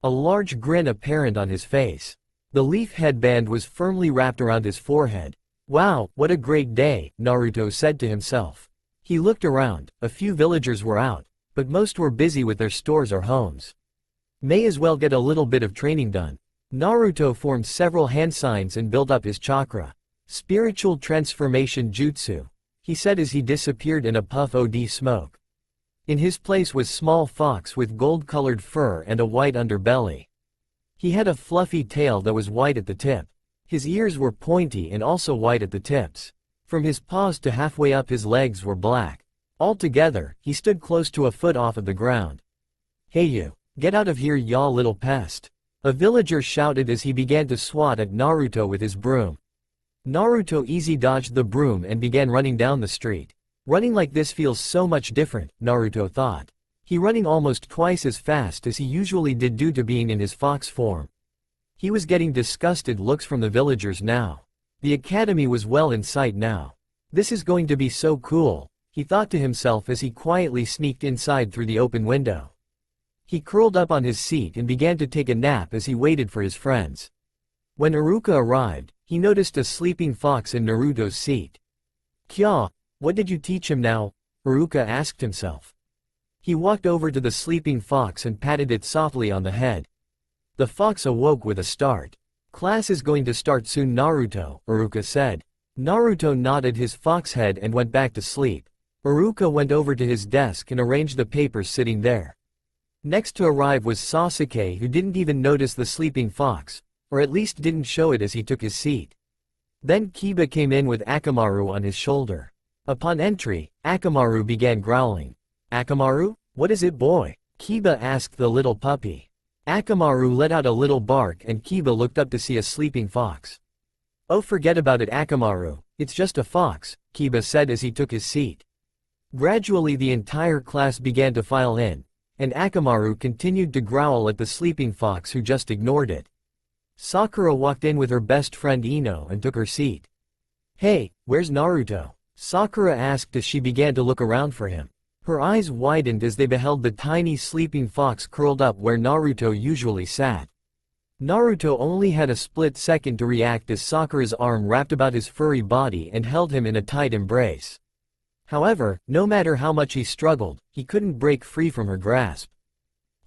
A large grin apparent on his face. The leaf headband was firmly wrapped around his forehead. "Wow, what a great day," Naruto said to himself. He looked around, a few villagers were out, but most were busy with their stores or homes. May as well get a little bit of training done. Naruto formed several hand signs and built up his chakra. "Spiritual transformation jutsu," he said as he disappeared in a puff of smoke. In his place was small fox with gold-colored fur and a white underbelly. He had a fluffy tail that was white at the tip. His ears were pointy and also white at the tips. From his paws to halfway up his legs were black. Altogether, he stood close to a foot off of the ground. "Hey you, get out of here, ya little pest," a villager shouted as he began to swat at Naruto with his broom. Naruto easy dodged the broom and began running down the street. Running like this feels so much different, Naruto thought. He running almost twice as fast as he usually did due to being in his fox form. He was getting disgusted looks from the villagers now. The academy was well in sight now. "This is going to be so cool," he thought to himself as he quietly sneaked inside through the open window. He curled up on his seat and began to take a nap as he waited for his friends. When Iruka arrived, he noticed a sleeping fox in Naruto's seat. "Kya, what did you teach him now?" Iruka asked himself. He walked over to the sleeping fox and patted it softly on the head. The fox awoke with a start. "Class is going to start soon, Naruto," Iruka said. Naruto nodded his fox head and went back to sleep. Iruka went over to his desk and arranged the papers sitting there. Next to arrive was Sasuke, who didn't even notice the sleeping fox, or at least didn't show it as he took his seat. Then Kiba came in with Akamaru on his shoulder. Upon entry, Akamaru began growling. "Akamaru? What is it, boy?" Kiba asked the little puppy. Akamaru let out a little bark and Kiba looked up to see a sleeping fox. "Oh, forget about it, Akamaru, it's just a fox," Kiba said as he took his seat. Gradually the entire class began to file in, and Akamaru continued to growl at the sleeping fox who just ignored it. Sakura walked in with her best friend Ino and took her seat. "Hey, where's Naruto?" Sakura asked as she began to look around for him. Her eyes widened as they beheld the tiny sleeping fox curled up where Naruto usually sat. Naruto only had a split second to react as Sakura's arm wrapped about his furry body and held him in a tight embrace. However, no matter how much he struggled, he couldn't break free from her grasp.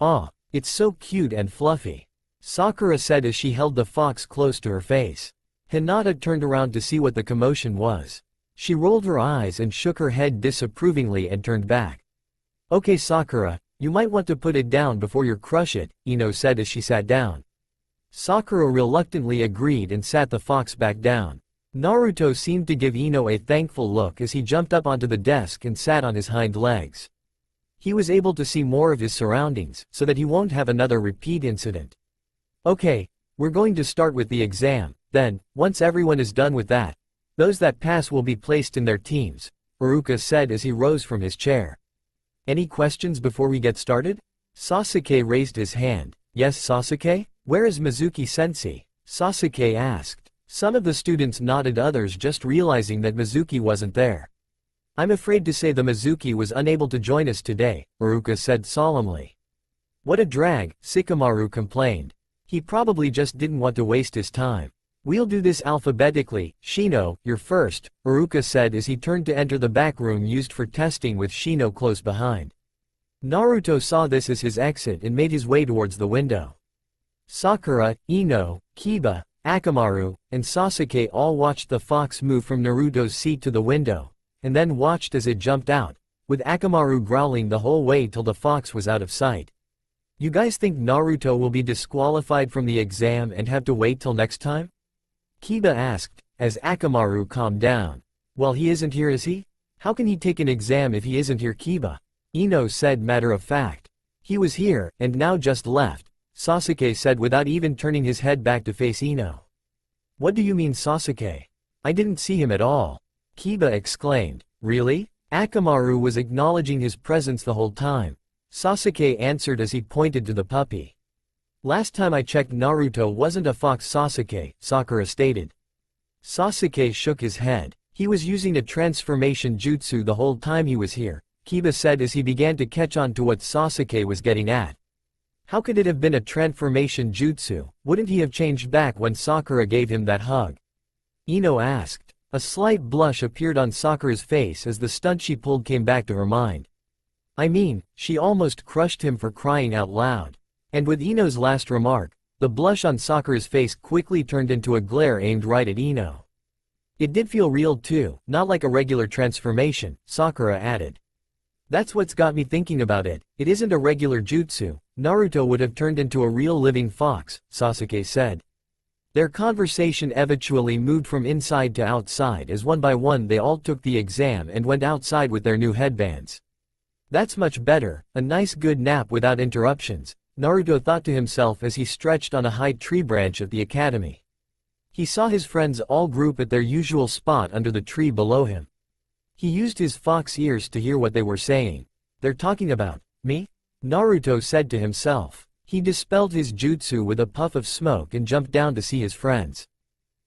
"Aw, it's so cute and fluffy," Sakura said as she held the fox close to her face. Hinata turned around to see what the commotion was. She rolled her eyes and shook her head disapprovingly and turned back. "Okay, Sakura, you might want to put it down before you crush it," Ino said as she sat down. Sakura reluctantly agreed and sat the fox back down. Naruto seemed to give Ino a thankful look as he jumped up onto the desk and sat on his hind legs. He was able to see more of his surroundings, so that he won't have another repeat incident. "Okay, we're going to start with the exam, then, once everyone is done with that, those that pass will be placed in their teams," Iruka said as he rose from his chair. "Any questions before we get started?" Sasuke raised his hand. "Yes, Sasuke? Where is Mizuki-sensei?" Sasuke asked. Some of the students nodded, others just realizing that Mizuki wasn't there. "I'm afraid to say the Mizuki was unable to join us today," Iruka said solemnly. "What a drag," Shikamaru complained. "He probably just didn't want to waste his time." "We'll do this alphabetically. Shino, you're first," Iruka said as he turned to enter the back room used for testing with Shino close behind. Naruto saw this as his exit and made his way towards the window. Sakura, Ino, Kiba, Akamaru, and Sasuke all watched the fox move from Naruto's seat to the window, and then watched as it jumped out, with Akamaru growling the whole way till the fox was out of sight. "You guys think Naruto will be disqualified from the exam and have to wait till next time?" Kiba asked, as Akamaru calmed down. "Well, he isn't here, is he? How can he take an exam if he isn't here, Kiba?" Ino said matter of fact. "He was here, and now just left," Sasuke said without even turning his head back to face Ino. "What do you mean, Sasuke? I didn't see him at all," Kiba exclaimed. "Really?" Akamaru was acknowledging his presence the whole time. Sasuke answered as he pointed to the puppy. "Last time I checked, Naruto wasn't a fox, Sasuke," Sakura stated. Sasuke shook his head. "He was using a transformation jutsu the whole time he was here," Kiba said as he began to catch on to what Sasuke was getting at. "How could it have been a transformation jutsu? Wouldn't he have changed back when Sakura gave him that hug?" Ino asked. A slight blush appeared on Sakura's face as the stunt she pulled came back to her mind. I mean, she almost crushed him for crying out loud. And with Ino's last remark, the blush on Sakura's face quickly turned into a glare aimed right at Ino. "It did feel real too, not like a regular transformation," Sakura added. "That's what's got me thinking about it. It isn't a regular jutsu. Naruto would have turned into a real living fox," Sasuke said. Their conversation eventually moved from inside to outside as one by one they all took the exam and went outside with their new headbands. "That's much better, a nice good nap without interruptions," Naruto thought to himself as he stretched on a high tree branch at the academy. He saw his friends all group at their usual spot under the tree below him. He used his fox ears to hear what they were saying. "They're talking about me?" Naruto said to himself. He dispelled his jutsu with a puff of smoke and jumped down to see his friends.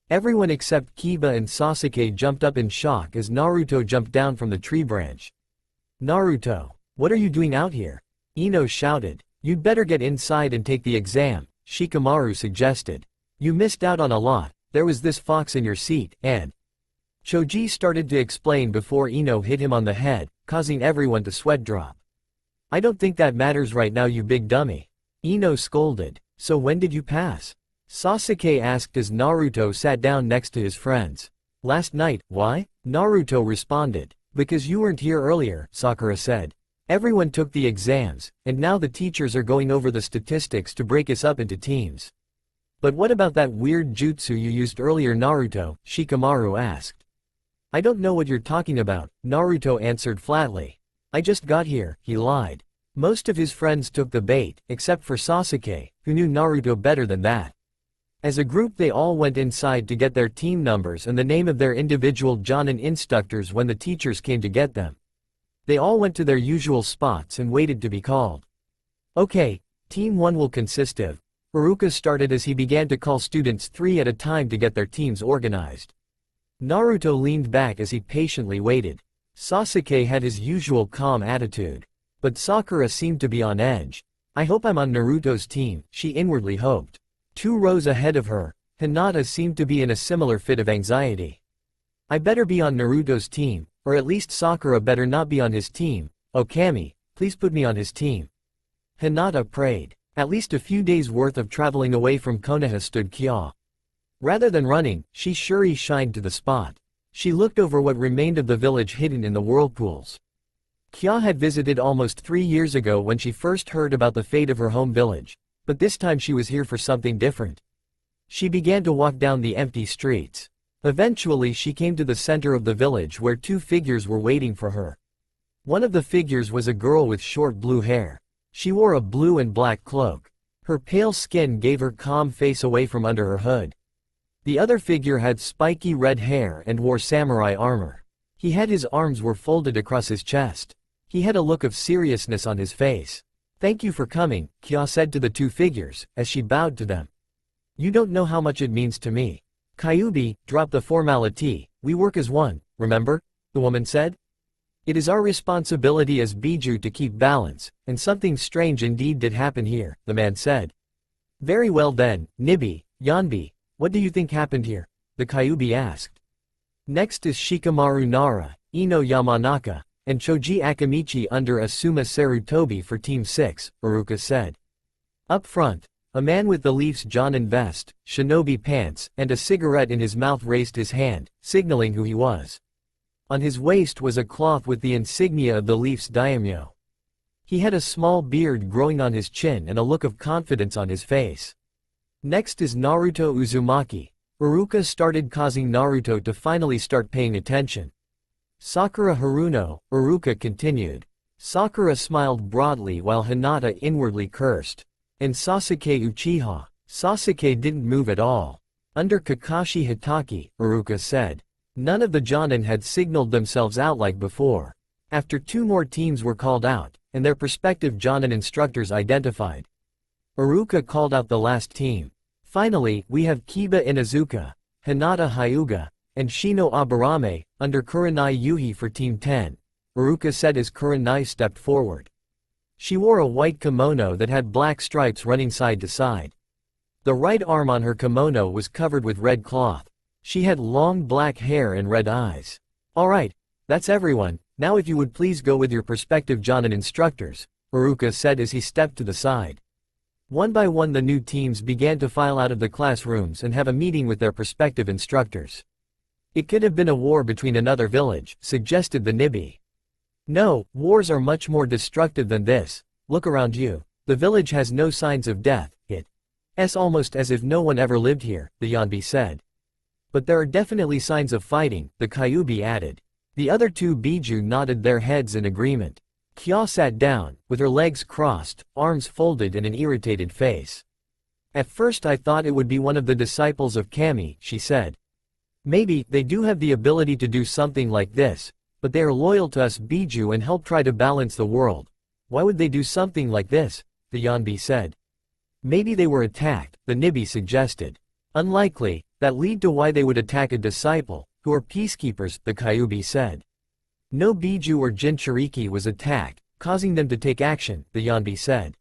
Everyone except Kiba and Sasuke jumped up in shock as Naruto jumped down from the tree branch. "Naruto, what are you doing out here?" Ino shouted. "You'd better get inside and take the exam," Shikamaru suggested. "You missed out on a lot. There was this fox in your seat, and..." Choji started to explain before Ino hit him on the head, causing everyone to sweat drop. "I don't think that matters right now, you big dummy," Ino scolded. "So when did you pass?" Sasuke asked as Naruto sat down next to his friends. Last night, why? Naruto responded. Because you weren't here earlier, Sakura said. Everyone took the exams, and now the teachers are going over the statistics to break us up into teams. But what about that weird jutsu you used earlier, Naruto? Shikamaru asked. I don't know what you're talking about, Naruto answered flatly. I just got here, he lied. Most of his friends took the bait, except for Sasuke, who knew Naruto better than that. As a group they all went inside to get their team numbers and the name of their individual Jonin instructors when the teachers came to get them. They all went to their usual spots and waited to be called. Okay, Team 1 will consist of. Iruka started as he began to call students 3 at a time to get their teams organized. Naruto leaned back as he patiently waited. Sasuke had his usual calm attitude. But Sakura seemed to be on edge. I hope I'm on Naruto's team, she inwardly hoped. 2 rows ahead of her, Hinata seemed to be in a similar fit of anxiety. I better be on Naruto's team, or at least Sakura better not be on his team. Okami, please put me on his team. Hinata prayed. At least a few days' worth of traveling away from Konoha stood Kya. Rather than running, she shuri shined to the spot. She looked over what remained of the village hidden in the whirlpools. Kya had visited almost 3 years ago when she first heard about the fate of her home village, but this time she was here for something different. She began to walk down the empty streets. Eventually she came to the center of the village where 2 figures were waiting for her. One of the figures was a girl with short blue hair. She wore a blue and black cloak. Her pale skin gave her calm face away from under her hood. The other figure had spiky red hair and wore samurai armor. His arms were folded across his chest. He had a look of seriousness on his face. Thank you for coming, Kya said to the 2 figures, as she bowed to them. You don't know how much it means to me. Kyuubi, drop the formality, we work as one, remember? The woman said. It is our responsibility as Biju to keep balance, and something strange indeed did happen here, the man said. Very well then, Nibi, Yanbi, what do you think happened here? The Kyuubi asked. Next is Shikamaru Nara, Ino Yamanaka, and Choji Akamichi under Asuma Sarutobi for Team 6, Iruka said. Up front, a man with the Leafs Jonin vest, shinobi pants, and a cigarette in his mouth raised his hand, signaling who he was. On his waist was a cloth with the insignia of the Leafs daimyo. He had a small beard growing on his chin and a look of confidence on his face. Next is Naruto Uzumaki. Iruka started causing Naruto to finally start paying attention. Sakura Haruno, Iruka continued. Sakura smiled broadly while Hinata inwardly cursed. And Sasuke Uchiha. Sasuke didn't move at all. Under Kakashi Hitaki, Iruka said. None of the Jonin had signaled themselves out like before. After 2 more teams were called out, and their prospective Jonin instructors identified. Iruka called out the last team. Finally, we have Kiba Inuzuka, Hinata Hyuga, and Shino Aburame, under Kurenai Yuhi for Team 10, Iruka said as Kurenai stepped forward. She wore a white kimono that had black stripes running side to side. The right arm on her kimono was covered with red cloth. She had long black hair and red eyes. Alright, that's everyone, now if you would please go with your prospective Jonin instructors, Iruka said as he stepped to the side. One by one the new teams began to file out of the classrooms and have a meeting with their prospective instructors. It could have been a war between another village, suggested the Nibi. No, wars are much more destructive than this. Look around you. The village has no signs of death, it's almost as if no one ever lived here, the Yanbi said. But there are definitely signs of fighting, the Kyuubi added. The other 2 Biju nodded their heads in agreement. Kya sat down, with her legs crossed, arms folded and an irritated face. At first I thought it would be one of the disciples of Kami, she said. Maybe, they do have the ability to do something like this, but they are loyal to us Biju and help try to balance the world. Why would they do something like this? The Yanbi said. Maybe they were attacked, the Nibi suggested. Unlikely, that lead to why they would attack a disciple, who are peacekeepers, the Kyuubi said. No Biju or Jinchuriki was attacked, causing them to take action, the Yanbi said.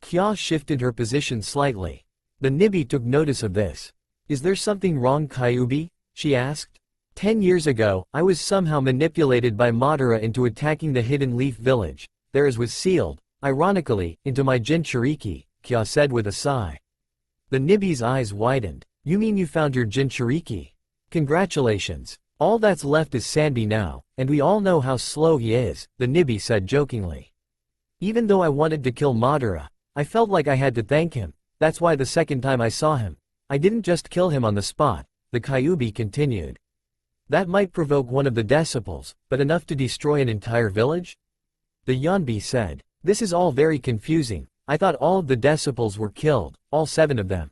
Kya shifted her position slightly. The Nibi took notice of this. Is there something wrong, Kyuubi? She asked. 10 years ago, I was somehow manipulated by Madara into attacking the Hidden Leaf Village. Theirs was sealed, ironically, into my Jinchuriki, Kya said with a sigh. The Nibi's eyes widened. You mean you found your Jinchuriki? Congratulations. All that's left is Sanbi now, and we all know how slow he is, the Nibi said jokingly. Even though I wanted to kill Madara, I felt like I had to thank him. That's why the second time I saw him, I didn't just kill him on the spot, the Kyuubi continued. That might provoke one of the decibels, but enough to destroy an entire village? The Yonbi said. This is all very confusing. I thought all of the decibels were killed, all 7 of them.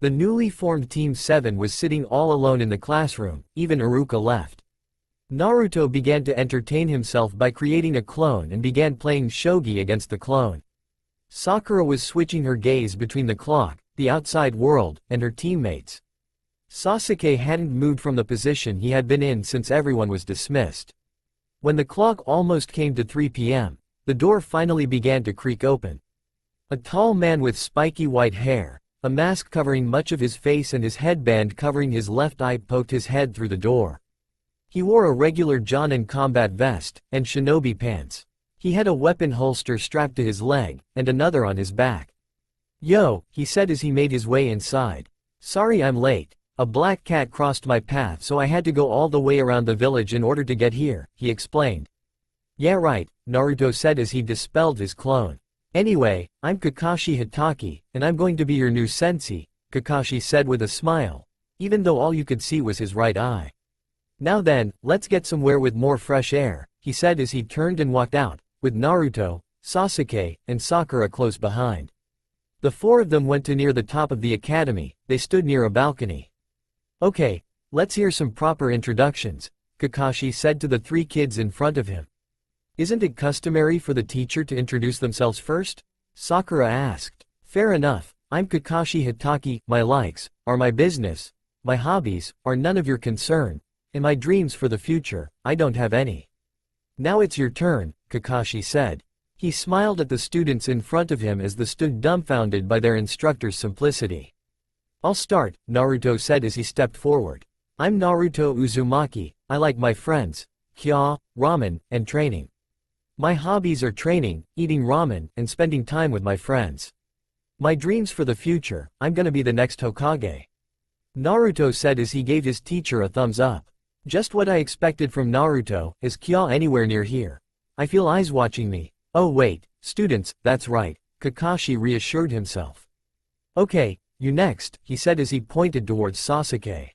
The newly formed Team 7 was sitting all alone in the classroom, even Iruka left. Naruto began to entertain himself by creating a clone and began playing shogi against the clone. Sakura was switching her gaze between the clock, the outside world, and her teammates. Sasuke hadn't moved from the position he had been in since everyone was dismissed. When the clock almost came to 3 p.m., the door finally began to creak open. A tall man with spiky white hair, a mask covering much of his face and his headband covering his left eye poked his head through the door. He wore a regular Jonin combat vest, and shinobi pants. He had a weapon holster strapped to his leg, and another on his back. "Yo," he said as he made his way inside. "Sorry I'm late. A black cat crossed my path so I had to go all the way around the village in order to get here," he explained. "Yeah right," Naruto said as he dispelled his clone. "Anyway, I'm Kakashi Hitaki, and I'm going to be your new sensei," Kakashi said with a smile, even though all you could see was his right eye. "Now then, let's get somewhere with more fresh air," he said as he turned and walked out, with Naruto, Sasuke, and Sakura close behind. The 4 of them went to near the top of the academy. They stood near a balcony. "Okay, let's hear some proper introductions," Kakashi said to the 3 kids in front of him. "Isn't it customary for the teacher to introduce themselves first?" Sakura asked. "Fair enough, I'm Kakashi Hitaki, my likes are my business, my hobbies are none of your concern, and my dreams for the future, I don't have any." "Now it's your turn," Kakashi said. He smiled at the students in front of him as they stood dumbfounded by their instructor's simplicity. "I'll start," Naruto said as he stepped forward. "I'm Naruto Uzumaki, I like my friends, kya, ramen, and training. My hobbies are training, eating ramen, and spending time with my friends. My dreams for the future, I'm gonna be the next Hokage." Naruto said as he gave his teacher a thumbs up. "Just what I expected from Naruto. Is Kya anywhere near here? I feel eyes watching me." "Oh wait, students, that's right," Kakashi reassured himself. "Okay, you next," he said as he pointed towards Sasuke.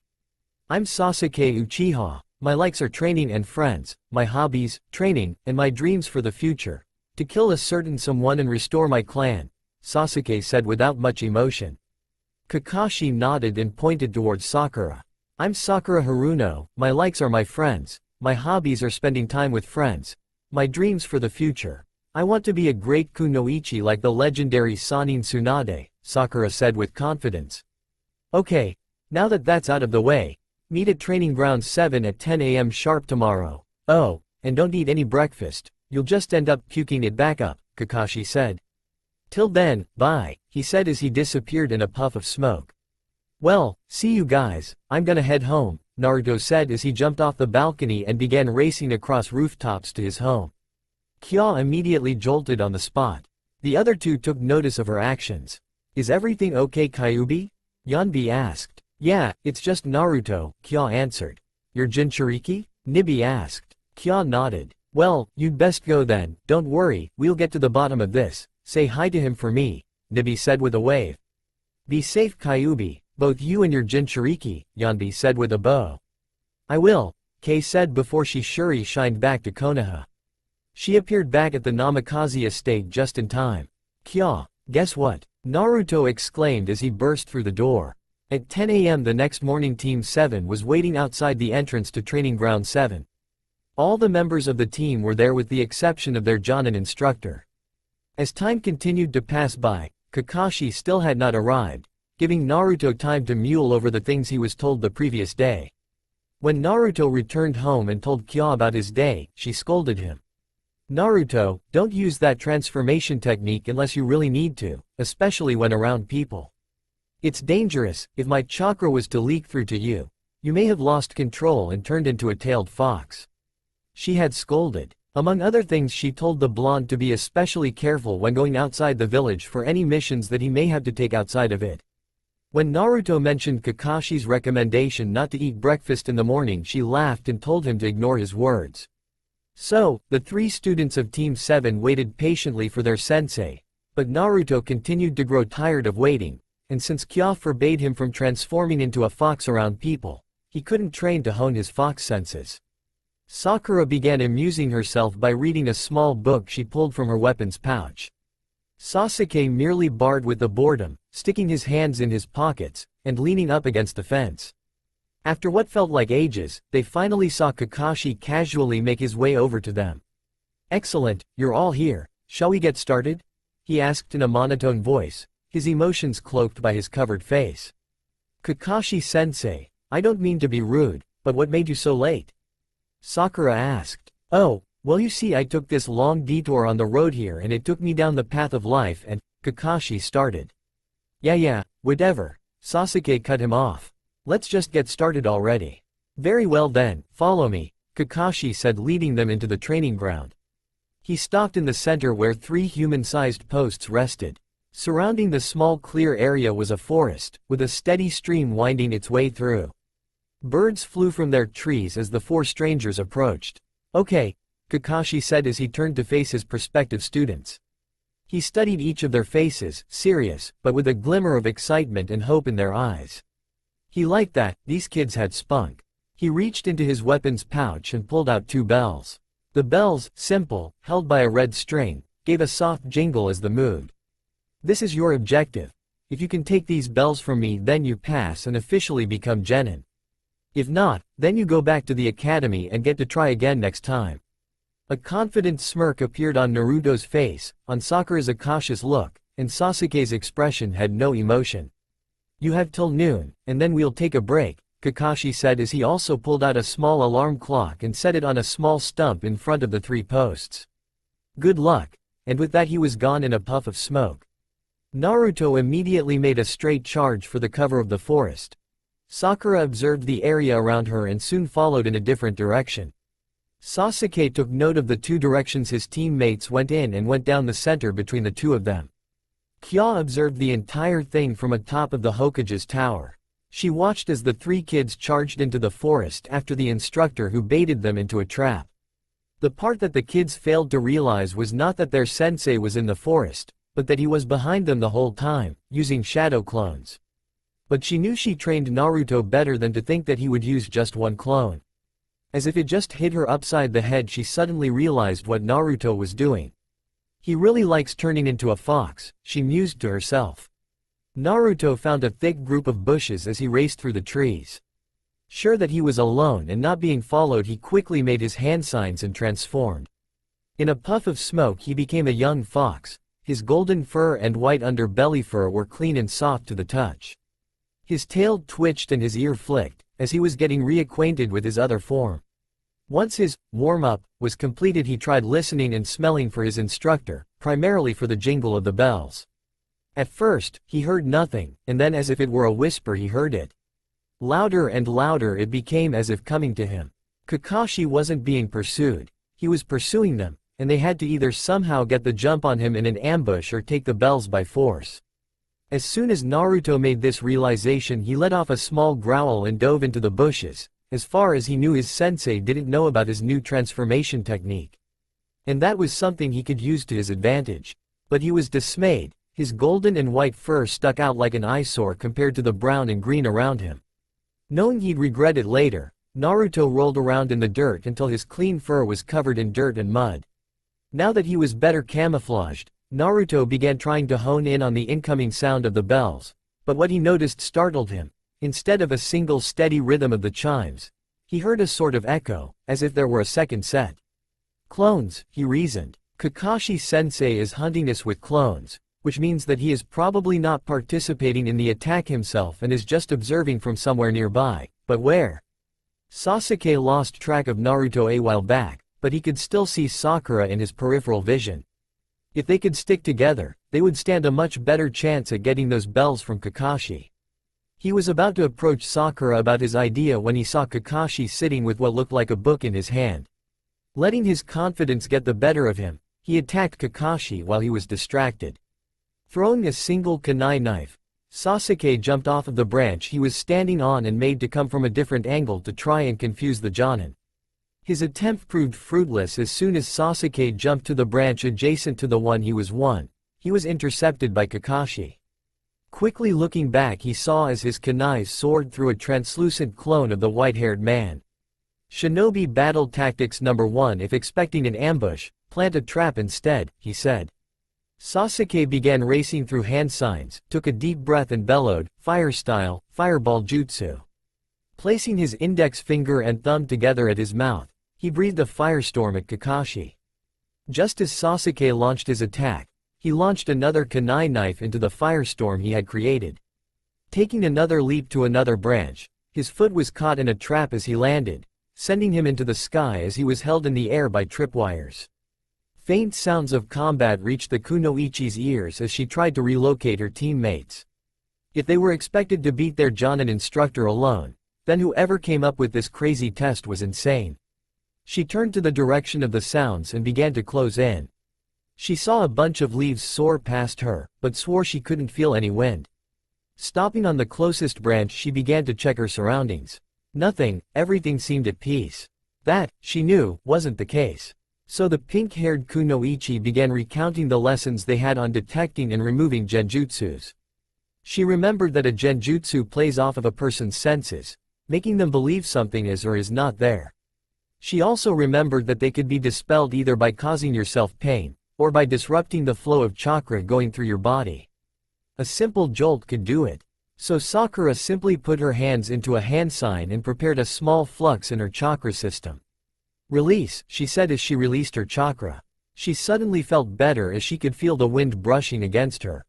"I'm Sasuke Uchiha. My likes are training and friends, my hobbies, training, and my dreams for the future. To kill a certain someone and restore my clan," Sasuke said without much emotion. Kakashi nodded and pointed towards Sakura. "I'm Sakura Haruno, my likes are my friends, my hobbies are spending time with friends, my dreams for the future. I want to be a great kunoichi like the legendary Sannin Tsunade," Sakura said with confidence. "Okay, now that that's out of the way, meet at Training Ground 7 at 10 a.m. sharp tomorrow. Oh, and don't eat any breakfast, you'll just end up puking it back up," Kakashi said. "Till then, bye," he said as he disappeared in a puff of smoke. "Well, see you guys, I'm gonna head home," Naruto said as he jumped off the balcony and began racing across rooftops to his home. Kya immediately jolted on the spot. The other 2 took notice of her actions. "Is everything okay, Kyuubi?" Yonbi asked. "Yeah, it's just Naruto," Kya answered. "Your Jinchuriki?" Nibi asked. Kya nodded. "Well, you'd best go then, don't worry, we'll get to the bottom of this, say hi to him for me," Nibi said with a wave. "Be safe Kyuubi, both you and your Jinchuriki," Yonbi said with a bow. "I will," Kei said before she Shuri shined back to Konoha. She appeared back at the Namikaze estate just in time. "Kya, guess what?" Naruto exclaimed as he burst through the door. At 10 a.m. the next morning Team 7 was waiting outside the entrance to Training Ground 7. All the members of the team were there with the exception of their Jonin instructor. As time continued to pass by, Kakashi still had not arrived, giving Naruto time to mull over the things he was told the previous day. When Naruto returned home and told Kya about his day, she scolded him. "Naruto, don't use that transformation technique unless you really need to, especially when around people. It's dangerous. If my chakra was to leak through to you, you may have lost control and turned into a tailed fox." She had scolded. Among other things she told the blonde to be especially careful when going outside the village for any missions that he may have to take outside of it. When Naruto mentioned Kakashi's recommendation not to eat breakfast in the morning, she laughed and told him to ignore his words. So, the three students of Team 7 waited patiently for their sensei, but Naruto continued to grow tired of waiting, and since Kya forbade him from transforming into a fox around people, he couldn't train to hone his fox senses. Sakura began amusing herself by reading a small book she pulled from her weapons pouch. Sasuke merely barred with the boredom, sticking his hands in his pockets, and leaning up against the fence. After what felt like ages, they finally saw Kakashi casually make his way over to them. "Excellent, you're all here, shall we get started?" he asked in a monotone voice, his emotions cloaked by his covered face. "Kakashi-sensei, I don't mean to be rude, but what made you so late?" Sakura asked. "Oh, well, you see, I took this long detour on the road here and it took me down the path of life and," Kakashi started. Yeah, whatever," Sasuke cut him off. "Let's just get started already." "Very well then, follow me," Kakashi said, leading them into the training ground. He stopped in the center where three human-sized posts rested. Surrounding the small clear area was a forest, with a steady stream winding its way through. Birds flew from their trees as the four strangers approached. "Okay," Kakashi said as he turned to face his prospective students. He studied each of their faces, serious, but with a glimmer of excitement and hope in their eyes. He liked that, these kids had spunk. He reached into his weapons pouch and pulled out two bells. The bells, simple, held by a red string, gave a soft jingle as the moved. "This is your objective. If you can take these bells from me, then you pass and officially become genin. If not, then you go back to the academy and get to try again next time." A confident smirk appeared on Naruto's face, on Sakura's cautious look, and Sasuke's expression had no emotion. "You have till noon, and then we'll take a break," Kakashi said as he also pulled out a small alarm clock and set it on a small stump in front of the three posts. "Good luck," and with that he was gone in a puff of smoke. Naruto immediately made a straight charge for the cover of the forest. Sakura observed the area around her and soon followed in a different direction. Sasuke took note of the two directions his teammates went in and went down the center between the two of them. Kya observed the entire thing from atop of the Hokage's tower. She watched as the three kids charged into the forest after the instructor who baited them into a trap. The part that the kids failed to realize was not that their sensei was in the forest, but that he was behind them the whole time, using shadow clones. But she knew she trained Naruto better than to think that he would use just one clone. As if it just hit her upside the head, she suddenly realized what Naruto was doing. "He really likes turning into a fox," she mused to herself. Naruto found a thick group of bushes as he raced through the trees. Sure that he was alone and not being followed, he quickly made his hand signs and transformed. In a puff of smoke he became a young fox. His golden fur and white underbelly fur were clean and soft to the touch. His tail twitched and his ear flicked, as he was getting reacquainted with his other form. Once his warm-up was completed, he tried listening and smelling for his instructor, primarily for the jingle of the bells. At first, he heard nothing, and then as if it were a whisper he heard it. Louder and louder it became, as if coming to him. Kakashi wasn't being pursued, he was pursuing them, and they had to either somehow get the jump on him in an ambush or take the bells by force. As soon as Naruto made this realization, he let off a small growl and dove into the bushes. As far as he knew, his sensei didn't know about his new transformation technique. And that was something he could use to his advantage. But he was dismayed. His golden and white fur stuck out like an eyesore compared to the brown and green around him. Knowing he'd regret it later, Naruto rolled around in the dirt until his clean fur was covered in dirt and mud. Now that he was better camouflaged, Naruto began trying to hone in on the incoming sound of the bells, but what he noticed startled him. Instead of a single steady rhythm of the chimes, he heard a sort of echo, as if there were a second set. "Clones," he reasoned. Kakashi-sensei is hunting us with clones, which means that he is probably not participating in the attack himself and is just observing from somewhere nearby. But where? Sasuke lost track of Naruto a while back, but he could still see Sakura in his peripheral vision. If they could stick together, they would stand a much better chance at getting those bells from Kakashi. He was about to approach Sakura about his idea when he saw Kakashi sitting with what looked like a book in his hand. Letting his confidence get the better of him, he attacked Kakashi while he was distracted. Throwing a single kunai knife, Sasuke jumped off of the branch he was standing on and made to come from a different angle to try and confuse the Jonin. His attempt proved fruitless as soon as Sasuke jumped to the branch adjacent to the one he was on. He was intercepted by Kakashi. Quickly looking back, he saw as his kunai soared through a translucent clone of the white-haired man. Shinobi battle tactics number 1: if expecting an ambush, plant a trap instead, he said. Sasuke began racing through hand signs, took a deep breath and bellowed, "Fire style, fireball jutsu." Placing his index finger and thumb together at his mouth, he breathed a firestorm at Kakashi. Just as Sasuke launched his attack, he launched another kunai knife into the firestorm he had created. Taking another leap to another branch, his foot was caught in a trap as he landed, sending him into the sky as he was held in the air by tripwires. Faint sounds of combat reached the kunoichi's ears as she tried to relocate her teammates. If they were expected to beat their Jonin instructor alone, then whoever came up with this crazy test was insane. She turned to the direction of the sounds and began to close in. She saw a bunch of leaves soar past her, but swore she couldn't feel any wind. Stopping on the closest branch, she began to check her surroundings. Nothing, everything seemed at peace. That, she knew, wasn't the case. So the pink-haired kunoichi began recounting the lessons they had on detecting and removing genjutsus. She remembered that a genjutsu plays off of a person's senses, making them believe something is or is not there. She also remembered that they could be dispelled either by causing yourself pain, or by disrupting the flow of chakra going through your body. A simple jolt could do it. So Sakura simply put her hands into a hand sign and prepared a small flux in her chakra system. "Release," she said as she released her chakra. She suddenly felt better as she could feel the wind brushing against her.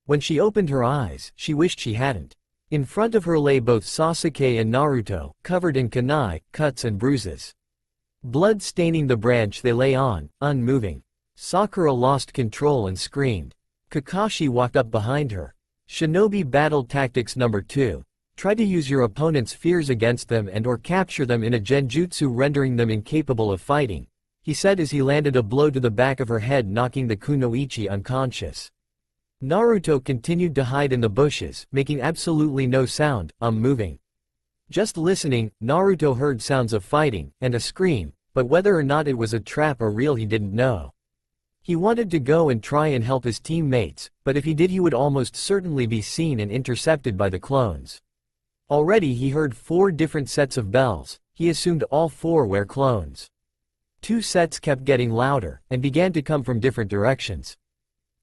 When she opened her eyes, she wished she hadn't. In front of her lay both Sasuke and Naruto, covered in kunai, cuts and bruises. Blood staining the branch they lay on, unmoving. Sakura lost control and screamed. Kakashi walked up behind her. Shinobi battle tactics number 2. Try to use your opponent's fears against them and or capture them in a genjutsu rendering them incapable of fighting, he said as he landed a blow to the back of her head, knocking the kunoichi unconscious. Naruto continued to hide in the bushes, making absolutely no sound, unmoving. Just listening, Naruto heard sounds of fighting, and a scream, but whether or not it was a trap or real he didn't know. He wanted to go and try and help his teammates, but if he did he would almost certainly be seen and intercepted by the clones. Already he heard 4 different sets of bells. He assumed all 4 were clones. 2 sets kept getting louder, and began to come from different directions.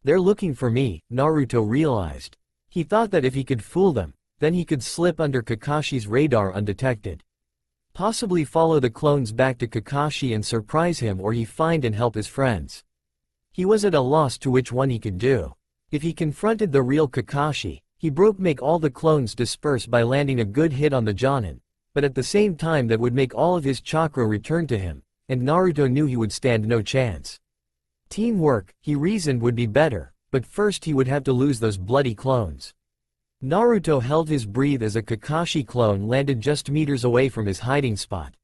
"They're looking for me," Naruto realized. He thought that if he could fool them, then he could slip under Kakashi's radar undetected. Possibly follow the clones back to Kakashi and surprise him, or he find and help his friends. He was at a loss to which one he could do. If he confronted the real Kakashi, he make all the clones disperse by landing a good hit on the Jonin, but at the same time that would make all of his chakra return to him, and Naruto knew he would stand no chance. Teamwork, he reasoned, would be better, but first he would have to lose those bloody clones. Naruto held his breath as a Kakashi clone landed just meters away from his hiding spot.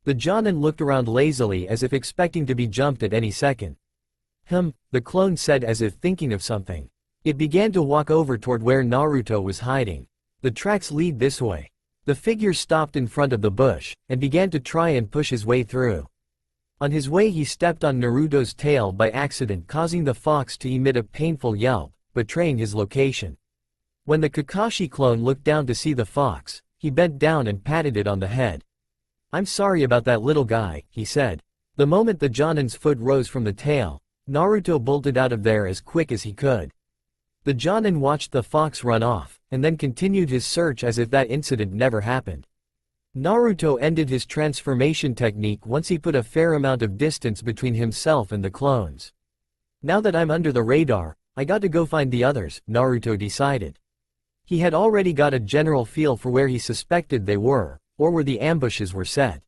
The Jonin looked around lazily as if expecting to be jumped at any second. The clone said as if thinking of something. It began to walk over toward where Naruto was hiding. "The tracks lead this way." The figure stopped in front of the bush, and began to try and push his way through. On his way he stepped on Naruto's tail by accident, causing the fox to emit a painful yelp, betraying his location. When the Kakashi clone looked down to see the fox, he bent down and patted it on the head. "I'm sorry about that little guy," he said. The moment the Jonin's foot rose from the tail, Naruto bolted out of there as quick as he could. The Jonin watched the fox run off, and then continued his search as if that incident never happened. Naruto ended his transformation technique once he put a fair amount of distance between himself and the clones. "Now that I'm under the radar, I got to go find the others," Naruto decided. He had already got a general feel for where he suspected they were, or where the ambushes were set.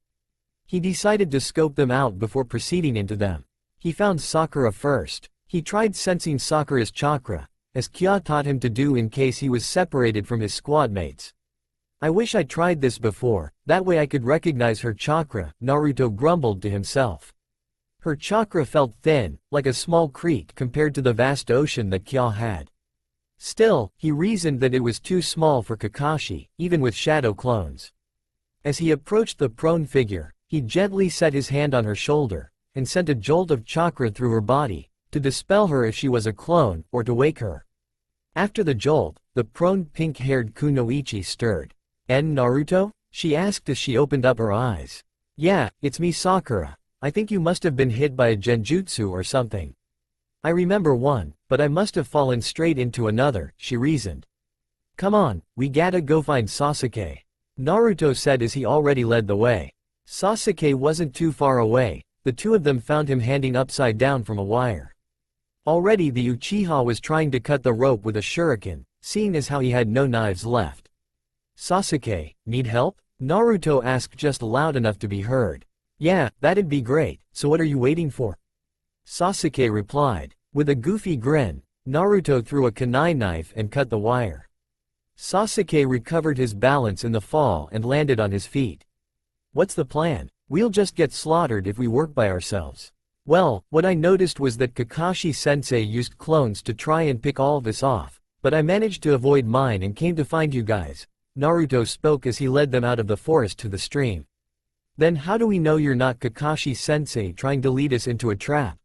He decided to scope them out before proceeding into them. He found Sakura first. He tried sensing Sakura's chakra, as Kya taught him to do in case he was separated from his squad mates. "I wish I tried this before, that way I could recognize her chakra," Naruto grumbled to himself. Her chakra felt thin, like a small creek compared to the vast ocean that Kya had. Still, he reasoned that it was too small for Kakashi, even with shadow clones. As he approached the prone figure, he gently set his hand on her shoulder, and sent a jolt of chakra through her body, to dispel her if she was a clone, or to wake her. After the jolt, the prone pink-haired Kunoichi stirred. Naruto? She asked as she opened up her eyes. Yeah, it's me Sakura. I think you must have been hit by a genjutsu or something. I remember one, but I must have fallen straight into another, she reasoned. Come on, we gotta go find Sasuke, Naruto said as he already led the way. Sasuke wasn't too far away, the two of them found him hanging upside down from a wire. Already the Uchiha was trying to cut the rope with a shuriken, seeing as how he had no knives left. Sasuke, need help? Naruto asked just loud enough to be heard. Yeah, that'd be great, so what are you waiting for? Sasuke replied. With a goofy grin, Naruto threw a kunai knife and cut the wire. Sasuke recovered his balance in the fall and landed on his feet. What's the plan? We'll just get slaughtered if we work by ourselves. Well, what I noticed was that Kakashi-sensei used clones to try and pick all of us off, but I managed to avoid mine and came to find you guys, Naruto spoke as he led them out of the forest to the stream. Then how do we know you're not Kakashi-sensei trying to lead us into a trap?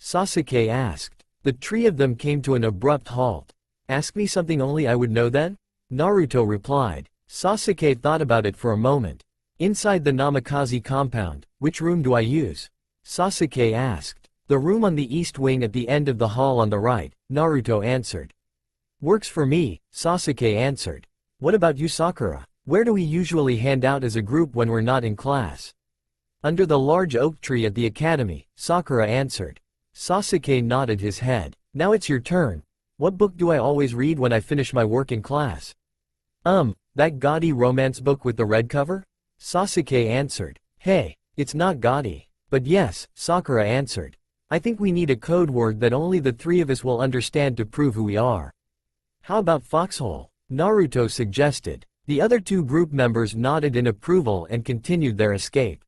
Sasuke asked. The three of them came to an abrupt halt. Ask me something only I would know then? Naruto replied. Sasuke thought about it for a moment. Inside the Namikaze compound, which room do I use? Sasuke asked. The room on the east wing at the end of the hall on the right, Naruto answered. Works for me, Sasuke answered. What about you Sakura? Where do we usually hang out as a group when we're not in class? Under the large oak tree at the academy, Sakura answered. Sasuke nodded his head. Now it's your turn. What book do I always read when I finish my work in class? That gaudy romance book with the red cover? Sasuke answered. Hey, it's not gaudy. But yes, Sakura answered. I think we need a code word that only the three of us will understand to prove who we are. How about foxhole? Naruto suggested. The other two group members nodded in approval and continued their escape.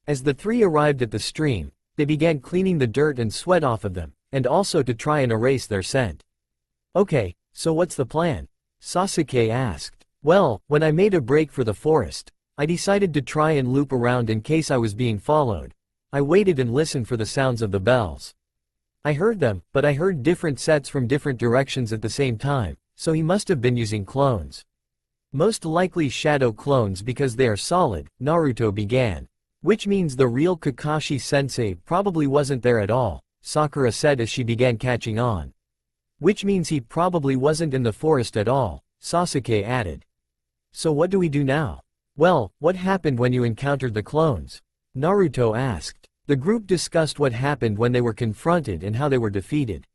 As the three arrived at the stream, they began cleaning the dirt and sweat off of them, and also to try and erase their scent. Okay, so what's the plan? Sasuke asked. Well, when I made a break for the forest, I decided to try and loop around in case I was being followed. I waited and listened for the sounds of the bells. I heard them, but I heard different sets from different directions at the same time, so he must have been using clones. Most likely shadow clones because they are solid, Naruto began. Which means the real Kakashi-sensei probably wasn't there at all, Sakura said as she began catching on. Which means he probably wasn't in the forest at all, Sasuke added. So what do we do now? Well, what happened when you encountered the clones? Naruto asked. The group discussed what happened when they were confronted and how they were defeated.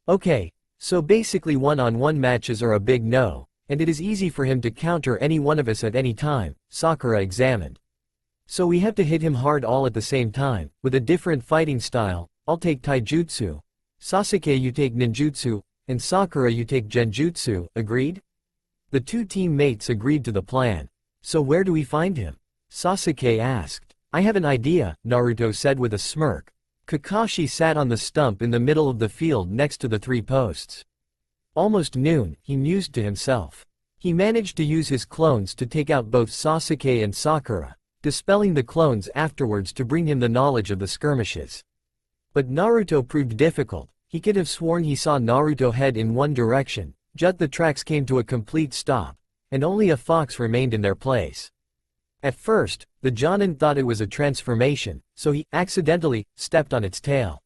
Okay, so basically one-on-one matches are a big no, and it is easy for him to counter any one of us at any time, Sakura examined. So we have to hit him hard all at the same time, with a different fighting style. I'll take taijutsu. Sasuke you take ninjutsu, and Sakura you take genjutsu, agreed? The two teammates agreed to the plan. So where do we find him? Sasuke asked. I have an idea, Naruto said with a smirk. Kakashi sat on the stump in the middle of the field next to the three posts. Almost noon, he mused to himself. He managed to use his clones to take out both Sasuke and Sakura, dispelling the clones afterwards to bring him the knowledge of the skirmishes. But Naruto proved difficult. He could have sworn he saw Naruto head in one direction, just the tracks came to a complete stop, and only a fox remained in their place. At first, the Jonin thought it was a transformation, so he accidentally stepped on its tail.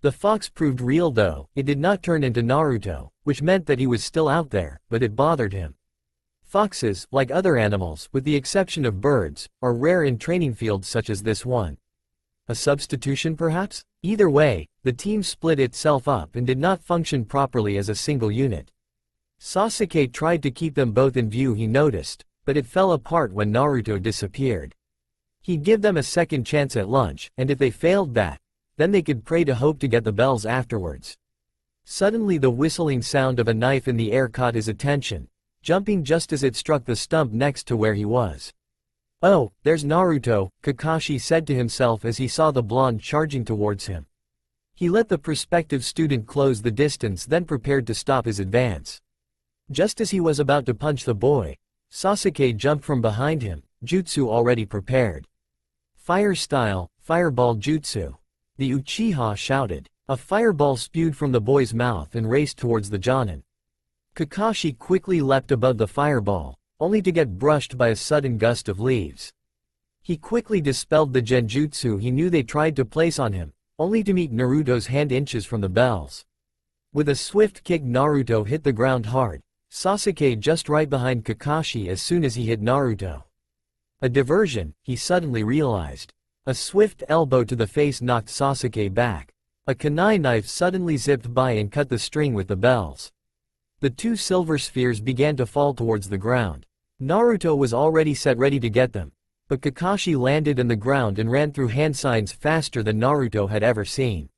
The fox proved real though, it did not turn into Naruto, which meant that he was still out there, but it bothered him. Foxes, like other animals, with the exception of birds, are rare in training fields such as this one. A substitution perhaps? Either way, the team split itself up and did not function properly as a single unit. Sasuke tried to keep them both in view he noticed, but it fell apart when Naruto disappeared. He'd give them a second chance at lunch, and if they failed that, then they could pray to hope to get the bells afterwards. Suddenly the whistling sound of a knife in the air caught his attention, jumping just as it struck the stump next to where he was. Oh, there's Naruto, Kakashi said to himself as he saw the blonde charging towards him. He let the prospective student close the distance, then prepared to stop his advance. Just as he was about to punch the boy, Sasuke jumped from behind him, jutsu already prepared. Fire style, fireball jutsu. The Uchiha shouted. A fireball spewed from the boy's mouth and raced towards the Jonin. Kakashi quickly leapt above the fireball, only to get brushed by a sudden gust of leaves. He quickly dispelled the genjutsu he knew they tried to place on him, only to meet Naruto's hand inches from the bells. With a swift kick, Naruto hit the ground hard, Sasuke just right behind Kakashi as soon as he hit Naruto. A diversion, he suddenly realized. A swift elbow to the face knocked Sasuke back. A kunai knife suddenly zipped by and cut the string with the bells. The two silver spheres began to fall towards the ground. Naruto was already set ready to get them, but Kakashi landed on the ground and ran through hand signs faster than Naruto had ever seen.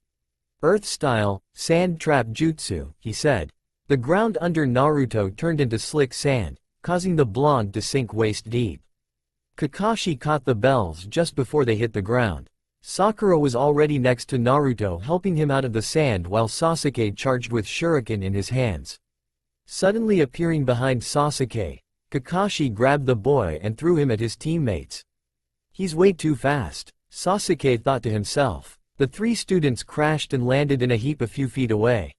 Earth style, sand trap jutsu, he said. The ground under Naruto turned into slick sand, causing the blonde to sink waist deep. Kakashi caught the bells just before they hit the ground. Sakura was already next to Naruto, helping him out of the sand while Sasuke charged with shuriken in his hands. Suddenly appearing behind Sasuke, Kakashi grabbed the boy and threw him at his teammates. He's way too fast, Sasuke thought to himself. The three students crashed and landed in a heap a few feet away.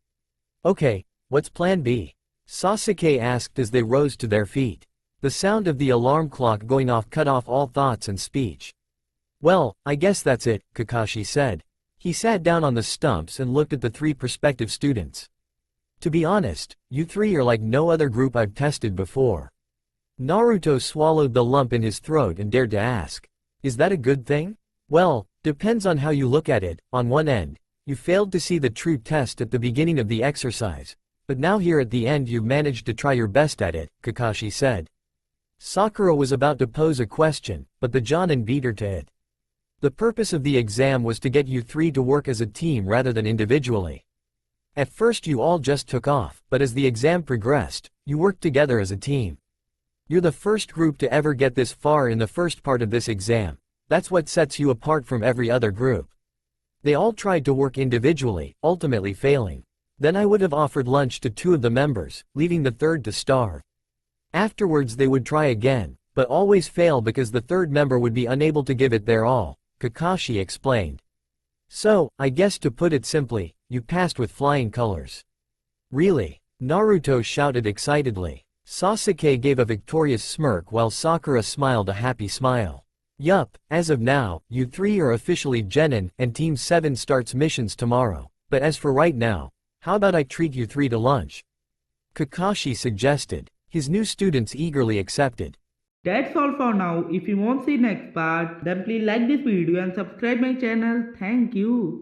Okay, what's plan B? Sasuke asked as they rose to their feet. The sound of the alarm clock going off cut off all thoughts and speech. Well, I guess that's it, Kakashi said. He sat down on the stumps and looked at the three prospective students. To be honest, you three are like no other group I've tested before. Naruto swallowed the lump in his throat and dared to ask. Is that a good thing? Well, depends on how you look at it. On one end, you failed to see the true test at the beginning of the exercise, but now here at the end you've managed to try your best at it, Kakashi said. Sakura was about to pose a question, but the Jonin beat her to it. The purpose of the exam was to get you three to work as a team rather than individually. At first you all just took off, but as the exam progressed, you worked together as a team. You're the first group to ever get this far in the first part of this exam. That's what sets you apart from every other group. They all tried to work individually, ultimately failing. Then I would have offered lunch to two of the members, leaving the third to starve. Afterwards they would try again, but always fail because the third member would be unable to give it their all, Kakashi explained. So, I guess to put it simply, you passed with flying colors. Really? Naruto shouted excitedly. Sasuke gave a victorious smirk while Sakura smiled a happy smile. Yup, as of now, you three are officially Genin, and Team 7 starts missions tomorrow. But as for right now, how about I treat you three to lunch? Kakashi suggested. His new students eagerly accepted. That's all for now. If you want to see next part, then please like this video and subscribe my channel. Thank you.